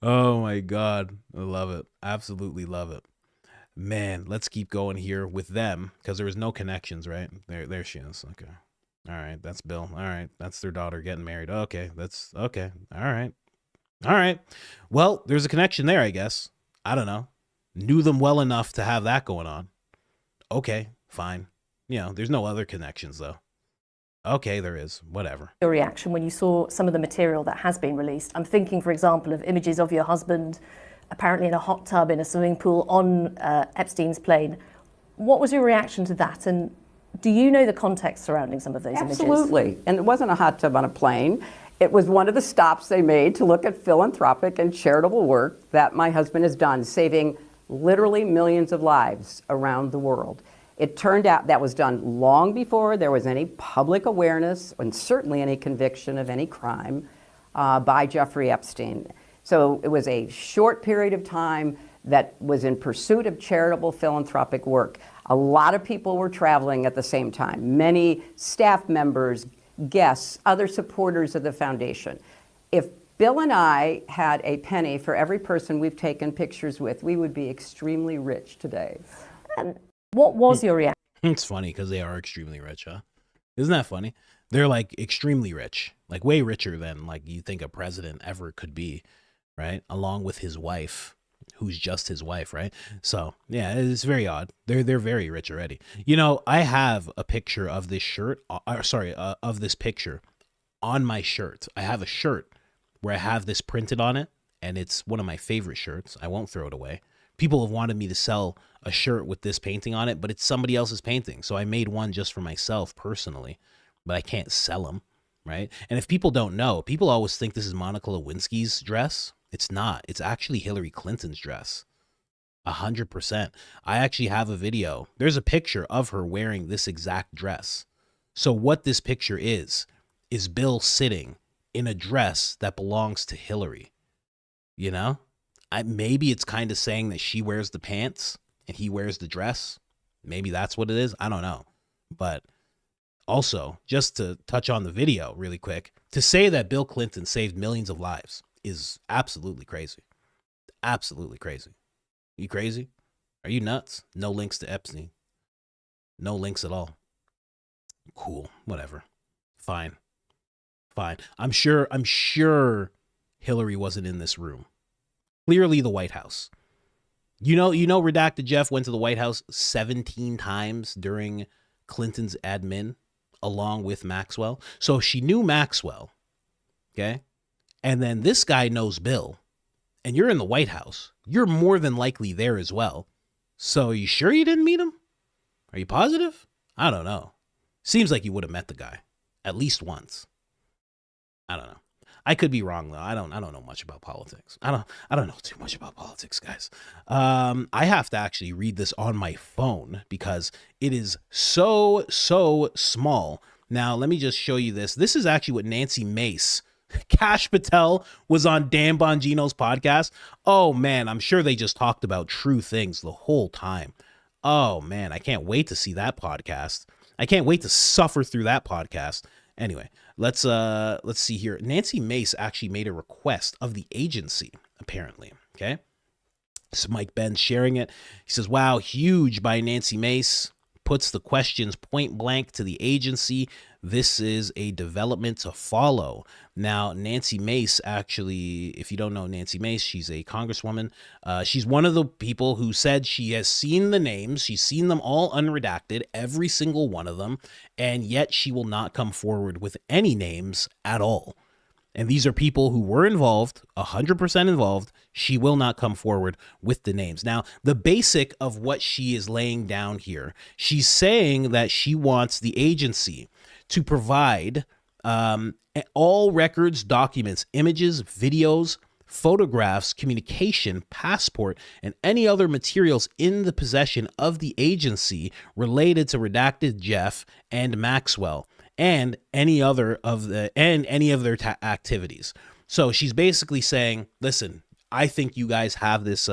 A: Oh my God. I love it. Absolutely love it. Man, let's keep going here with them because there was no connections, right? There she is. Okay. All right. That's Bill. All right. That's their daughter getting married. Okay. That's okay. All right. All right. Well, there's a connection there, I guess. I don't know. Knew them well enough to have that going on. Okay. Fine. You know, there's no other connections though. Okay, there is. Whatever.
L: Your reaction when you saw some of the material that has been released? I'm thinking, for example, of images of your husband apparently in a hot tub in a swimming pool on Epstein's plane. What was your reaction to that? And do you know the context surrounding some of those images?
K: Absolutely. And it wasn't a hot tub on a plane. It was one of the stops they made to look at philanthropic and charitable work that my husband has done, saving literally millions of lives around the world. It turned out that was done long before there was any public awareness and certainly any conviction of any crime by Jeffrey Epstein. So it was a short period of time that was in pursuit of charitable philanthropic work. A lot of people were traveling at the same time. Many staff members, guests, other supporters of the foundation. If Bill and I had a penny for every person we've taken pictures with, we would be extremely rich today.
L: What was your reaction?
A: It's funny because they are extremely rich, huh? Isn't that funny? They're like extremely rich, like way richer than like you think a president ever could be, right? Along with his wife, who's just his wife, right? So yeah, it's very odd. They're very rich already. You know, I have a picture of this shirt. Of this picture on my shirt. I have a shirt where I have this printed on it, and it's one of my favorite shirts. I won't throw it away. People have wanted me to sell a shirt with this painting on it, but it's somebody else's painting. So I made one just for myself personally, but I can't sell them, right? And if people don't know, people always think this is Monica Lewinsky's dress. It's not. It's actually Hillary Clinton's dress. 100%. I actually have a video. There's a picture of her wearing this exact dress. So what this picture is Bill sitting in a dress that belongs to Hillary, you know? Maybe it's kind of saying that she wears the pants and he wears the dress. Maybe that's what it is. I don't know. But also, just to touch on the video really quick, to say that Bill Clinton saved millions of lives is absolutely crazy. Absolutely crazy. You crazy? Are you nuts? No links to Epstein. No links at all. Cool. Whatever. Fine. I'm sure Hillary wasn't in this room. Clearly the White House. You know, Redacted Jeff went to the White House 17 times during Clinton's admin, along with Maxwell. So she knew Maxwell, okay? And then this guy knows Bill, and you're in the White House. You're more than likely there as well. So you sure you didn't meet him? Are you positive? I don't know. Seems like you would have met the guy at least once. I don't know. I could be wrong though. I don't know much about politics. I don't know too much about politics, guys. I have to actually read this on my phone because it is so small. Now, let me just show you this. This is actually what Nancy Mace, Kash Patel, was on Dan Bongino's podcast. Oh man, I'm sure they just talked about true things the whole time. Oh man, I can't wait to see that podcast. I can't wait to suffer through that podcast. Anyway, let's see here. Nancy Mace actually made a request of the agency, apparently. Okay. So Mike Ben's sharing it. He says, wow, huge by Nancy Mace. Puts the questions point blank to the agency. This is a development to follow. Now, Nancy Mace, actually, if you don't know Nancy Mace, she's a congresswoman. She's one of the people who said she has seen the names. She's seen them all unredacted, every single one of them, and yet she will not come forward with any names at all. And these are people who were involved, 100% involved. She will not come forward with the names. Now, the basic of what she is laying down here, she's saying that she wants the agency to provide all records, documents, images, videos, photographs, communication, passport, and any other materials in the possession of the agency related to Redacted Jeff and Maxwell, and any other of their activities. So she's basically saying, listen, I think you guys have this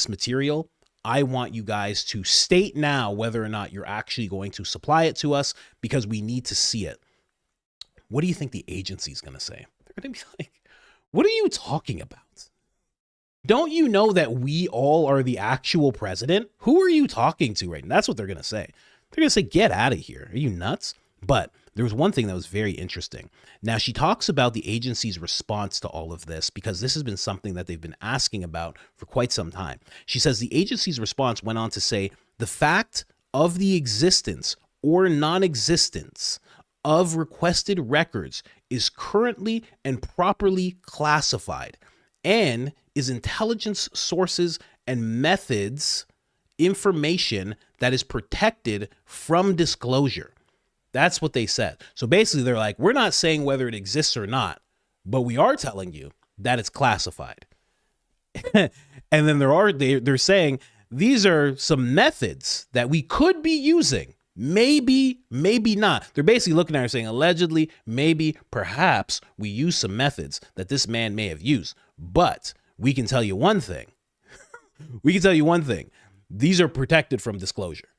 A: material. I want you guys to state now whether or not you're actually going to supply it to us because we need to see it. What do you think the agency's going to say? They're going to be like, what are you talking about? Don't you know that we all are the actual president? Who are you talking to right now? That's what they're going to say. They're going to say, get out of here. Are you nuts? But there was one thing that was very interesting. Now, she talks about the agency's response to all of this because this has been something that they've been asking about for quite some time. She says the agency's response went on to say, the fact of the existence or non-existence of requested records is currently and properly classified and is intelligence sources and methods information that is protected from disclosure. That's what they said. So basically they're like, we're not saying whether it exists or not, but we are telling you that it's classified. And then they're saying these are some methods that we could be using. Maybe not. They're basically looking at her saying, allegedly, maybe, perhaps we use some methods that this man may have used. But we can tell you one thing. These are protected from disclosure.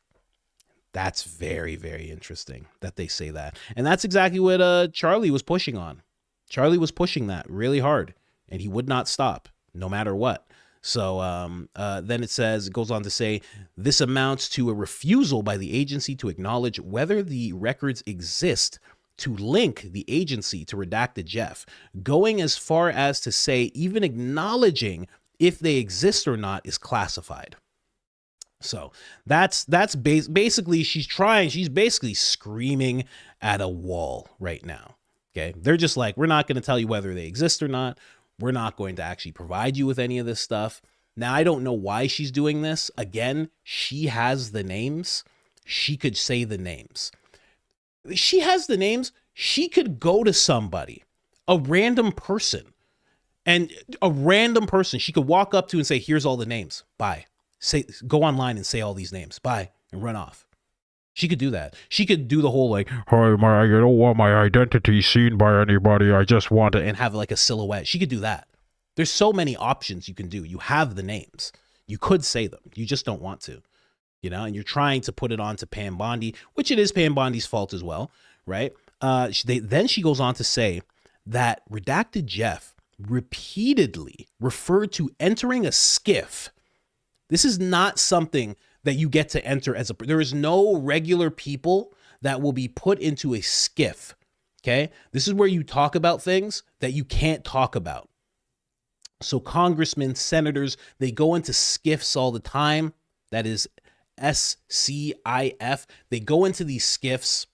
A: That's very, very interesting that they say that. And that's exactly what Charlie was pushing on. Charlie was pushing that really hard, and he would not stop no matter what. So then it goes on to say, this amounts to a refusal by the agency to acknowledge whether the records exist to link the agency to Redacted Jeff, going as far as to say even acknowledging if they exist or not is classified. So that's basically she's basically screaming at a wall right now. Okay. They're just like, we're not going to tell you whether they exist or not. We're not going to actually provide you with any of this stuff. Now, I don't know why she's doing this. Again, she has the names. She could say the names. She has the names. She could go to somebody, a random person, she could walk up to and say, here's all the names. Bye. Go online and say all these names. Bye. And run off. She could do that. She could do the whole like, hi, I don't want my identity seen by anybody. I just want to, and have like a silhouette. She could do that. There's so many options you can do. You have the names. You could say them. You just don't want to, and you're trying to put it on to Pam Bondi, which it is Pam Bondi's fault as well, right? Then she goes on to say that Redacted Jeff repeatedly referred to entering a skiff. This is not something that you get to enter as there is no regular people that will be put into a skiff. Okay. This is where you talk about things that you can't talk about. So congressmen, senators, they go into skiffs all the time. That is SCIF. They go into these skiffs.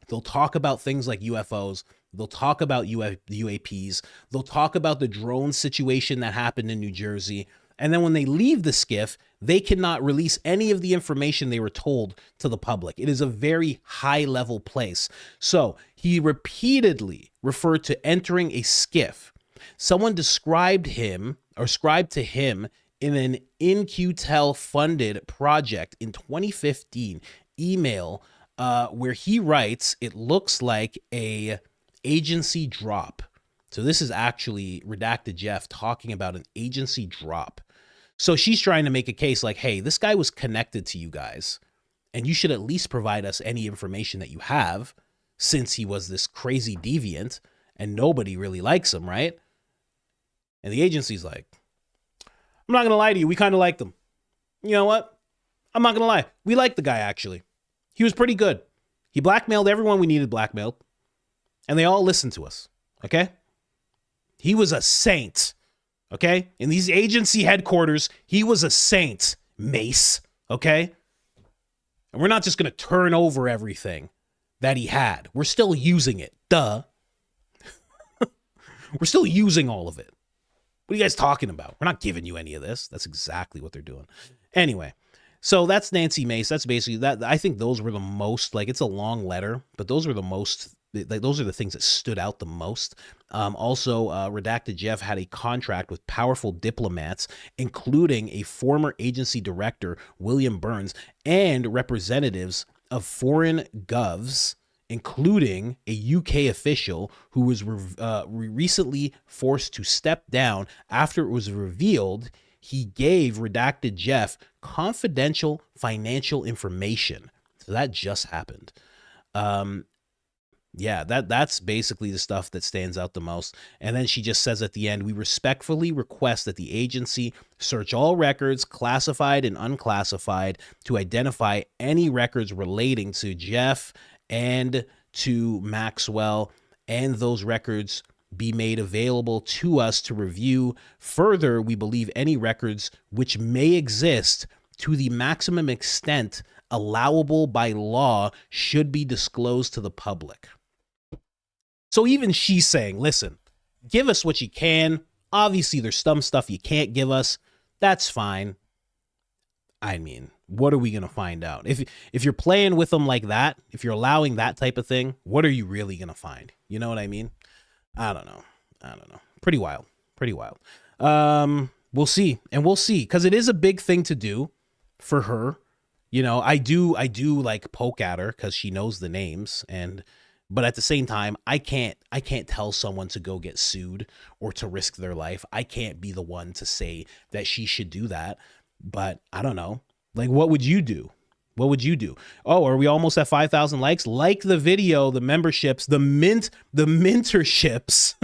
A: They'll talk about things like UFOs. They'll talk about UAPs. They'll talk about the drone situation that happened in New Jersey. And then when they leave the skiff, they cannot release any of the information they were told to the public. It is a very high level place. So he repeatedly referred to entering a skiff. Someone described him or ascribed to him in an InQtel funded project in 2015 email where he writes, it looks like a agency drop. So this is actually Redacted Jeff talking about an agency drop. So she's trying to make a case like, hey, this guy was connected to you guys, and you should at least provide us any information that you have, since he was this crazy deviant and nobody really likes him, right? And the agency's like, I'm not going to lie to you. We kind of liked him. You know what? I'm not going to lie. We liked the guy, actually. He was pretty good. He blackmailed everyone we needed blackmailed, and they all listened to us, okay? He was a saint, okay? In these agency headquarters, he was a saint, Mace, okay? And we're not just going to turn over everything that he had. We're still using it, duh. We're still using all of it. What are you guys talking about? We're not giving you any of this. That's exactly what they're doing. Anyway, so that's Nancy Mace. That's basically that. I think those were the most, like, it's a long letter, but those were the most, like, those are the things that stood out the most. Also, Redacted Jeff had a contract with powerful diplomats, including a former agency director, William Burns, and representatives of foreign govs, including a UK official who was recently forced to step down after it was revealed he gave Redacted Jeff confidential financial information. So that just happened. Yeah, that's basically the stuff that stands out the most. And then she just says at the end, we respectfully request that the agency search all records, classified and unclassified, to identify any records relating to Jeff and to Maxwell, and those records be made available to us to review. Further, we believe any records which may exist to the maximum extent allowable by law should be disclosed to the public. So even she's saying, listen, give us what you can. Obviously, there's some stuff you can't give us. That's fine. I mean, what are we going to find out? If you're playing with them like that, if you're allowing that type of thing, what are you really going to find? You know what I mean? I don't know. Pretty wild. We'll see. And we'll see, because it is a big thing to do for her. You know, I do like poke at her because she knows the names, but at the same time, I can't tell someone to go get sued or to risk their life. I can't be the one to say that she should do that. But I don't know. Like, what would you do? What would you do? Oh, are we almost at 5,000 likes? Like the video, the memberships, the mentorships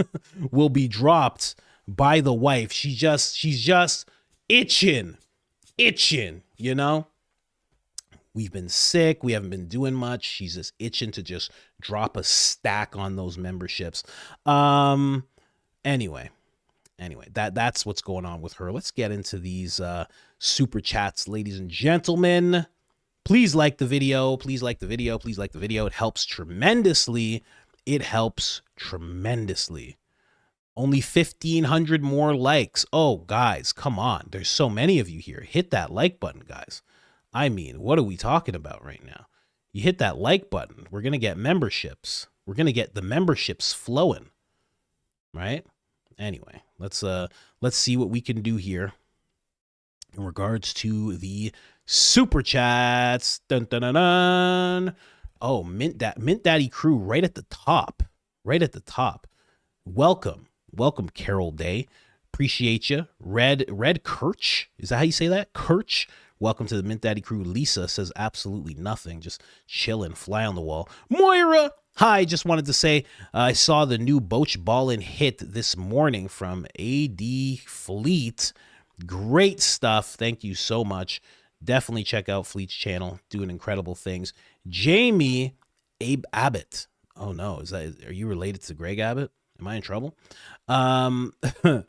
A: will be dropped by the wife. She's just itching, you know? We've been sick. We haven't been doing much. She's just itching to just drop a stack on those memberships. Anyway, that's what's going on with her. Let's get into these super chats, ladies and gentlemen. Please like the video. Please like the video. Please like the video. It helps tremendously. Only 1,500 more likes. Oh, guys, come on. There's so many of you here. Hit that like button, guys. I mean, what are we talking about right now? You hit that like button. We're going to get memberships. We're going to get the memberships flowing, right? Anyway, let's see what we can do here in regards to the super chats. Dun, dun, dun, dun. Oh, Mint Daddy crew right at the top. Welcome, Carol Day. Appreciate you. Red Kirch. Is that how you say that? Kirch. Welcome to the Mint Daddy crew. Lisa says absolutely nothing. Just chilling, fly on the wall. Moira, Hi, just wanted to say I saw the new Boach Ballin' hit this morning from AD Fleet. Great stuff. Thank you so much. Definitely check out Fleet's channel, doing incredible things. Jamie Abbott. Oh no, are you related to Greg Abbott? Am I in trouble? Mr.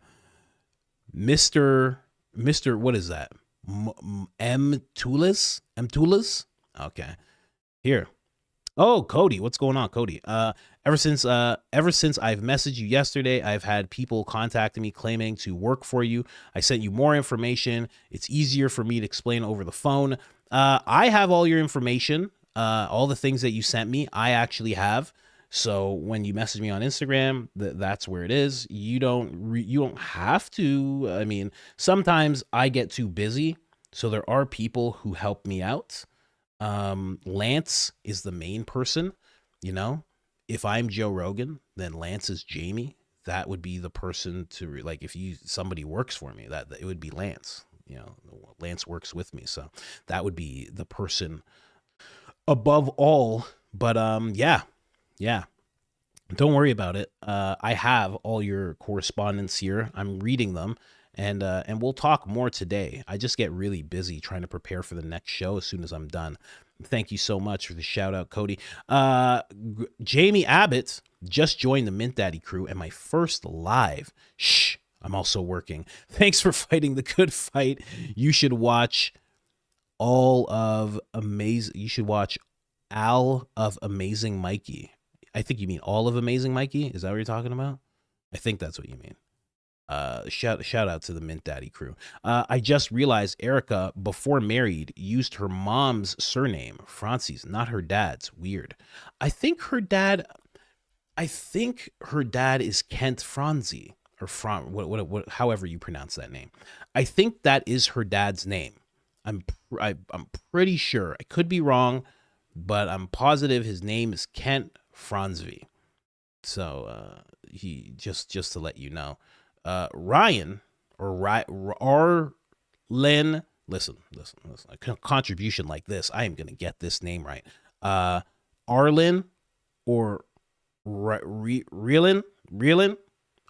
A: What is that? M Tulis? Okay. Here. Oh, Cody, what's going on, Cody? Ever since I've messaged you yesterday, I've had people contacting me claiming to work for you. I sent you more information. It's easier for me to explain over the phone. I have all your information, all the things that you sent me. I actually have. So when you message me on Instagram, that's where it is. You don't have to. I mean, sometimes I get too busy, so there are people who help me out. Lance is the main person, you know. If I'm Joe Rogan, then Lance is Jamie. That would be the person to like. If somebody works for me, that it would be Lance. You know, Lance works with me, so that would be the person above all. But yeah. Don't worry about it. I have all your correspondence here. I'm reading them. And we'll talk more today. I just get really busy trying to prepare for the next show as soon as I'm done. Thank you so much for the shout out, Cody. Jamie Abbott just joined the Mint Daddy crew and my first live. Shh, I'm also working. Thanks for fighting the good fight. You should watch Al of Amazing Mikey. I think you mean All of Amazing Mikey. Is that what you're talking about? I think that's what you mean. Shout out to the Mint Daddy crew. I just realized Erica, before married, used her mom's surname, Francis, not her dad's. Weird. I think her dad is Kent Franzi, or however you pronounce that name. I think that is her dad's name. I'm pretty sure. I could be wrong, but I'm positive his name is Kent Franzi. So he just to let you know. Ryan or Arlen, listen, a contribution like this, I am going to get this name right. Arlen or Reelin,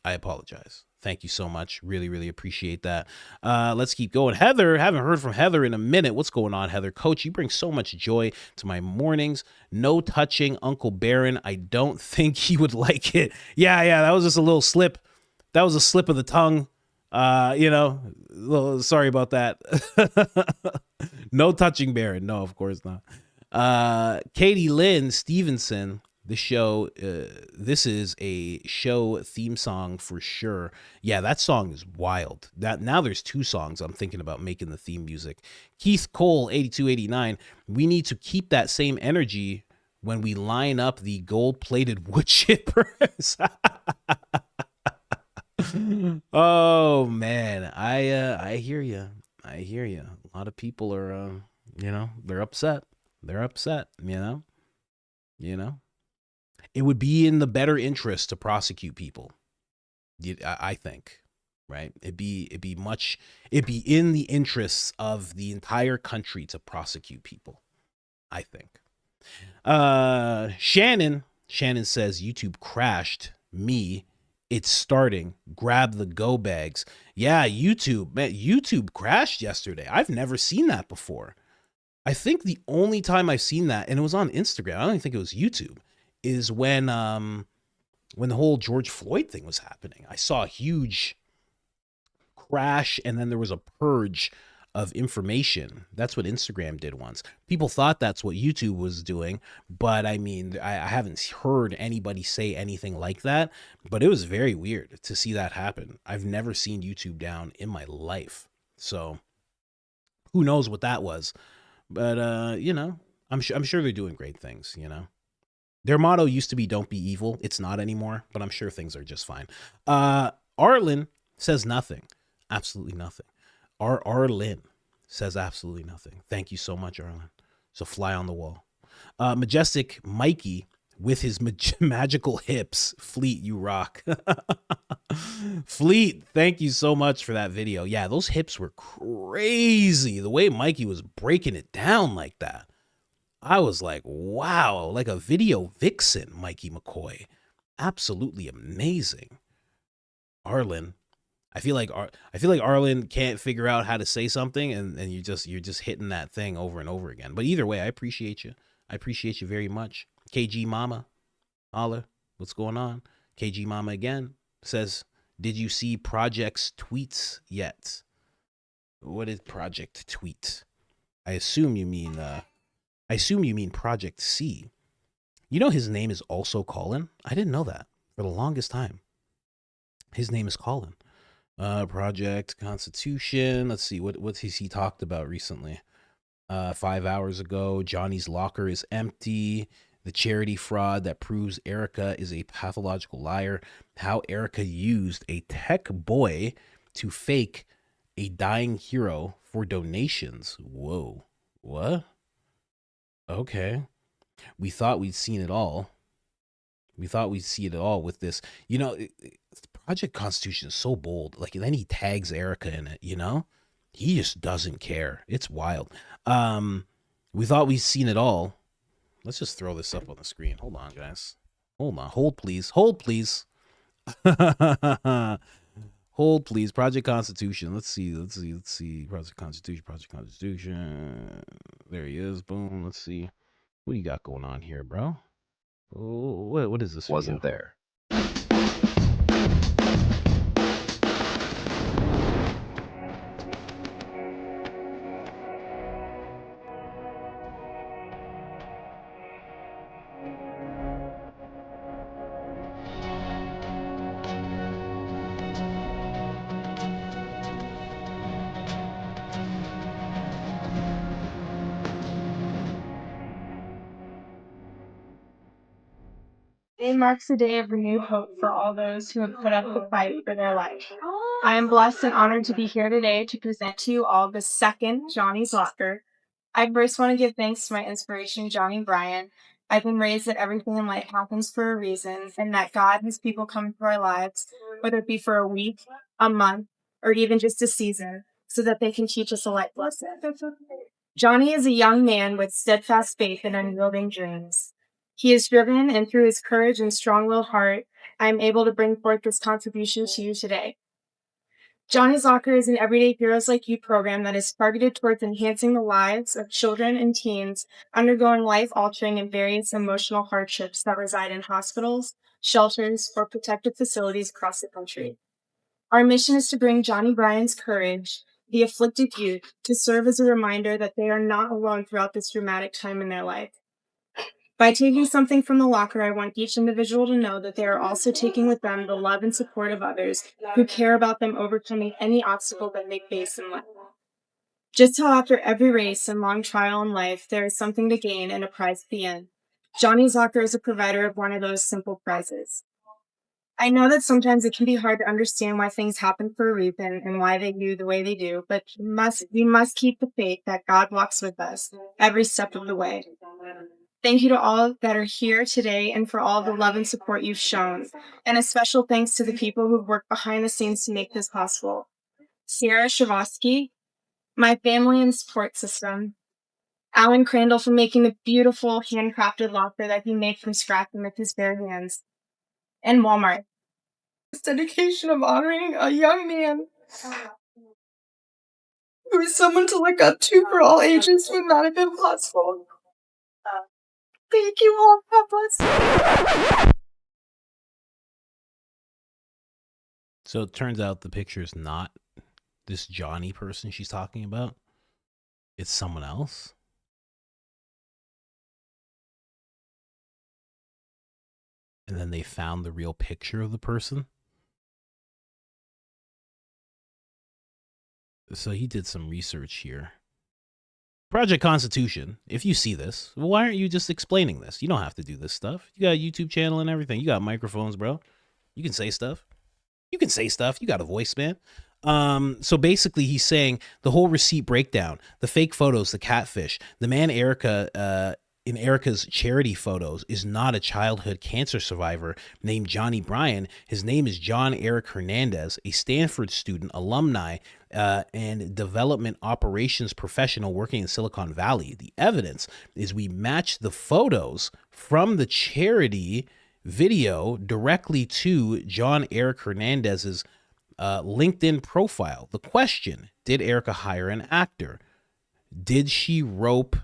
A: I apologize. Thank you so much. Really, really appreciate that. Let's keep going. Heather, haven't heard from Heather in a minute. What's going on, Heather? Coach, you bring so much joy to my mornings. No touching Uncle Baron. I don't think he would like it. Yeah, that was just a little slip. That was a slip of the tongue. Sorry about that. No touching Baron. No, of course not. Katie Lynn Stevenson, this is a show theme song for sure. Yeah, that song is wild. Now there's two songs I'm thinking about making the theme music. Keith Cole, 8289. We need to keep that same energy when we line up the gold-plated wood chippers. Oh man, I hear you. A lot of people are they're upset. You know. It would be in the better interest to prosecute people. I think, right? It'd be in the interests of the entire country to prosecute people, I think. Shannon says YouTube crashed me. It's starting. Grab the go bags. Yeah, YouTube crashed yesterday. I've never seen that before. I think the only time I've seen that, and it was on Instagram, I don't even think it was YouTube, is when the whole George Floyd thing was happening. I saw a huge crash, and then there was a purge of information. That's what Instagram did once. People thought that's what YouTube was doing, but I mean, I haven't heard anybody say anything like that, but it was very weird to see that happen. I've never seen YouTube down in my life. So who knows what that was, but I'm sure they're doing great things. Their motto used to be "Don't be evil." It's not anymore, but I'm sure things are just fine. Arlen says nothing. Absolutely nothing. Arlen says absolutely nothing. Thank you so much, Arlen. So fly on the wall. Majestic Mikey with his magical hips. Fleet, you rock. Fleet, thank you so much for that video. Yeah, those hips were crazy. The way Mikey was breaking it down like that. I was like, wow, like a video vixen, Mikey McCoy. Absolutely amazing. Arlen. I feel like Arlen can't figure out how to say something, and you're just hitting that thing over and over again. But either way, I appreciate you. I appreciate you very much. KG Mama, holla, what's going on? KG Mama again says, did you see Project's tweets yet? What is Project Tweet? I assume you mean Project C. You know his name is also Colin? I didn't know that for the longest time. His name is Colin. Project Constitution. Let's see, what has he talked about recently? 5 hours ago, Johnny's locker is empty. The charity fraud that proves Erica is a pathological liar. How Erica used a tech boy to fake a dying hero for donations. Whoa. What? Okay. We thought we'd seen it all. We thought we'd see it all with this. You know, Project Constitution is so bold. Like, then he tags Erica in it, you know? He just doesn't care. It's wild. We thought we'd seen it all. Let's just throw this up on the screen. Hold on, guys. Hold on. Hold, please. Hold, please. Hold, please. Project Constitution. Let's see. Project Constitution. There he is. Boom. Let's see. What do you got going on here, bro? Oh, what is this?
M: Wasn't
A: video?
M: there.
N: Today marks a day of renewed hope for all those who have put up the fight for their life. I am blessed and honored to be here today to present to you all the second Johnny's Locker. I first want to give thanks to my inspiration, Johnny Bryan. I've been raised that everything in life happens for a reason, and that God has people come into our lives, whether it be for a week, a month, or even just a season, so that they can teach us a life lesson. Johnny is a young man with steadfast faith and unyielding dreams. He is driven, and through his courage and strong-willed heart, I am able to bring forth this contribution to you today. Johnny's Locker is an Everyday Heroes Like You program that is targeted towards enhancing the lives of children and teens undergoing life-altering and various emotional hardships that reside in hospitals, shelters, or protected facilities across the country. Our mission is to bring Johnny Bryan's courage, the afflicted youth, to serve as a reminder that they are not alone throughout this dramatic time in their life. By taking something from the locker, I want each individual to know that they are also taking with them the love and support of others who care about them overcoming any obstacle that they face in life. Just how after every race and long trial in life, there is something to gain and a prize at the end. Johnny's Locker is a provider of one of those simple prizes. I know that sometimes it can be hard to understand why things happen for a reason and why they do the way they do, but we must keep the faith that God walks with us every step of the way. Thank you to all that are here today and for all the love and support you've shown. And a special thanks to the people who've worked behind the scenes to make this possible. Sierra Shavosky, my family and support system. Alan Crandall for making the beautiful handcrafted locker that he made from scratch and with his bare hands. And Walmart. This dedication of honoring a young man who is someone to look up to for all ages would not have been possible. Thank you all. God bless.
A: So it turns out the picture is not this Johnny person she's talking about. It's someone else. And then they found the real picture of the person. So he did some research here. Project Constitution, if you see this, well, why aren't you just explaining this? You don't have to do this stuff. You got a YouTube channel and everything. You got microphones, bro. You can say stuff. You can say stuff. You got a voice, man. So basically he's saying the whole receipt breakdown, the fake photos, the catfish, the man Erica in Erica's charity photos is not a childhood cancer survivor named Johnny Bryan. His name is John Eric Hernandez, a Stanford student, alumni, and development operations professional working in Silicon Valley. The evidence is we matched the photos from the charity video directly to John Eric Hernandez's LinkedIn profile. The question: did Erica hire an actor? Did she rope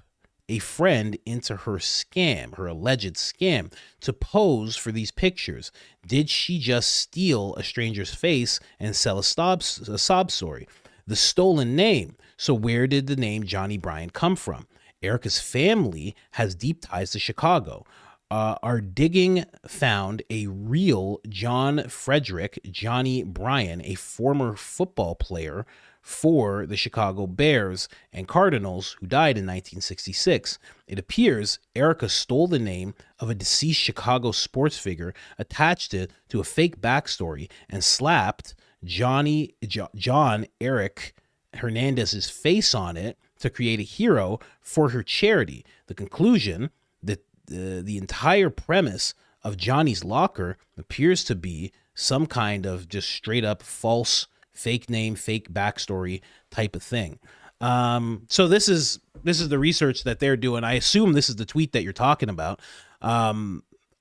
A: a friend into her scam, her alleged scam, to pose for these pictures? Did she just steal a stranger's face and sell a sob story? The stolen name. So where did the name Johnny Bryan come from? Erica's family has deep ties to Chicago. Our digging found a real John Frederick Johnny Bryan, a former football player for the Chicago Bears and Cardinals, who died in 1966. It appears Erica stole the name of a deceased Chicago sports figure, attached it to a fake backstory, and slapped John Eric Hernandez's face on it to create a hero for her charity. The conclusion that the entire premise of Johnny's locker appears to be some kind of just straight up false fake name, fake backstory type of thing. So this is the research that they're doing. I assume this is the tweet that you're talking about.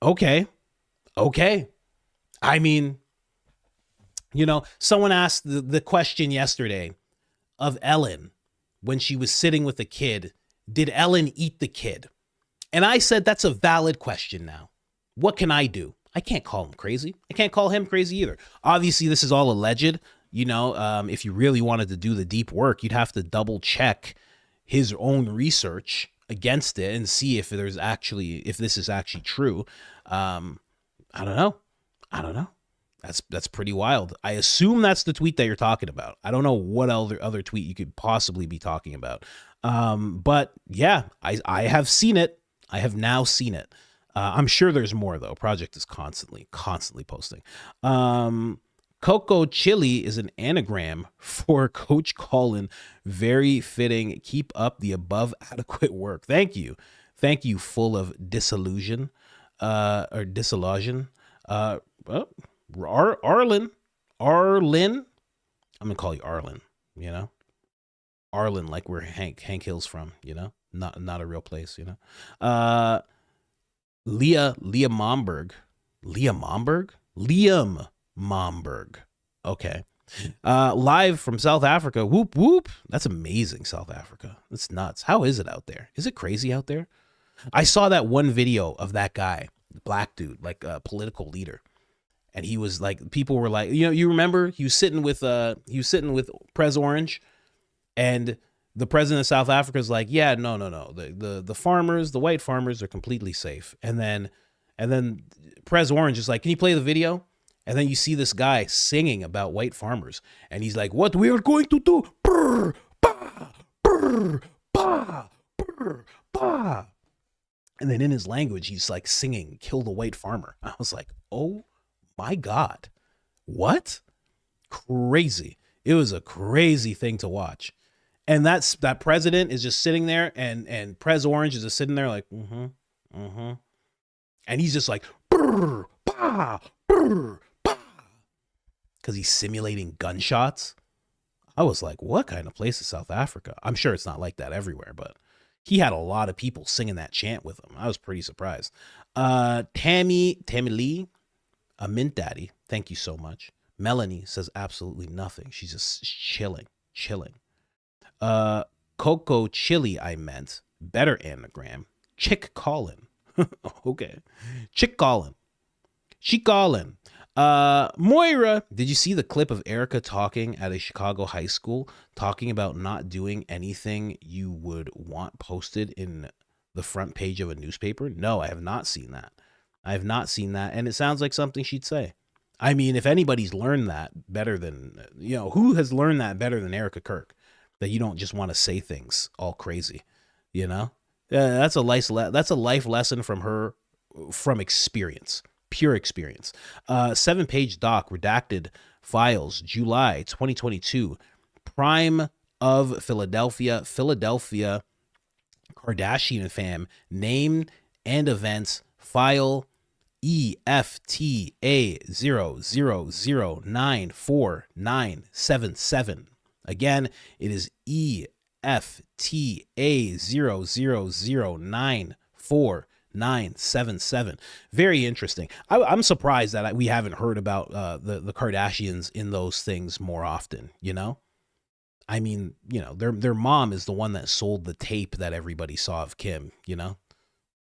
A: Okay. I mean, someone asked the question yesterday of Ellen when she was sitting with a kid. Did Ellen eat the kid? And I said, that's a valid question now. What can I do? I can't call him crazy. I can't call him crazy either. Obviously, this is all alleged. If you really wanted to do the deep work, you'd have to double check his own research against it and see if this is actually true. I don't know. That's pretty wild. I assume that's the tweet that you're talking about. I don't know what other tweet you could possibly be talking about. But yeah, I have seen it. I have now seen it. I'm sure there's more though. Project is constantly posting. Coco Chili is an anagram for Coach Colin. Very fitting. Keep up the above adequate work. Thank you. Full of disillusion, or disillusion. Arlen. I'm gonna call you Arlen. Arlen, like where Hank Hill's from. Not a real place. Liam Momberg. Okay. Live from South Africa. Whoop, whoop. That's amazing, South Africa. That's nuts. How is it out there? Is it crazy out there? I saw that one video of that guy, black dude, like a political leader. And he was like, people were like, you remember he was sitting with Pres Orange, and the president of South Africa is like, yeah, no. The farmers, the white farmers are completely safe. And then Pres Orange is like, can you play the video? And then you see this guy singing about white farmers. And he's like, what we are going to do. Brr, bah, brr, bah, brr, bah. And then in his language, he's like singing, kill the white farmer. I was like, oh my God. What? Crazy. It was a crazy thing to watch. And that president is just sitting there, and Pres Orange is just sitting there like, and he's just like, brr, bah, brr, bah, because he's simulating gunshots. I was like, what kind of place is South Africa? I'm sure it's not like that everywhere, but he had a lot of people singing that chant with him. I was pretty surprised. Tammy Lee, a mint daddy, thank you so much. Melanie says absolutely nothing. She's just chilling. Coco Chili, I meant. Better anagram. Chick Colin. Okay. Chick Colin. Moira, did you see the clip of Erica talking at a Chicago high school, talking about not doing anything you would want posted in the front page of a newspaper? No, I have not seen that. And it sounds like something she'd say. I mean, if anybody's learned that better than, who has learned that better than Erica Kirk? That you don't just want to say things all crazy, That's a life lesson from her, from experience, pure experience. 7-page doc, redacted files, July 2022. Prime of Philadelphia Kardashian fam, name and events, file EFTA000949977. Again, it is EFTA000949977. Very interesting. I'm surprised that we haven't heard about the Kardashians in those things more often, you know? I mean, you know, their mom is the one that sold the tape that everybody saw of Kim, you know?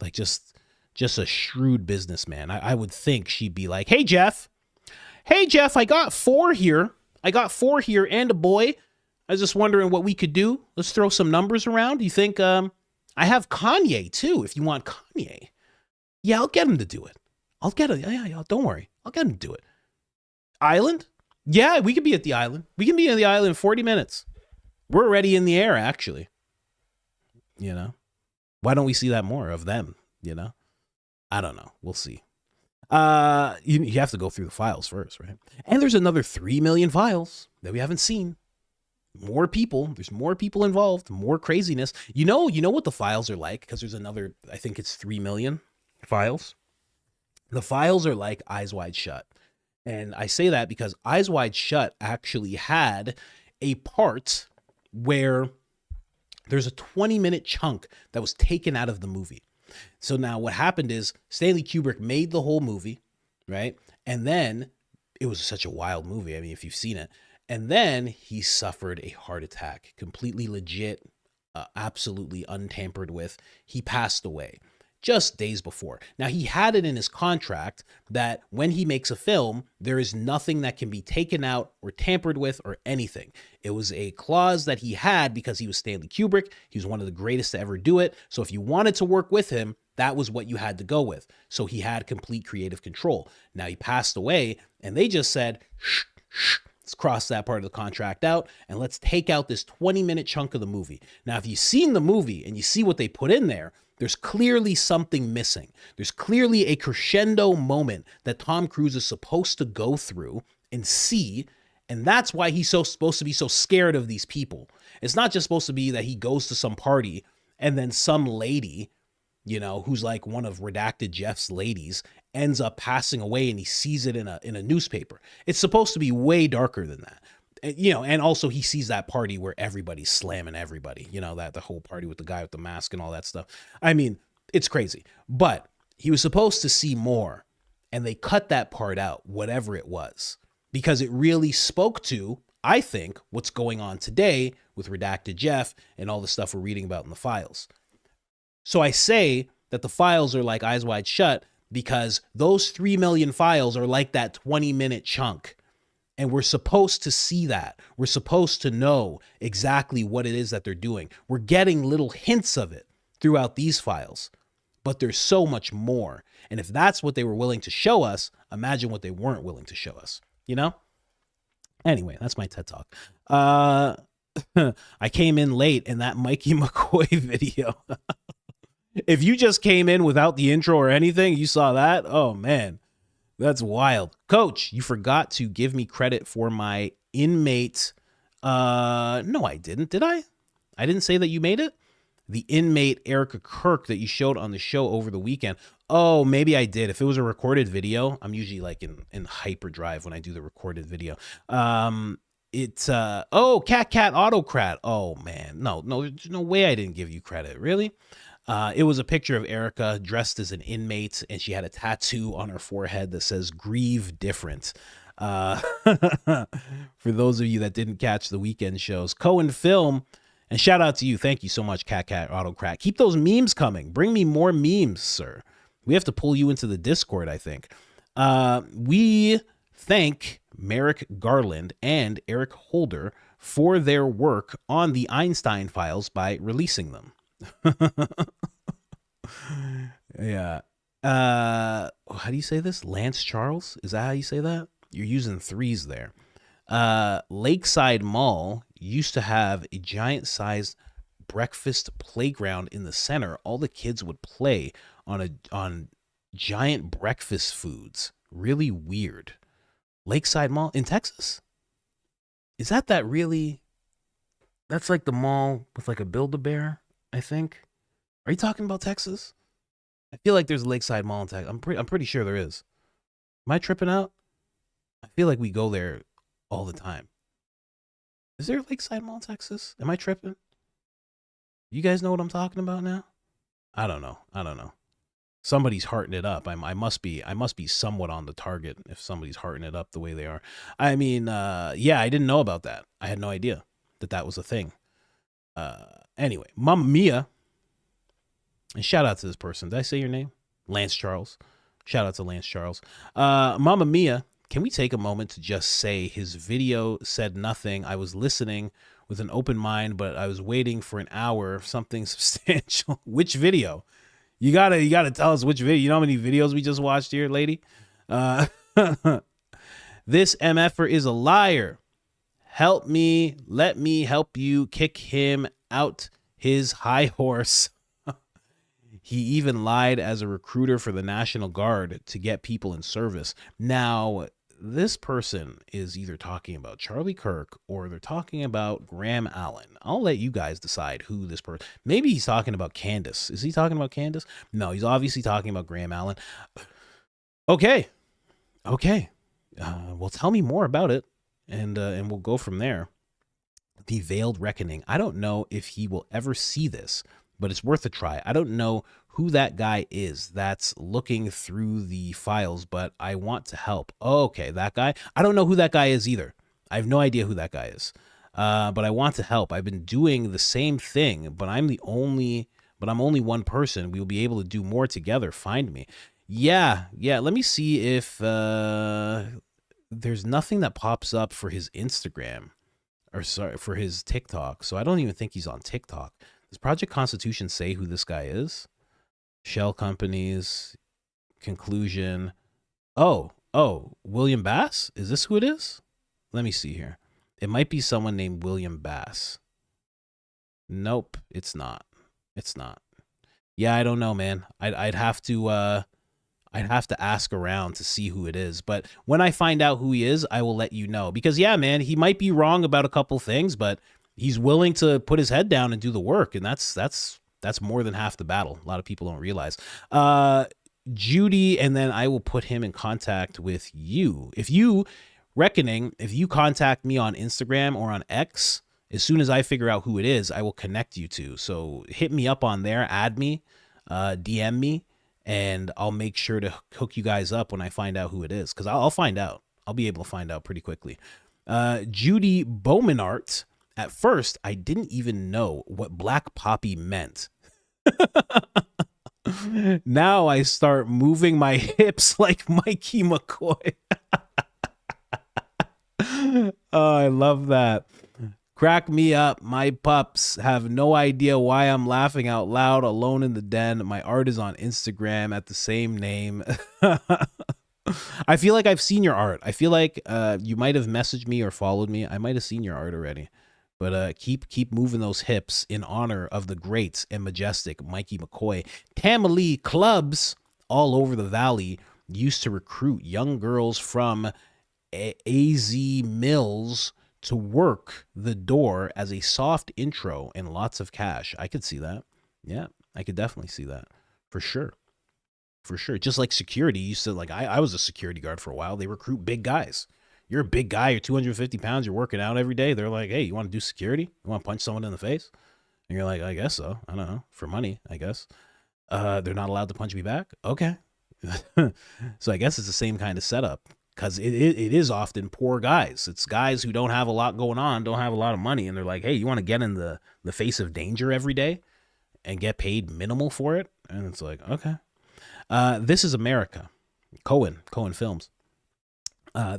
A: Like just a shrewd businessman. I would think she'd be like, hey, Jeff, I got 4 here. I got 4 here and a boy. I was just wondering what we could do. Let's throw some numbers around. You think, I have Kanye too, if you want Kanye. Yeah, I'll get him to do it. I'll get it. Yeah, don't worry. I'll get him to do it. Island? Yeah, we could be at the island. We can be on the island in 40 minutes. We're already in the air, actually. You know? Why don't we see that more of them, you know? I don't know. We'll see. You have to go through the files first, right? And there's another 3 million files that we haven't seen. More people. There's more people involved. More craziness. You know what the files are like? Because there's another, I think it's 3 million files. The files are like Eyes Wide Shut. And I say that because Eyes Wide Shut actually had a part where there's a 20-minute chunk that was taken out of the movie. So now what happened is Stanley Kubrick made the whole movie, right? And then it was such a wild movie. I mean, if you've seen it. And then he suffered a heart attack, completely legit, absolutely untampered with. He passed away just days before. Now, he had it in his contract that when he makes a film, there is nothing that can be taken out or tampered with or anything. It was a clause that he had because he was Stanley Kubrick. He was one of the greatest to ever do it. So if you wanted to work with him, that was what you had to go with. So he had complete creative control. Now, he passed away, and they just said, shh, let's cross that part of the contract out, and let's take out this 20-minute chunk of the movie. Now, if you've seen the movie and you see what they put in there, there's clearly something missing. There's clearly a crescendo moment that Tom Cruise is supposed to go through and see, and that's why he's supposed to be so scared of these people. It's not just supposed to be that he goes to some party and then some lady, you know, who's like one of Redacted Jeff's ladies, ends up passing away and he sees it in a newspaper. It's supposed to be way darker than that. You know, and also he sees that party where everybody's slamming everybody, you know, that the whole party with the guy with the mask and all that stuff. I mean, it's crazy, but he was supposed to see more, and they cut that part out, whatever it was, because it really spoke to, I think, what's going on today with Redacted Jeff and all the stuff we're reading about in the files. So I say that the files are like Eyes Wide Shut because those 3 million files are like that 20-minute chunk. And we're supposed to see that. We're supposed to know exactly what it is that they're doing. We're getting little hints of it throughout these files, but there's so much more. And if that's what they were willing to show us, imagine what they weren't willing to show us, you know? Anyway, that's my TED Talk. I came in late in that Mikey McCoy video. If you just came in without the intro or anything, you saw that? Oh, man. That's wild. Coach, you forgot to give me credit for my inmate. No, I didn't. Did I? I didn't say that you made it? The inmate Erica Kirk that you showed on the show over the weekend. Oh, maybe I did. If it was a recorded video, I'm usually like in hyperdrive when I do the recorded video. Cat Autocrat. Oh, man. No, there's no way I didn't give you credit. Really? It was a picture of Erica dressed as an inmate, and she had a tattoo on her forehead that says "Grieve Different." For those of you that didn't catch the weekend shows, Cohen Film, and shout out to you. Thank you so much, Cat Autocrat. Keep those memes coming. Bring me more memes, sir. We have to pull you into the Discord, I think. We thank Merrick Garland and Eric Holder for their work on the Einstein files by releasing them. Yeah. How do you say this? Lance Charles? Is that how you say that? You're using threes there. Lakeside Mall used to have a giant-sized breakfast playground in the center. All the kids would play on giant breakfast foods. Really weird. Lakeside Mall in Texas? Is that really? That's like the mall with like a Build-A-Bear, I think. Are you talking about Texas? I feel like there's a Lakeside Mall in Texas. I'm pretty sure there is. Am I tripping out? I feel like we go there all the time. Is there a Lakeside Mall in Texas? Am I tripping? You guys know what I'm talking about now? I don't know. Somebody's hearting it up. I must be somewhat on the target if somebody's hearting it up the way they are. I mean, yeah, I didn't know about that. I had no idea that was a thing. Anyway, Mamma Mia. And shout out to this person. Did I say your name? Lance Charles. Shout out to Lance Charles. Mamma Mia, can we take a moment to just say his video said nothing? I was listening with an open mind, but I was waiting for an hour of something substantial. Which video? You gotta tell us which video. You know how many videos we just watched here, lady? This MFer is a liar. Help me. Let me help you kick him out his high horse. He even lied as a recruiter for the National Guard to get people in service. Now, this person is either talking about Charlie Kirk or they're talking about Graham Allen. I'll let you guys decide who this person. Maybe he's talking about Candace. Is he talking about Candace? No, he's obviously talking about Graham Allen. Okay. Well, tell me more about it, and we'll go from there. The Veiled Reckoning. I don't know if he will ever see this, but it's worth a try. I don't know who that guy is that's looking through the files, but I want to help. Okay, that guy. I don't know who that guy is either. I have no idea who that guy is. But I want to help. I've been doing the same thing, but I'm only one person. We'll be able to do more together. Find me. Yeah. Let me see if there's nothing that pops up for his Instagram, or sorry, for his TikTok. So I don't even think he's on TikTok. Does Project Constitution say who this guy is? Shell companies, conclusion. Oh, William Bass? Is this who it is? Let me see here. It might be someone named William Bass. Nope, it's not. Yeah, I don't know, man. I'd have to ask around to see who it is. But when I find out who he is, I will let you know. Because yeah, man, he might be wrong about a couple things, but he's willing to put his head down and do the work, and that's more than half the battle. A lot of people don't realize. Judy, and then I will put him in contact with you. If you contact me on Instagram or on X, as soon as I figure out who it is, I will connect you to. So hit me up on there, add me, DM me, and I'll make sure to hook you guys up when I find out who it is, because I'll find out. I'll be able to find out pretty quickly. Judy Bowmanart. At first, I didn't even know what Black Poppy meant. Now I start moving my hips like Mikey McCoy. Oh, I love that. Crack me up. My pups have no idea why I'm laughing out loud alone in the den. My art is on Instagram at the same name. I feel like I've seen your art. I feel like you might have messaged me or followed me. I might have seen your art already. But keep moving those hips in honor of the great and majestic Mikey McCoy. Tamalee clubs all over the valley used to recruit young girls from AZ Mills to work the door as a soft intro and lots of cash. I could see that. Yeah, I could definitely see that. For sure. Just like security. You said, like, I was a security guard for a while. They recruit big guys. You're a big guy, you're 250 pounds, you're working out every day. They're like, hey, you want to do security? You want to punch someone in the face? And you're like, I guess so. I don't know. For money, I guess. They're not allowed to punch me back? Okay. So I guess it's the same kind of setup, because it is often poor guys. It's guys who don't have a lot going on, don't have a lot of money, and they're like, hey, you want to get in the face of danger every day and get paid minimal for it? And it's like, okay. This is America. Cohen Films.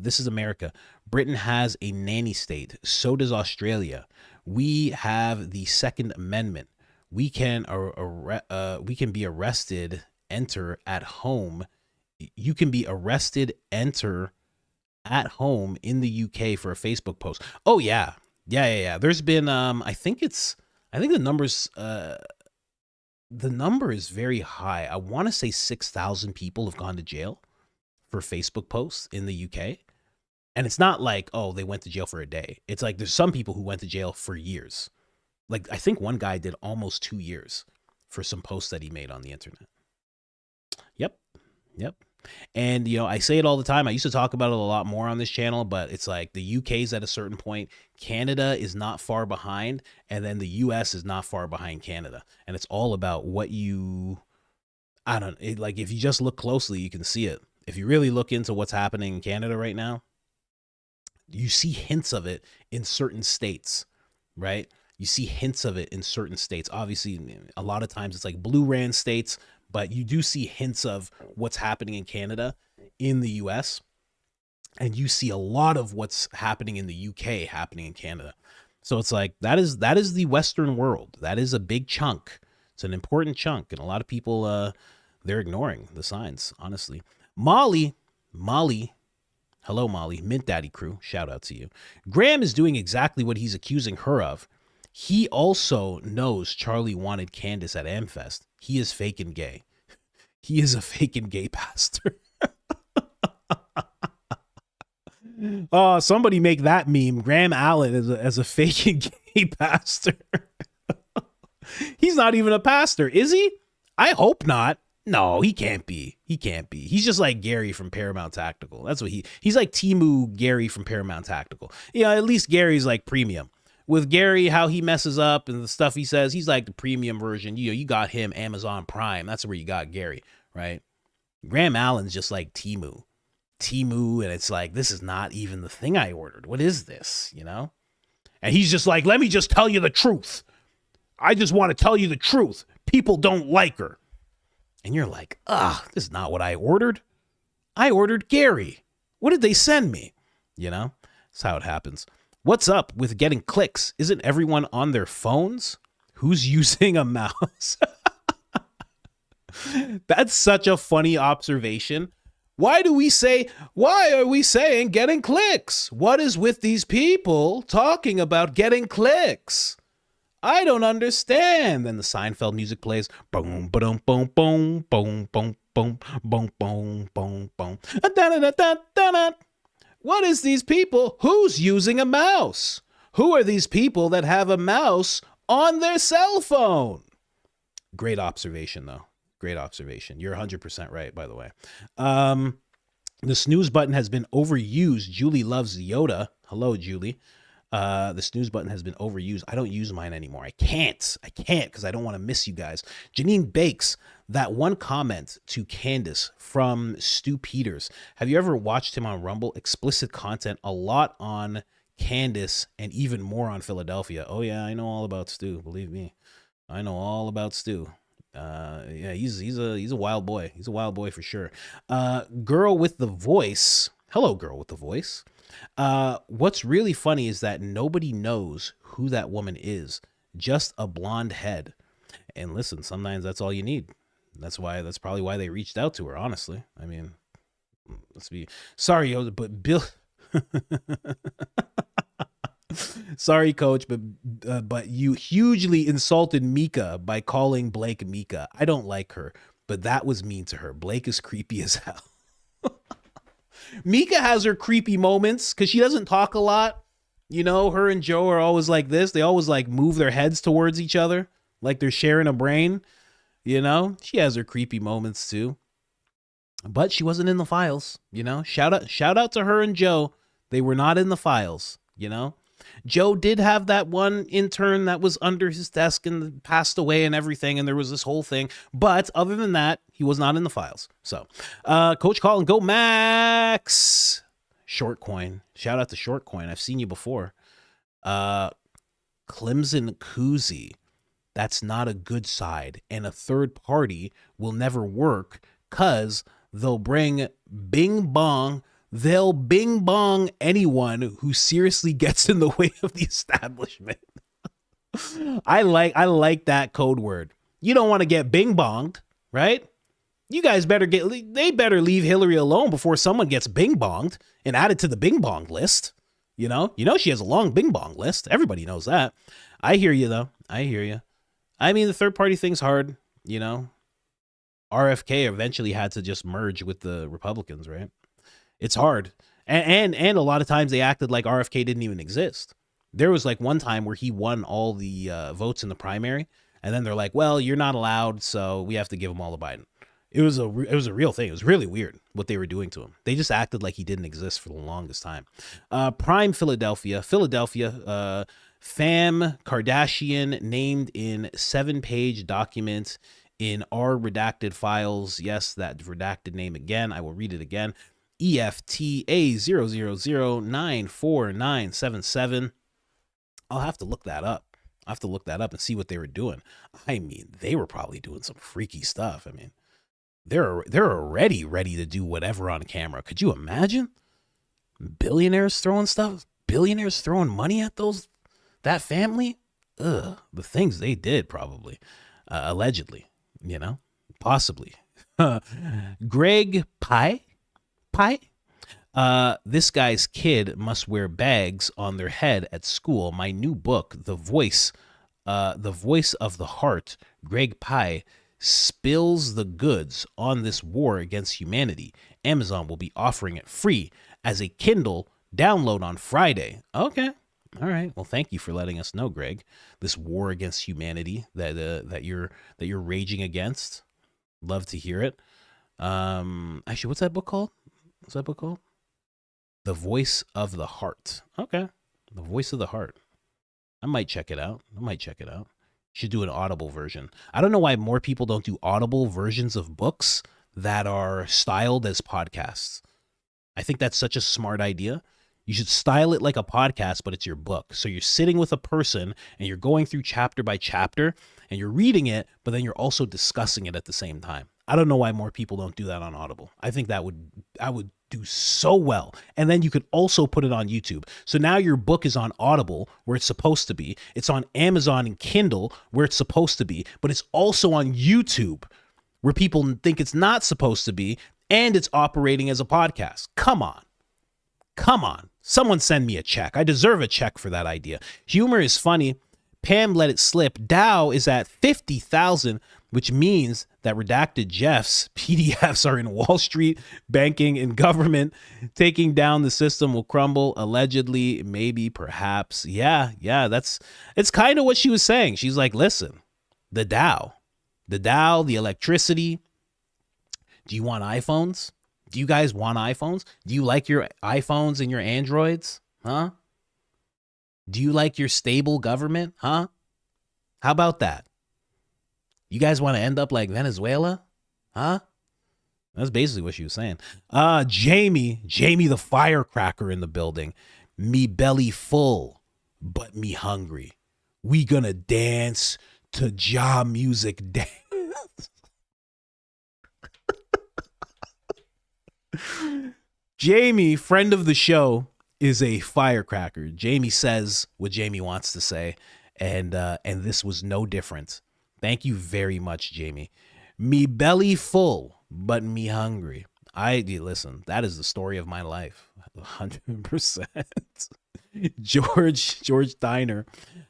A: This is America. Britain has a nanny state. So does Australia. We have the Second Amendment. We can be arrested, enter at home. You can be arrested, enter at home in the UK for a Facebook post. Oh yeah. There's been I think the number is very high. I want to say 6,000 people have gone to jail for Facebook posts in the UK. And it's not like, oh, they went to jail for a day. It's like there's some people who went to jail for years. Like I think one guy did almost 2 years for some posts that he made on the internet. Yep. And, I say it all the time. I used to talk about it a lot more on this channel, but it's like the UK's at a certain point. Canada is not far behind, and then the US is not far behind Canada. And it's all about what if you just look closely, you can see it. If you really look into what's happening in Canada right now, you see hints of it in certain states, right? You see hints of it in certain states. Obviously, a lot of times it's like blue ran states, but you do see hints of what's happening in Canada in the US. And you see a lot of what's happening in the UK happening in Canada. So it's like, that is the Western world. That is a big chunk. It's an important chunk. And a lot of people, they're ignoring the signs, honestly. Molly, hello, Molly, Mint Daddy crew, shout out to you. Graham is doing exactly what he's accusing her of. He also knows Charlie wanted Candace at Amfest. He is fake and gay. He is a fake and gay pastor. Oh, somebody make that meme. Graham Allen as a fake and gay pastor. He's not even a pastor, is he? I hope not. No, he can't be. He's just like Gary from Paramount Tactical. That's what he's like Timu Gary from Paramount Tactical. At least Gary's like premium. With Gary, how he messes up and the stuff he says, he's like the premium version. You got him Amazon Prime. That's where you got Gary, right? Graham Allen's just like Timu, and it's like, this is not even the thing I ordered. What is this, And he's just like, let me just tell you the truth. I just want to tell you the truth. People don't like her. And you're like, this is not what I ordered. I ordered Gary. What did they send me? That's how it happens. What's up with getting clicks? Isn't everyone on their phones? Who's using a mouse? That's such a funny observation. Why are we saying getting clicks? What is with these people talking about getting clicks? I don't understand. Then the Seinfeld music plays. Boom, boom, boom, boom, boom, boom, boom, boom, boom, boom, boom. What is these people? Who's using a mouse? Who are these people that have a mouse on their cell phone? Great observation, though. Great observation. You're 100% right, by the way. The snooze button has been overused. Julie loves Yoda. Hello, Julie. The snooze button has been overused. I don't use mine anymore. I can't because I don't want to miss you guys. Janine Bakes, that one comment to Candace from Stu Peters. Have you ever watched him on Rumble? Explicit content, a lot on Candace and even more on Philadelphia. Oh yeah, I know all about Stu. Believe me, I know all about Stu. Yeah, he's a wild boy. He's a wild boy for sure. Girl with the voice. Hello, girl with the voice. What's really funny is that nobody knows who that woman is. Just a blonde head. And listen, sometimes that's all you need. That's probably why they reached out to her, honestly. I mean, let's be sorry, Yoda, but Bill. Sorry, coach, but you hugely insulted Mika by calling Blake Mika. I don't like her, but that was mean to her. Blake is creepy as hell. Mika has her creepy moments because she doesn't talk a lot. Her and Joe are always like this. They always like move their heads towards each other like they're sharing a brain. She has her creepy moments too. But she wasn't in the files. Shout out to her and Joe. They were not in the files. Joe did have that one intern that was under his desk and passed away and everything, and there was this whole thing. But other than that, he was not in the files. So, Coach Colin, go Max! Short Coin. Shout out to Short Coin. I've seen you before. Clemson Koozie. That's not a good side. And a third party will never work because they'll bring Bing Bong. They'll bing bong anyone who seriously gets in the way of the establishment. I like that code word. You don't want to get bing bonged, right? You guys better leave Hillary alone before someone gets bing bonged and added to the bing bong list. She has a long bing bong list. Everybody knows that. I hear you though. I hear you. I mean, the third party thing's hard, RFK eventually had to just merge with the Republicans, right? It's hard. And a lot of times they acted like RFK didn't even exist. There was like one time where he won all the votes in the primary. And then they're like, well, you're not allowed, so we have to give him all to Biden. It was a real thing. It was really weird what they were doing to him. They just acted like he didn't exist for the longest time. Prime Philadelphia, fam Kardashian named in 7-page document in our redacted files. Yes, that redacted name again. I will read it again. EFTA000949977. I'll have to look that up. I have to look that up and see what they were doing. I mean, they were probably doing some freaky stuff. I mean, they're already ready to do whatever on camera. Could you imagine? Billionaires throwing stuff? Billionaires throwing money at that family? Ugh, the things they did probably. Allegedly, possibly. Greg Pie? This guy's kid must wear bags on their head at school. My new book, The Voice of the Heart, Greg Pie, spills the goods on this war against humanity. Amazon will be offering it free as a Kindle download on Friday. Okay. All right. Well, thank you for letting us know, Greg. This war against humanity that you're raging against. Love to hear it. Actually, what's that book called? The Voice of the Heart. Okay. The Voice of the Heart. I might check it out. Should do an Audible version. I don't know why more people don't do Audible versions of books that are styled as podcasts. I think that's such a smart idea. You should style it like a podcast, but it's your book. So you're sitting with a person and you're going through chapter by chapter and you're reading it, but then you're also discussing it at the same time. I don't know why more people don't do that on Audible. I think I would do so well. And then you could also put it on YouTube. So now your book is on Audible where it's supposed to be. It's on Amazon and Kindle where it's supposed to be, but it's also on YouTube where people think it's not supposed to be, and it's operating as a podcast. Come on. Someone send me a check. I deserve a check for that idea. Humor is funny. Pam let it slip. Dow is at 50,000, which means that redacted Jeff's PDFs are in Wall Street, banking, and government. Taking down the system will crumble. Allegedly, maybe, perhaps. Yeah, it's kind of what she was saying. She's like, listen, the Dow, the electricity. Do you want iPhones? Do you guys want iPhones? Do you like your iPhones and your Androids? Huh? Do you like your stable government? Huh? How about that? You guys want to end up like Venezuela? Huh? That's basically what she was saying. Jamie the firecracker in the building. Me belly full, but me hungry. We gonna dance to Ja music dance. Jamie, friend of the show, is a firecracker. Jamie says what Jamie wants to say, and this was no different. Thank you very much, Jamie. Me belly full, but me hungry. Listen, that is the story of my life. 100%. George Diner.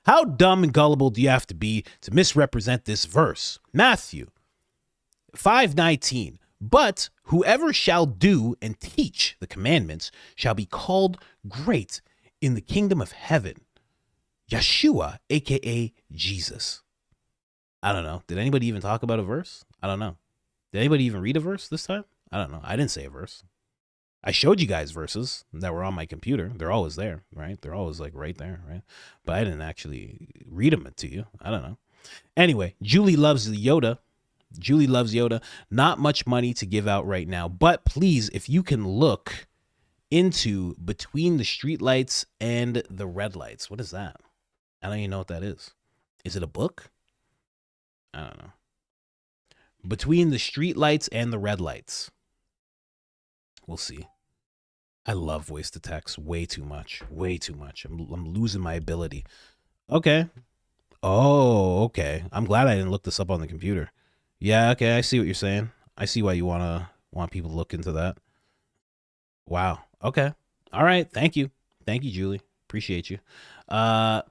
A: How dumb and gullible do you have to be to misrepresent this verse? Matthew 5:19. But whoever shall do and teach the commandments shall be called great in the kingdom of heaven. Yeshua, a.k.a. Jesus. I don't know. Did anybody even talk about a verse? I don't know. Did anybody even read a verse this time? I don't know. I didn't say a verse. I showed you guys verses that were on my computer. They're always there, right? They're always like right there, right? But I didn't actually read them to you. I don't know. Anyway, Julie loves Yoda. Not much money to give out right now, but please, if you can look into Between the Streetlights and the Red Lights. What is that? I don't even know what that is. Is it a book? I don't know. Between the Streetlights and the Red Lights. We'll see. I love voice to text way too much. I'm losing my ability. Okay. Oh, okay. I'm glad I didn't look this up on the computer. Yeah, okay, I see what you're saying. I see why you want people to look into that. Wow. Okay. All right. Thank you, Julie. Appreciate you. The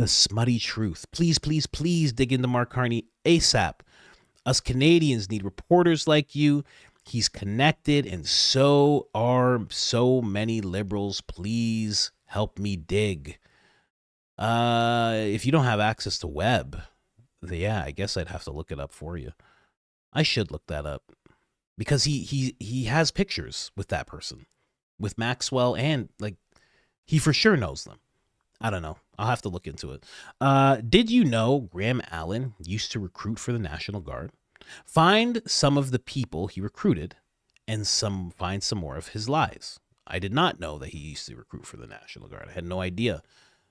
A: smutty truth. Please dig into Mark Carney ASAP. Us Canadians need reporters like you. He's connected, and so are so many liberals. Please help me dig. If you don't have access to web, yeah, I guess I'd have to look it up for you. I should look that up because he has pictures with that person, with Maxwell, and like he for sure knows them. I don't know. I'll have to look into it. Did you know Graham Allen used to recruit for the National Guard? Find some of the people he recruited and find some more of his lies. I did not know that he used to recruit for the National Guard. I had no idea.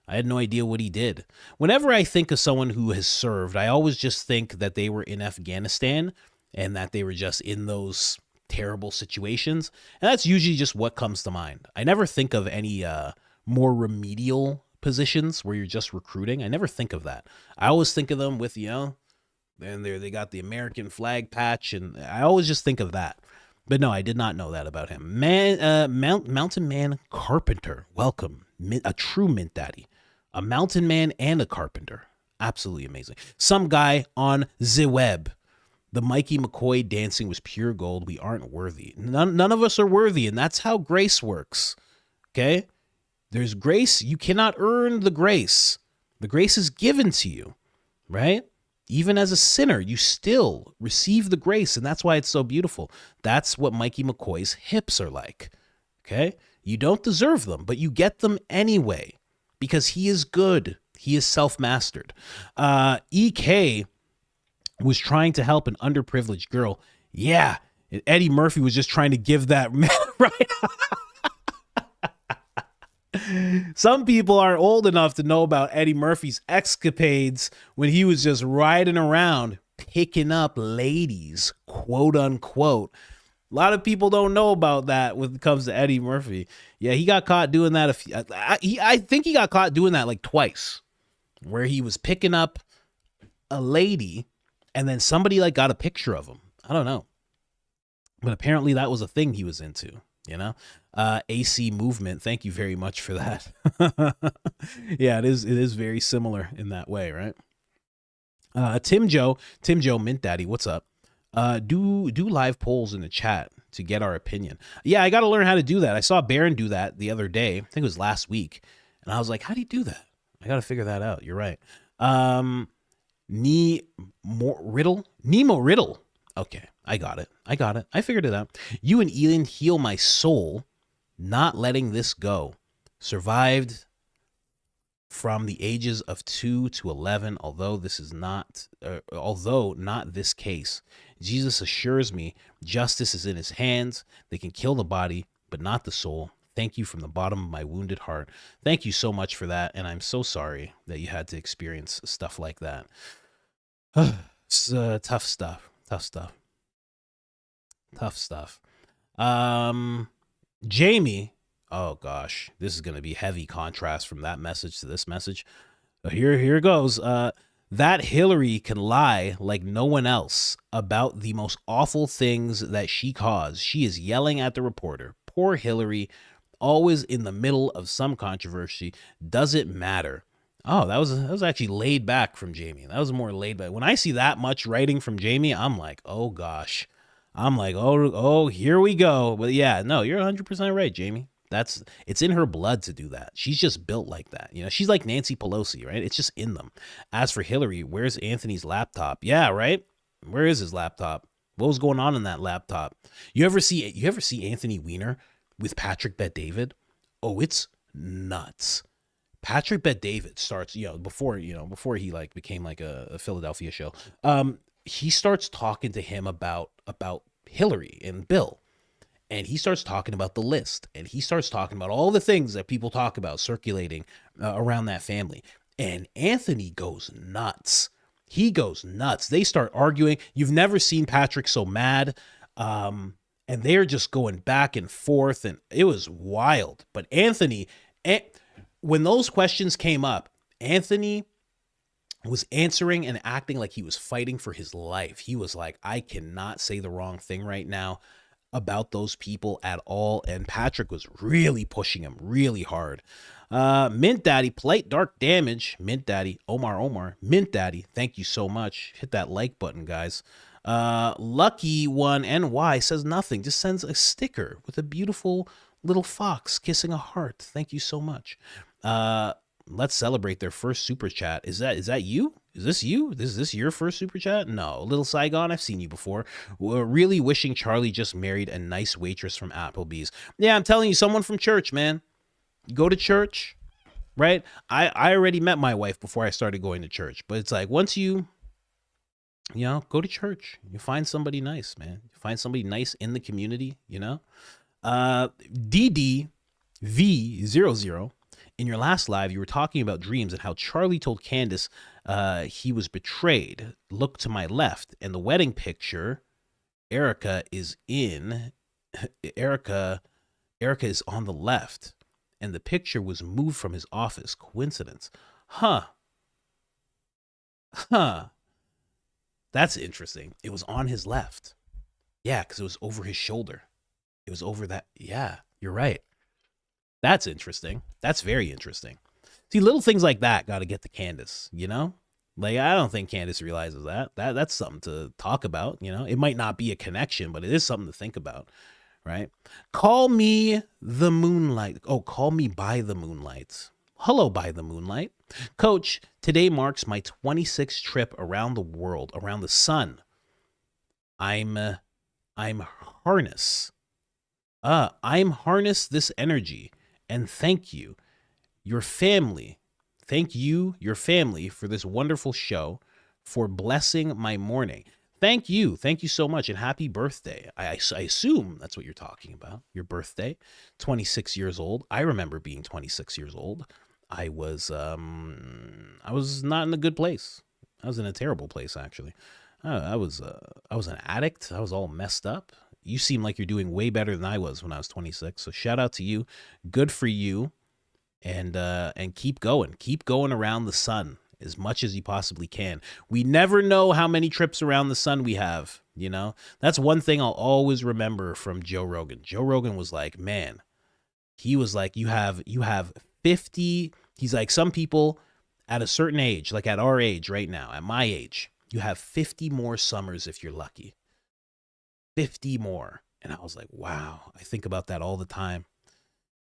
A: I had no idea what he did. Whenever I think of someone who has served, I always just think that they were in Afghanistan and that they were just in those terrible situations. And that's usually just what comes to mind. I never think of any more remedial positions where you're just recruiting. I never think of that. I always think of them with, and they got the American flag patch, and I always just think of that. But no, I did not know that about him. Mountain Man Carpenter, welcome. A true mint daddy. A mountain man and a carpenter. Absolutely amazing. Some guy on the web. The Mikey McCoy dancing was pure gold. We aren't worthy. None of us are worthy, and that's how grace works. Okay? There's grace. You cannot earn the grace. The grace is given to you, right? Even as a sinner, you still receive the grace, and that's why it's so beautiful. That's what Mikey McCoy's hips are like, okay? You don't deserve them, but you get them anyway because he is good. He is self-mastered. EK was trying to help an underprivileged girl. Yeah, Eddie Murphy was just trying to give that man, right? Some people aren't old enough to know about Eddie Murphy's escapades when he was just riding around picking up ladies, quote unquote. A lot of people don't know about that when it comes to Eddie Murphy. Yeah, he got caught doing that. I think he got caught doing that like twice, where he was picking up a lady and then somebody like got a picture of him. I don't know. But apparently that was a thing he was into, AC movement. Thank you very much for that. Yeah, it is very similar in that way, right? Tim Joe Mint Daddy, what's up? Do live polls in the chat to get our opinion. Yeah, I got to learn how to do that. I saw Baron do that the other day. I think it was last week. And I was like, how do you do that? I got to figure that out. You're right. Nemo Riddle. Okay, I got it. I figured it out. You and Elon heal my soul, not letting this go. Survived from the ages of 2 to 11, although not this case. Jesus assures me justice is in his hands. They can kill the body, but not the soul. Thank you from the bottom of my wounded heart. Thank you so much for that, and I'm so sorry that you had to experience stuff like that. It's tough stuff. Jamie, oh gosh, this is going to be heavy contrast from that message to this message. Here goes. That Hillary can lie like no one else about the most awful things that she caused. She is yelling at the reporter. Poor Hillary, always in the middle of some controversy. Does it matter? Oh, that was actually laid back from Jamie. That was more laid back. When I see that much writing from Jamie, I'm like, oh gosh. I'm like, oh, here we go. But yeah, no, you're 100% right, Jamie. It's in her blood to do that. She's just built like that. She's like Nancy Pelosi, right? It's just in them. As for Hillary, where's Anthony's laptop? Yeah, right? Where is his laptop? What was going on in that laptop? You ever see Anthony Weiner with Patrick Bet-David? Oh, it's nuts. Patrick Bet-David starts, before he like became like a Philadelphia show. He starts talking to him about Hillary and Bill. And he starts talking about the list, and he starts talking about all the things that people talk about circulating around that family. And Anthony goes nuts. He goes nuts. They start arguing. You've never seen Patrick so mad. And they're just going back and forth, and it was wild. But Anthony, when those questions came up, Anthony was answering and acting like he was fighting for his life. He was like, I cannot say the wrong thing right now about those people at all. And Patrick was really pushing him really hard. Mint Daddy, Polite Dark Damage, Mint Daddy, Omar, Mint Daddy, thank you so much. Hit that like button, guys. Lucky One NY says nothing, just sends a sticker with a beautiful little fox kissing a heart. Thank you so much. Let's celebrate their first super chat. Is that you? Is this you? Is this your first super chat? No. Little Saigon, I've seen you before. We're really wishing Charlie just married a nice waitress from Applebee's. Yeah, I'm telling you, someone from church, man. Go to church, right? I already met my wife before I started going to church. But it's like, once you go to church, you find somebody nice, man. You find somebody nice in the community, DDV00. In your last live, you were talking about dreams and how Charlie told Candace he was betrayed. Look to my left, and the wedding picture, Erica is on the left, and the picture was moved from his office. Coincidence? Huh. That's interesting. It was on his left. Yeah, because it was over his shoulder. It was over that. Yeah, you're right. That's interesting. That's very interesting. See, little things like that got to get to Candace, Like, I don't think Candace realizes that. That's something to talk about, It might not be a connection, but it is something to think about, right? Call me the moonlight. Oh, call me by the moonlight. Hello, by the moonlight. Coach, today marks my 26th trip around the world, around the sun. I'm harness. I'm harness this energy. And thank you, your family. Thank you, your family, for this wonderful show, for blessing my morning. Thank you. Thank you so much. And happy birthday. I assume that's what you're talking about. Your birthday, 26 years old. I remember being 26 years old. I was not in a good place. I was in a terrible place, actually. I was an addict. I was all messed up. You seem like you're doing way better than I was when I was 26. So shout out to you. Good for you. And keep going. Keep going around the sun as much as you possibly can. We never know how many trips around the sun we have, That's one thing I'll always remember from Joe Rogan. Joe Rogan was like, man, he was like, you have 50. He's like, some people at a certain age, like at our age right now, at my age, you have 50 more summers if you're lucky. 50 more. And I was like, wow, I think about that all the time.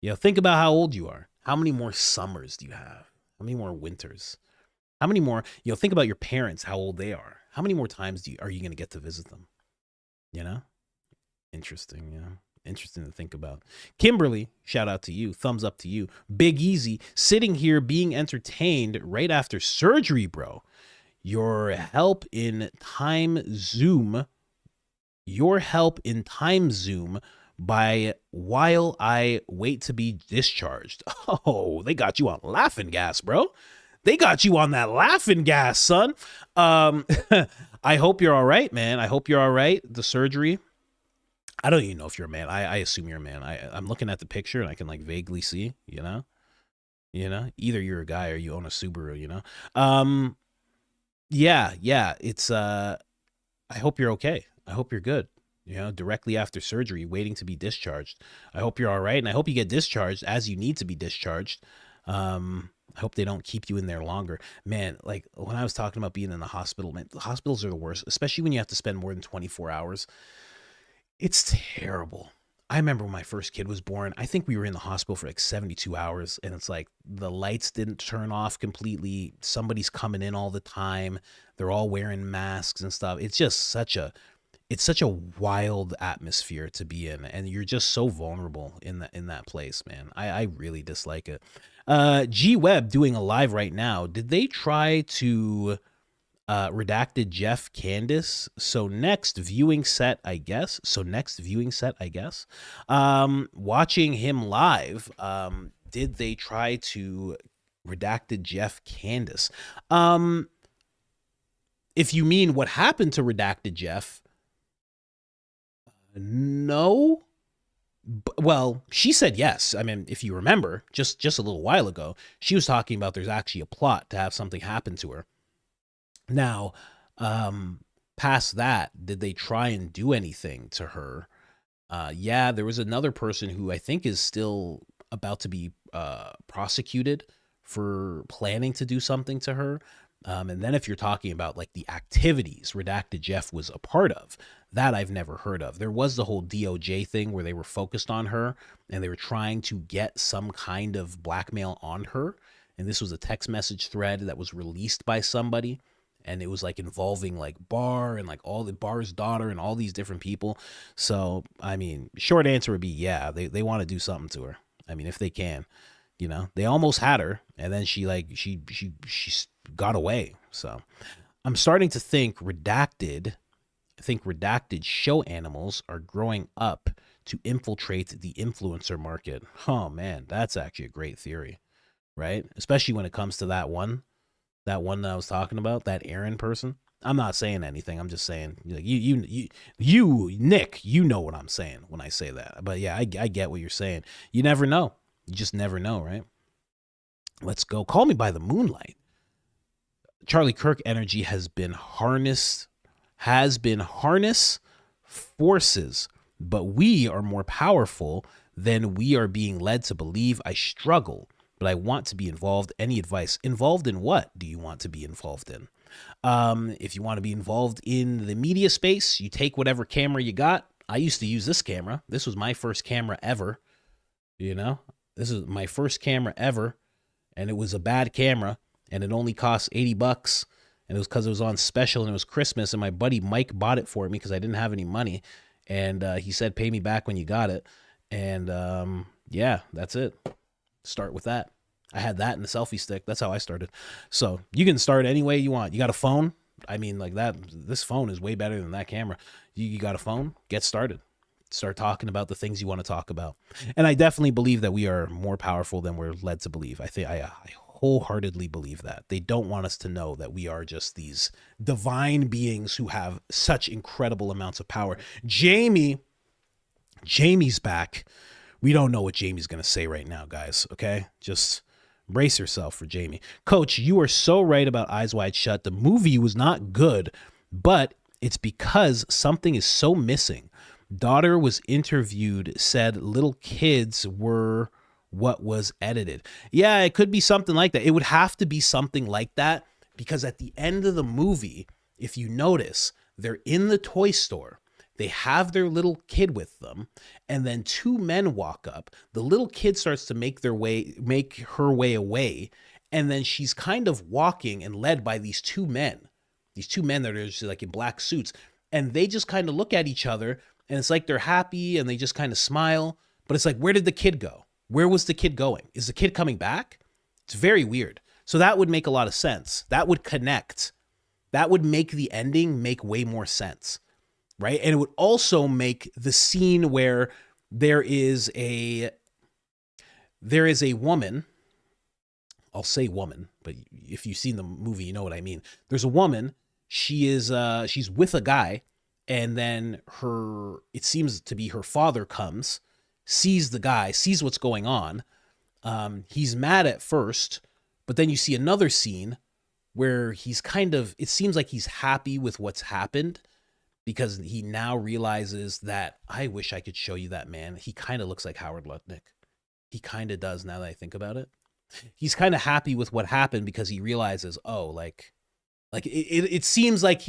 A: Think about how old you are. How many more summers do you have? How many more winters? How many more, think about your parents, how old they are. How many more times are you going to get to visit them? Interesting. Yeah. Interesting to think about. Kimberly, shout out to you. Thumbs up to you. Big Easy, sitting here being entertained right after surgery, bro. Your help in time Zoom by while I wait to be discharged. Oh, they got you on laughing gas, bro. They got you on that laughing gas, son. I hope you're all right, man. I hope you're all right. The surgery. I don't even know if you're a man. I assume you're a man. I'm looking at the picture and I can like vaguely see, either you're a guy or you own a Subaru, Yeah. It's, I hope you're okay. I hope you're good. Directly after surgery, waiting to be discharged. I hope you're all right. And I hope you get discharged as you need to be discharged. I hope they don't keep you in there longer. Man, like when I was talking about being in the hospital, man, the hospitals are the worst, especially when you have to spend more than 24 hours. It's terrible. I remember when my first kid was born, I think we were in the hospital for like 72 hours and it's like the lights didn't turn off completely. Somebody's coming in all the time. They're all wearing masks and stuff. It's just such a wild atmosphere to be in. And you're just so vulnerable in that place, man. I really dislike it. G-Web doing a live right now. Did they try to redacted Jeff Candace? So next viewing set, I guess. Watching him live, did they try to redacted Jeff Candace? If you mean what happened to redacted Jeff, no. Well, she said yes. I mean, if you remember, just a little while ago, she was talking about there's actually a plot to have something happen to her. Now, past that, did they try and do anything to her? Yeah, there was another person who I think is still about to be prosecuted for planning to do something to her. And then if you're talking about like the activities Redacted Jeff was a part of, that I've never heard of. There was the whole DOJ thing where they were focused on her and they were trying to get some kind of blackmail on her. And this was a text message thread that was released by somebody. and it was like involving like Barr and like all the Barr's daughter and all these different people. So I mean, short answer would be yeah, they want to do something to her. I mean, if they can, you know, they almost had her, and then she got away. So I'm starting to think redacted show animals are growing up to infiltrate the influencer market. Oh man, that's actually a great theory, right? Especially when it comes to that one that I was talking about, that Aaron person. I'm not saying anything. I'm just saying, like, you, Nick, you know what I'm saying when I say that. But yeah, I get what you're saying. You never know. You just never know, right? Let's go. Call Me by the Moonlight. Charlie Kirk energy has been harness forces, but we are more powerful than we are being led to believe. I struggle, but I want to be involved. Any advice? Involved in what do you want to be involved in? If you want to be involved in the media space, you take whatever camera you got. I used to use this camera. This was my first camera ever. You know, this is my first camera ever, and it was a bad camera, and it only cost $80. And it was because it was on special and it was Christmas, and my buddy Mike bought it for me because I didn't have any money. And he said, pay me back when you got it. And yeah, that's it. Start with that. I had that and the selfie stick. That's how I started. So you can start any way you want. You got a phone? I mean, like that, this phone is way better than that camera. You got a phone? Get started. Start talking about the things you want to talk about. And I definitely believe that we are more powerful than we're led to believe. I wholeheartedly believe that. They don't want us to know that we are just these divine beings who have such incredible amounts of power. Jamie's back. We don't know what Jamie's going to say right now, guys. Okay. Just brace yourself for Jamie. Coach, you are so right about Eyes Wide Shut. The movie was not good, but it's because something is so missing. Daughter was interviewed, said little kids were what was edited. Yeah, it could be something like that. It would have to be something like that, because at the end of the movie, if you notice, they're in the toy store. They have their little kid with them, and then two men walk up. The little kid starts to make her way away, and then she's kind of walking and led by these two men. These two men that are just like in black suits, and they just kind of look at each other, and it's like they're happy, and they just kind of smile. But it's like, where did the kid go? Where was the kid going? Is the kid coming back? It's very weird. So that would make a lot of sense. That would connect. That would make the ending make way more sense, right? And it would also make the scene where there is a woman. I'll say woman, but if you've seen the movie, you know what I mean. There's a woman. She's with a guy, and then it seems to be her father comes, sees the guy, sees what's going on. He's mad at first, but then you see another scene where it seems like he's happy with what's happened, because he now realizes that, I wish I could show you that man. He kind of looks like Howard Lutnick. He kind of does, now that I think about it. He's kind of happy with what happened because he realizes, oh, like it seems like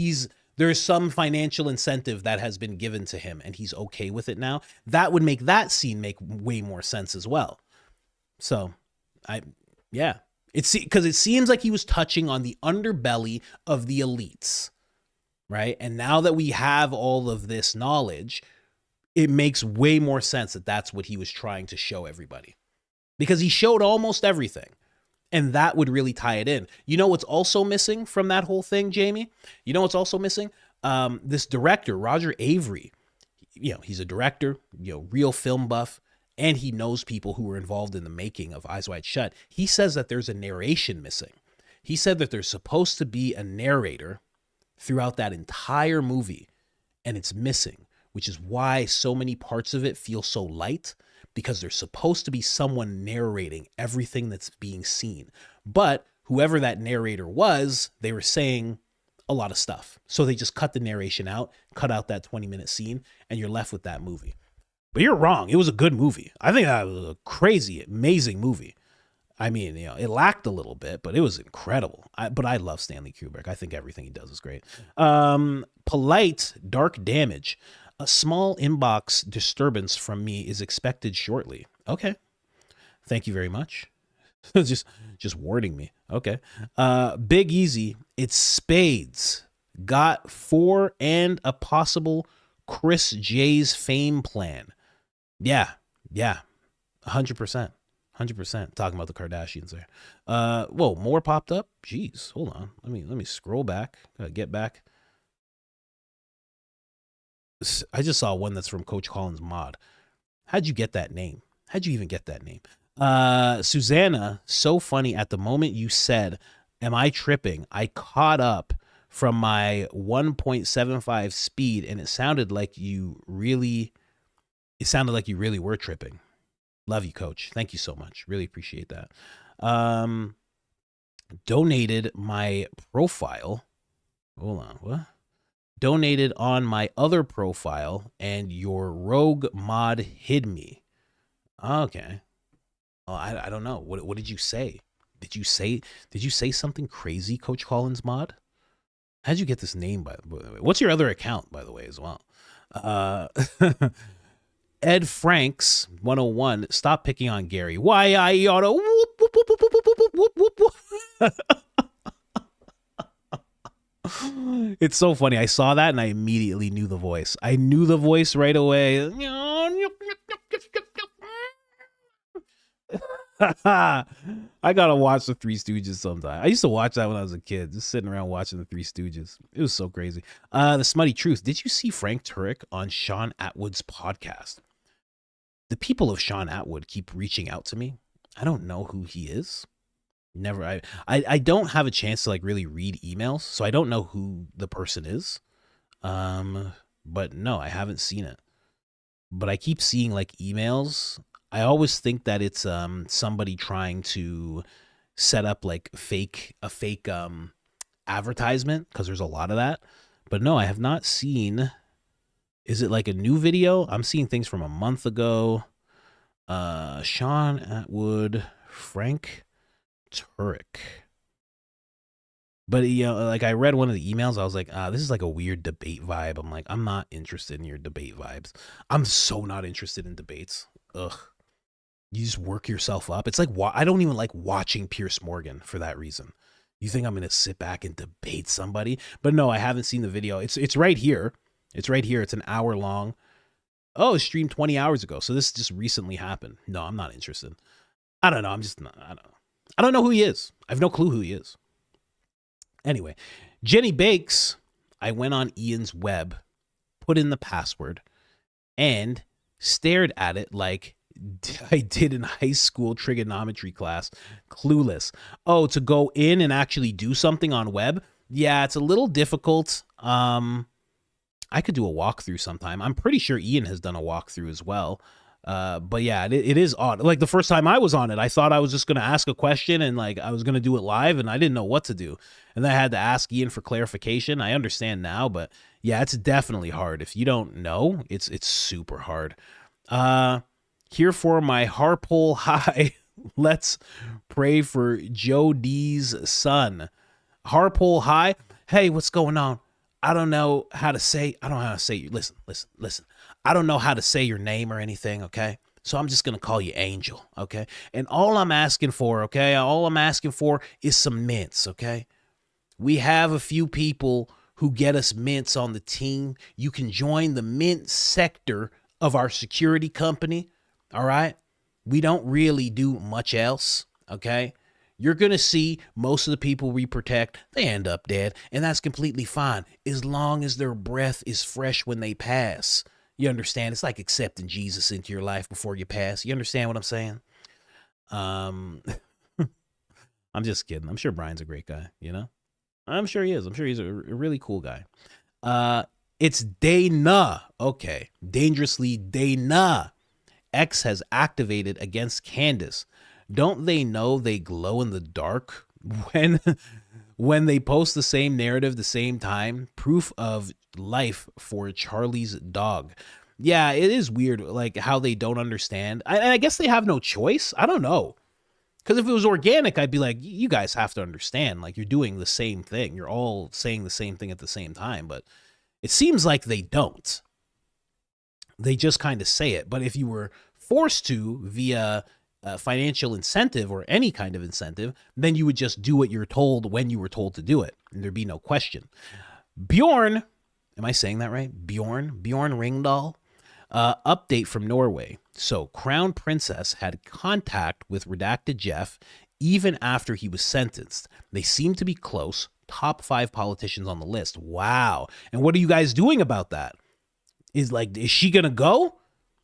A: there's some financial incentive that has been given to him, and he's okay with it now. That would make that scene make way more sense as well. So, because it seems like he was touching on the underbelly of the elites, right? And now that we have all of this knowledge, it makes way more sense that that's what he was trying to show everybody, because he showed almost everything. And that would really tie it in. You know what's also missing from that whole thing, Jamie? You know what's also missing? This director, Roger Avery, he's a director, real film buff, and he knows people who were involved in the making of Eyes Wide Shut. He says that there's a narration missing. He said that there's supposed to be a narrator throughout that entire movie, and it's missing, which is why so many parts of it feel so light, because there's supposed to be someone narrating everything that's being seen. But whoever that narrator was, they were saying a lot of stuff. So they just cut the narration out, cut out that 20-minute scene, and you're left with that movie. But you're wrong. It was a good movie. I think that was a crazy, amazing movie. I mean, it lacked a little bit, but it was incredible. But I love Stanley Kubrick. I think everything he does is great. Polite Dark Damage. A small inbox disturbance from me is expected shortly. Okay. Thank you very much. Just warning me. Okay. Big Easy. It's spades. Got 4 and a possible Chris J's fame plan. Yeah. 100%. 100%. Talking about the Kardashians there. Whoa, more popped up? Jeez, hold on. Let me scroll back. Get back. I just saw one that's from Coach Colin's mod. How'd you get that name? How'd you even get that name? Susanna, so funny. At the moment you said, am I tripping? I caught up from my 1.75 speed, and it sounded like you really were tripping. Love you, Coach. Thank you so much. Really appreciate that. Donated my profile. Hold on. What? Donated on my other profile, and your rogue mod hid me. Okay. Oh, I don't know. What did you say? Did you say something crazy, Coach Collins mod? How'd you get this name, by the way? What's your other account, by the way, as well? Ed Franks 101. Stop picking on Gary. Why I oughta whoop, whoop, whoop, whoop, whoop, whoop, whoop, whoop. It's so funny. I saw that and I immediately knew the voice. I knew the voice right away. I gotta watch the Three Stooges sometime. I used to watch that when I was a kid, just sitting around watching the Three Stooges. It was so crazy. The Smutty Truth. Did you see Frank Turek on Sean Atwood's podcast? The people of Sean Atwood keep reaching out to me. I don't know who he is. Never. I don't have a chance to like really read emails, so I don't know who the person is. But no, I haven't seen it. But I keep seeing like emails. I always think that it's somebody trying to set up like a fake advertisement, because there's a lot of that. But no, I have not seen. Is it like a new video? I'm seeing things from a month ago. Sean Atwood, Frank Turek. But like I read one of the emails, I was like, this is like a weird debate vibe. I'm like, I'm not interested in your debate vibes. I'm so not interested in debates. Ugh. You just work yourself up. It's like, I don't even like watching Piers Morgan for that reason. You think I'm going to sit back and debate somebody? But no, I haven't seen the video. It's right here. It's right here. It's an hour long. Oh, it streamed 20 hours ago. So this just recently happened. No, I'm not interested. I don't know. I'm just not. I don't know who he is. I have no clue who he is. Anyway, Jenny Bakes. I went on Ian's web, put in the password, and stared at it like I did in high school trigonometry class. Clueless. Oh, to go in and actually do something on web? Yeah, it's a little difficult. I could do a walkthrough sometime. I'm pretty sure Ian has done a walkthrough as well. But yeah, it is odd. Like the first time I was on it, I thought I was just going to ask a question and like I was going to do it live and I didn't know what to do. And then I had to ask Ian for clarification. I understand now, but yeah, it's definitely hard. If you don't know, it's super hard. Here for my Harpole High. Let's pray for Joe D's son. Harpole High. Hey, what's going on? I don't know how to say. Listen. I don't know how to say your name or anything, okay? So I'm just going to call you Angel, okay? And all I'm asking for, is some mints, okay? We have a few people who get us mints on the team. You can join the mint sector of our security company, all right? We don't really do much else, okay? You're going to see most of the people we protect, they end up dead, and that's completely fine as long as their breath is fresh when they pass. You understand? It's like accepting Jesus into your life before you pass. You understand what I'm saying? I'm just kidding. I'm sure Brian's a great guy, you know? I'm sure he is. I'm sure he's a really cool guy. It's Dana. Okay. Dangerously Dana. X has activated against Candace. Don't they know they glow in the dark when they post the same narrative the same time? Proof of life for Charlie's dog. Yeah, it is weird, like how they don't understand. I guess they have no choice. I don't know. Because if it was organic, I'd be like, you guys have to understand. Like, you're doing the same thing. You're all saying the same thing at the same time. But it seems like they don't. They just kind of say it. But if you were forced to via financial incentive or any kind of incentive, then you would just do what you're told when you were told to do it, and there'd be no question. Bjorn, am I saying that right? Bjorn Ringdahl. Update from Norway. So Crown Princess had contact with Redacted Jeff even after he was sentenced. They seem to be close. Top 5 politicians on the list. Wow. And what are you guys doing about that? Is she gonna go?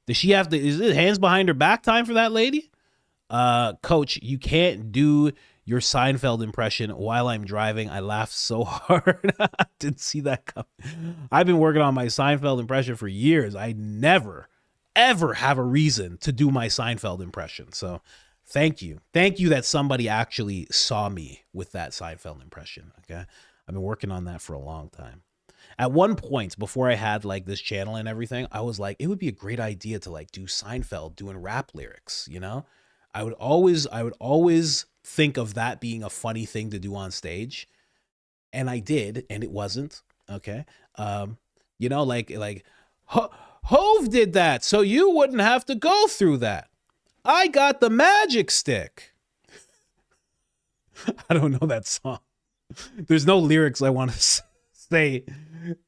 A: Does she have to? Is it hands behind her back time for that lady? Coach, you can't do your Seinfeld impression while I'm driving. I laughed so hard. Didn't see that coming. I've been working on my Seinfeld impression for years. I never, ever have a reason to do my Seinfeld impression. So thank you. Thank you that somebody actually saw me with that Seinfeld impression. Okay. I've been working on that for a long time. At one point, before I had like this channel and everything, I was like, it would be a great idea to like do Seinfeld doing rap lyrics, you know? I would always think of that being a funny thing to do on stage. And I did, and it wasn't. Okay. You know, like Hove did that, so you wouldn't have to go through that. I got the magic stick. I don't know that song. There's no lyrics I want to say.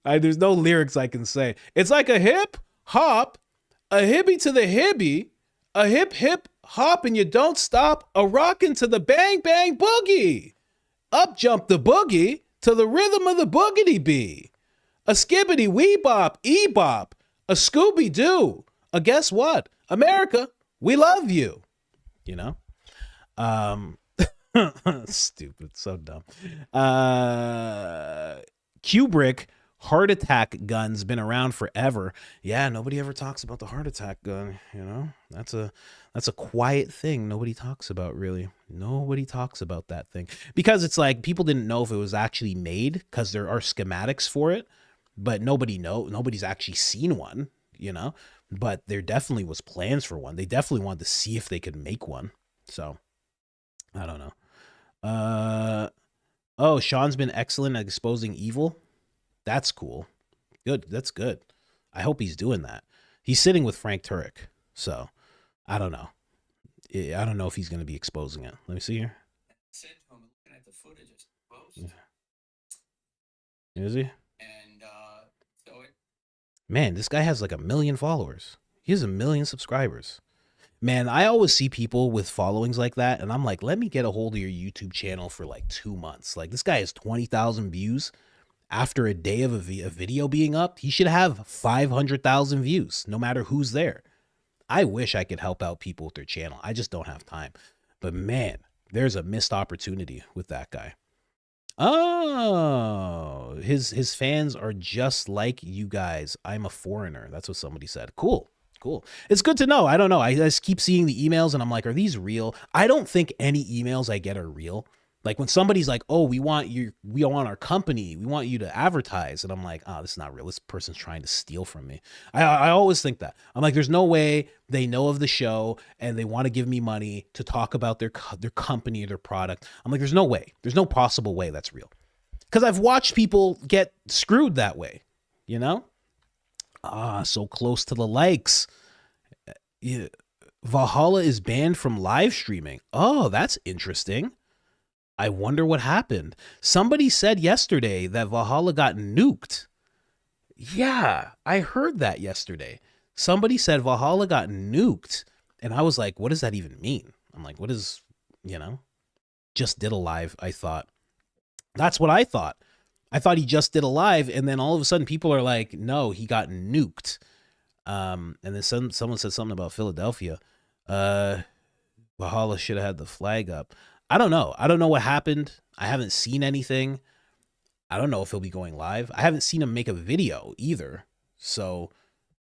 A: There's no lyrics I can say. It's like a hip hop, a hibby to the hibby, a hip hip hop and you don't stop, a rockin' to the bang bang boogie. Up jump the boogie to the rhythm of the boogity bee. A skibbity wee bop, e bop, a Scooby Doo. A guess what? America, we love you. You know? Stupid, so dumb. Kubrick heart attack gun's been around forever. Yeah, nobody ever talks about the heart attack gun, you know? That's a quiet thing nobody talks about, really. Nobody talks about that thing. Because it's like people didn't know if it was actually made because there are schematics for it, but nobody's actually seen one, you know? But there definitely was plans for one. They definitely wanted to see if they could make one. So, I don't know. Oh, Sean's been excellent at exposing evil. That's cool. Good. That's good. I hope he's doing that. He's sitting with Frank Turek. So, I don't know. I don't know if he's going to be exposing it. Let me see here. Is he? Man, this guy has like 1 million followers. He has 1 million subscribers. Man, I always see people with followings like that, and I'm like, let me get a hold of your YouTube channel for like 2 months. Like, this guy has 20,000 views. After a day of a video being up, he should have 500,000 views, no matter who's there. I wish I could help out people with their channel. I just don't have time. But man, there's a missed opportunity with that guy. Oh, his fans are just like you guys. I'm a foreigner. That's what somebody said. Cool. Cool. It's good to know. I don't know. I just keep seeing the emails and I'm like, are these real? I don't think any emails I get are real. Like when somebody's like, oh, we want our company, we want you to advertise. And I'm like, oh, this is not real. This person's trying to steal from me. I always think that. I'm like, there's no way they know of the show and they want to give me money to talk about their company or their product. I'm like, there's no way. There's no possible way that's real. Because I've watched people get screwed that way, you know? So close to the likes. Yeah. Valhalla is banned from live streaming. Oh, that's interesting. I wonder what happened. Somebody said yesterday that Valhalla got nuked. Yeah, I heard that yesterday. Somebody said Valhalla got nuked. And I was like, what does that even mean? I'm like, what is, you know? Just did a live, I thought. That's what I thought. I thought he just did a live, and then all of a sudden people are like, no, he got nuked. And then someone said something about Philadelphia. Valhalla should have had the flag up. I don't know. I don't know what happened. I haven't seen anything. I don't know if he'll be going live. I haven't seen him make a video either. So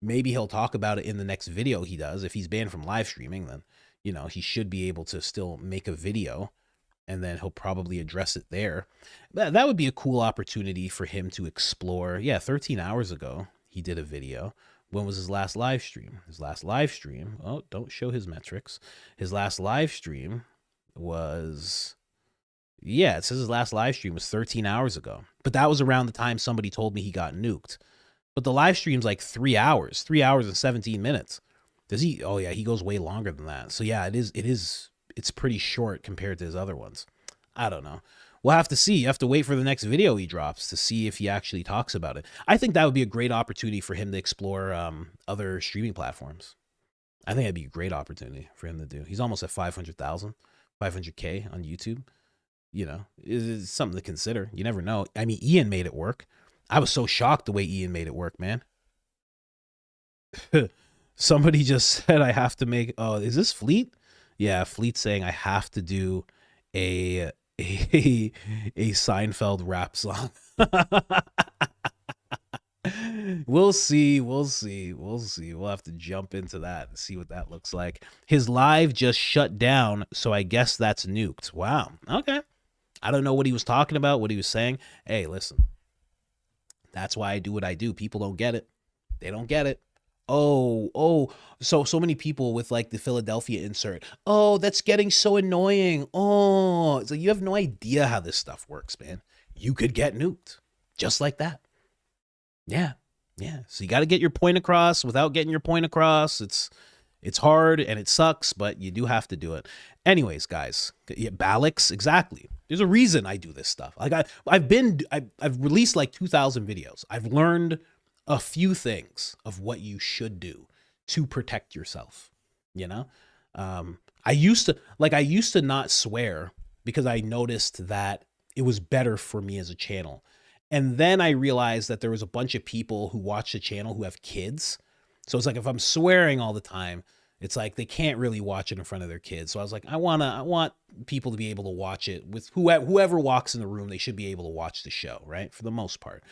A: maybe he'll talk about it in the next video he does. If he's banned from live streaming, then, you know, he should be able to still make a video and then he'll probably address it there. That would be a cool opportunity for him to explore. Yeah, 13 hours ago, he did a video. When was his last live stream? His last live stream. Oh, don't show his metrics. His last live stream was, yeah, it says his last live stream was 13 hours ago. But that was around the time somebody told me he got nuked. But the live stream's like 3 hours and 17 minutes. Does he? Oh yeah, he goes way longer than that. So yeah, it's pretty short compared to his other ones. I don't know. We'll have to see. You have to wait for the next video he drops to see if he actually talks about it. I think that would be a great opportunity for him to explore other streaming platforms. I think that'd be a great opportunity for him to do. He's almost at 500,000, 500K on YouTube. You know, it's something to consider. You never know. I mean, Ian made it work. I was so shocked the way Ian made it work, man. Somebody just said I have to make. Oh, is this Fleet? Yeah, Fleet saying I have to do a Seinfeld rap song. We'll see. We'll have to jump into that and see what that looks like. His live just shut down, so I guess that's nuked. Wow. Okay. I don't know what he was talking about, what he was saying. Hey, listen. That's why I do what I do. People don't get it. They don't get it. So many people with like the Philadelphia insert. Oh, that's getting so annoying. Oh, so you have no idea how this stuff works, man. You could get nuked just like that. Yeah. So you got to get your point across without getting your point across. It's hard and it sucks, but you do have to do it. Anyways, guys, Balix, exactly. There's a reason I do this stuff. Like I've released like 2,000 videos. I've learned a few things of what you should do to protect yourself. You know, I used to not swear because I noticed that it was better for me as a channel. And then I realized that there was a bunch of people who watch the channel who have kids. So it's like, if I'm swearing all the time, it's like they can't really watch it in front of their kids. So I was like, I want people to be able to watch it with whoever walks in the room. They should be able to watch the show, right? For the most part.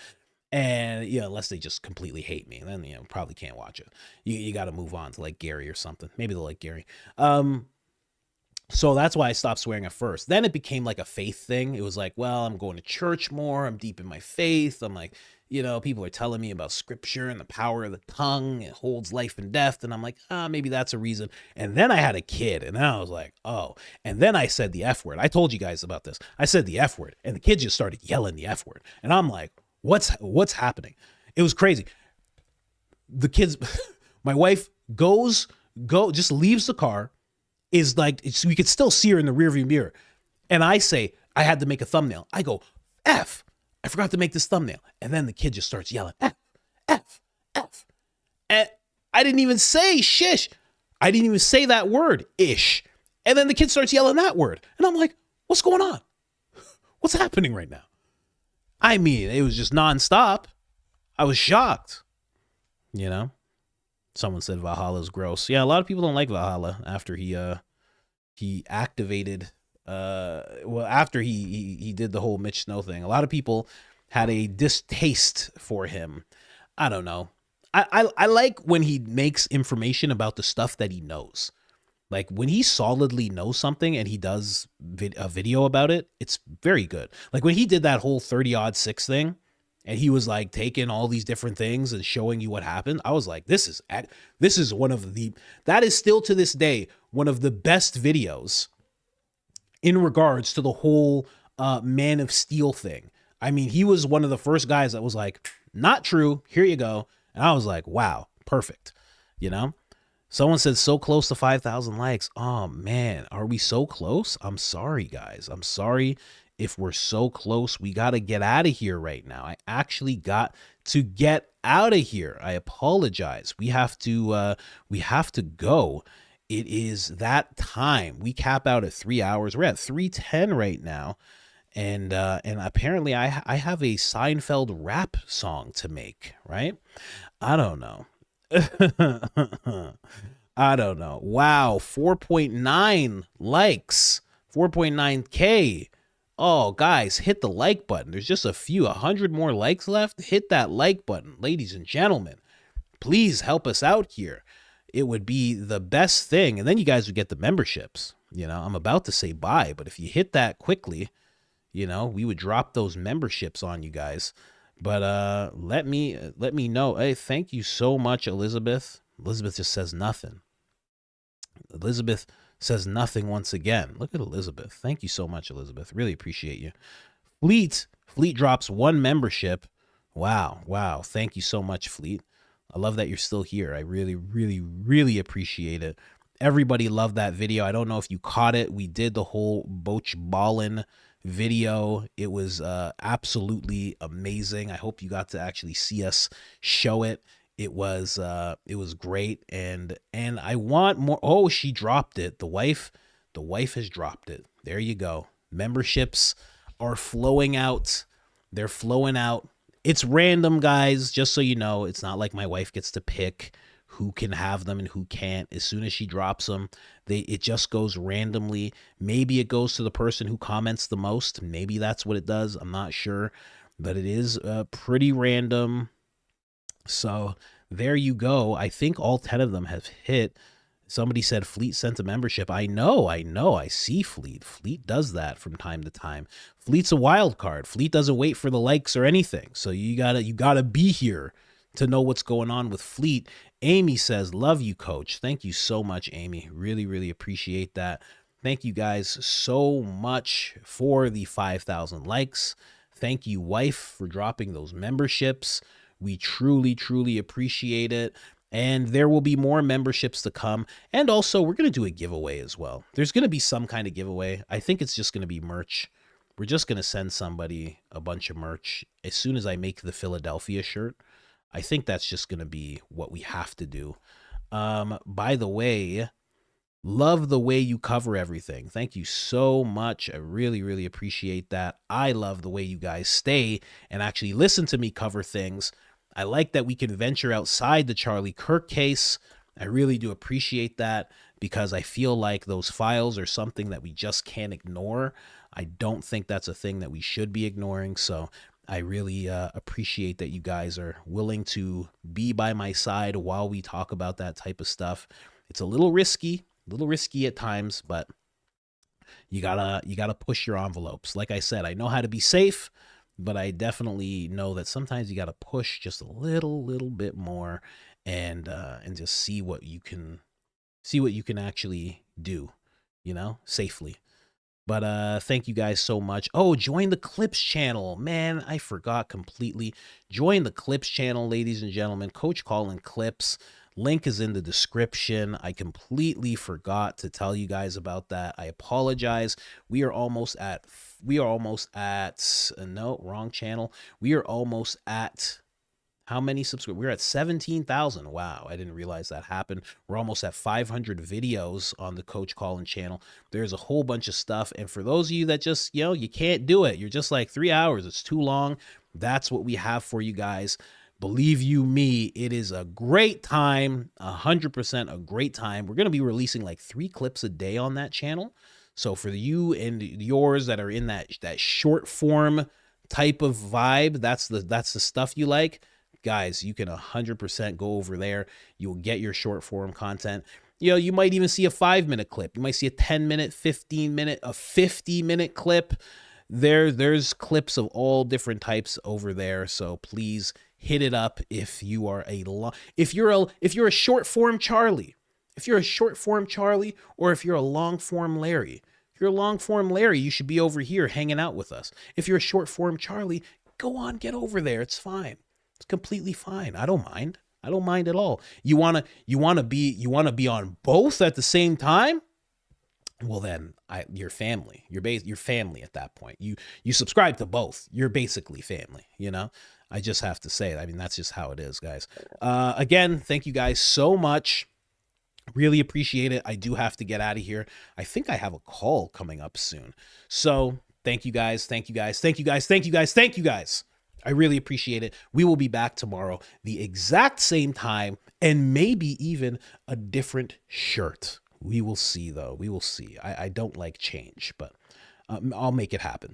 A: And unless they just completely hate me, then probably can't watch it. You got to move on to like Gary or something. Maybe they'll like Gary. So that's why I stopped swearing at first. Then it became like a faith thing. It was like, well, I'm going to church more. I'm deep in my faith. I'm like, people are telling me about scripture and the power of the tongue. It holds life and death. And I'm like, maybe that's a reason. And then I had a kid and then I was like, oh. And then I said the F word. I told you guys about this. I said the F word and the kids just started yelling the F word. And I'm like, what's happening? It was crazy. The kids, my wife just leaves the car, is like, so you could still see her in the rearview mirror. And I say, I had to make a thumbnail. I go, F, I forgot to make this thumbnail. And then the kid just starts yelling, F, F, F. And I didn't even say shish. I didn't even say that word, ish. And then the kid starts yelling that word. And I'm like, what's going on? What's happening right now? I mean, it was just nonstop. I was shocked. Someone said Valhalla's gross. Yeah, a lot of people don't like Valhalla after he activated after he did the whole Mitch Snow thing. A lot of people had a distaste for him. I don't know. I like when he makes information about the stuff that he knows. Like when he solidly knows something and he does a video about it, it's very good. Like when he did that whole 30-odd-6 thing, and he was like taking all these different things and showing you what happened. I was like, that is still to this day one of the best videos in regards to the whole Man of Steel thing. I mean, he was one of the first guys that was like, not true, here you go. And I was like, wow, perfect. Someone said so close to 5,000 likes. Oh man, are we so close? I'm sorry, guys. I'm sorry. If we're so close, we got to get out of here right now. I actually got to get out of here. I apologize. We have to go. It is that time. We cap out at 3 hours. We're at 3:10 right now. And apparently I have a Seinfeld rap song to make, right? I don't know. I don't know. Wow, 4.9 likes, 4.9K. Oh, guys, hit the like button. There's just 100 more likes left. Hit that like button, ladies and gentlemen. Please help us out here. It would be the best thing. And then you guys would get the memberships. I'm about to say bye, but if you hit that quickly, we would drop those memberships on you guys. But let me know. Hey, thank you so much, Elizabeth. Elizabeth just says nothing. Elizabeth says nothing once again. Look at Elizabeth. Thank you so much, Elizabeth. Really appreciate you. Fleet drops 1 membership. Wow. Thank you so much, Fleet. I love that you're still here. I really, really, really appreciate it. Everybody loved that video. I don't know if you caught it. We did the whole BOMBSHELL video. It was absolutely amazing. I hope you got to actually see us show it. It was great, and I want more. Oh, she dropped it. The wife has dropped it. There you go. Memberships are flowing out. They're flowing out. It's random, guys, just so you know. It's not like my wife gets to pick who can have them and who can't. As soon as she drops them, it just goes randomly. Maybe it goes to the person who comments the most. Maybe that's what it does. I'm not sure, but it is pretty random. So there you go. I think all 10 of them have hit. Somebody said Fleet sent a membership. I know. I see Fleet. Fleet does that from time to time. Fleet's a wild card. Fleet doesn't wait for the likes or anything. So you gotta be here to know what's going on with Fleet. Amy says, love you, coach. Thank you so much, Amy. Really, really appreciate that. Thank you guys so much for the 5,000 likes. Thank you, wife, for dropping those memberships. We truly, truly appreciate it. And there will be more memberships to come. And also, we're going to do a giveaway as well. There's going to be some kind of giveaway. I think it's just going to be merch. We're just going to send somebody a bunch of merch as soon as I make the Philadelphia shirt. I think that's just going to be what we have to do. By the way, love the way you cover everything. Thank you so much. I really, really appreciate that. I love the way you guys stay and actually listen to me cover things. I like that we can venture outside the Charlie Kirk case. I really do appreciate that because I feel like those files are something that we just can't ignore. I don't think that's a thing that we should be ignoring. So I really appreciate that you guys are willing to be by my side while we talk about that type of stuff. It's a little risky at times, but you gotta push your envelopes. Like I said, I know how to be safe, but I definitely know that sometimes you got to push just a little bit more and just see what you can actually do, safely. But thank you guys so much. Oh, join the Clips channel. Man, I forgot completely. Join the Clips channel, ladies and gentlemen. Coach Colin Clips. Link is in the description. I completely forgot to tell you guys about that. I apologize. We are almost at no, wrong channel. We are almost at how many subscribers? We're at 17,000. Wow, I didn't realize that happened. We're almost at 500 videos on the Coach Colin channel. There's a whole bunch of stuff. And for those of you that just, you can't do it. You're just like 3 hours. It's too long. That's what we have for you guys. Believe you me, it is a great time, 100% a great time. We're going to be releasing like 3 clips a day on that channel. So for you and yours that are in that short form type of vibe, that's the stuff you like, guys, you can 100% go over there. You'll get your short form content. You might even see a 5-minute clip. You might see a 10-minute, 15-minute, a 50-minute clip. There's clips of all different types over there. So please hit it up if you are if you're a short form Charlie, or if you're a long form Larry. If you're a long form Larry, you should be over here hanging out with us. If you're a short form Charlie, go on, get over there. It's fine. It's completely fine. I don't mind. I don't mind at all. You wanna be on both at the same time? Well, then you're family. You're family at that point. You subscribe to both. You're basically family. I just have to say it. I mean, that's just how it is, guys. Again, thank you guys so much. Really appreciate it. I do have to get out of here. I think I have a call coming up soon. So thank you guys. Thank you guys. Thank you guys. Thank you guys. Thank you guys. I really appreciate it. We will be back tomorrow, the exact same time, and maybe even a different shirt. We will see, though. We will see. I don't like change, but I'll make it happen.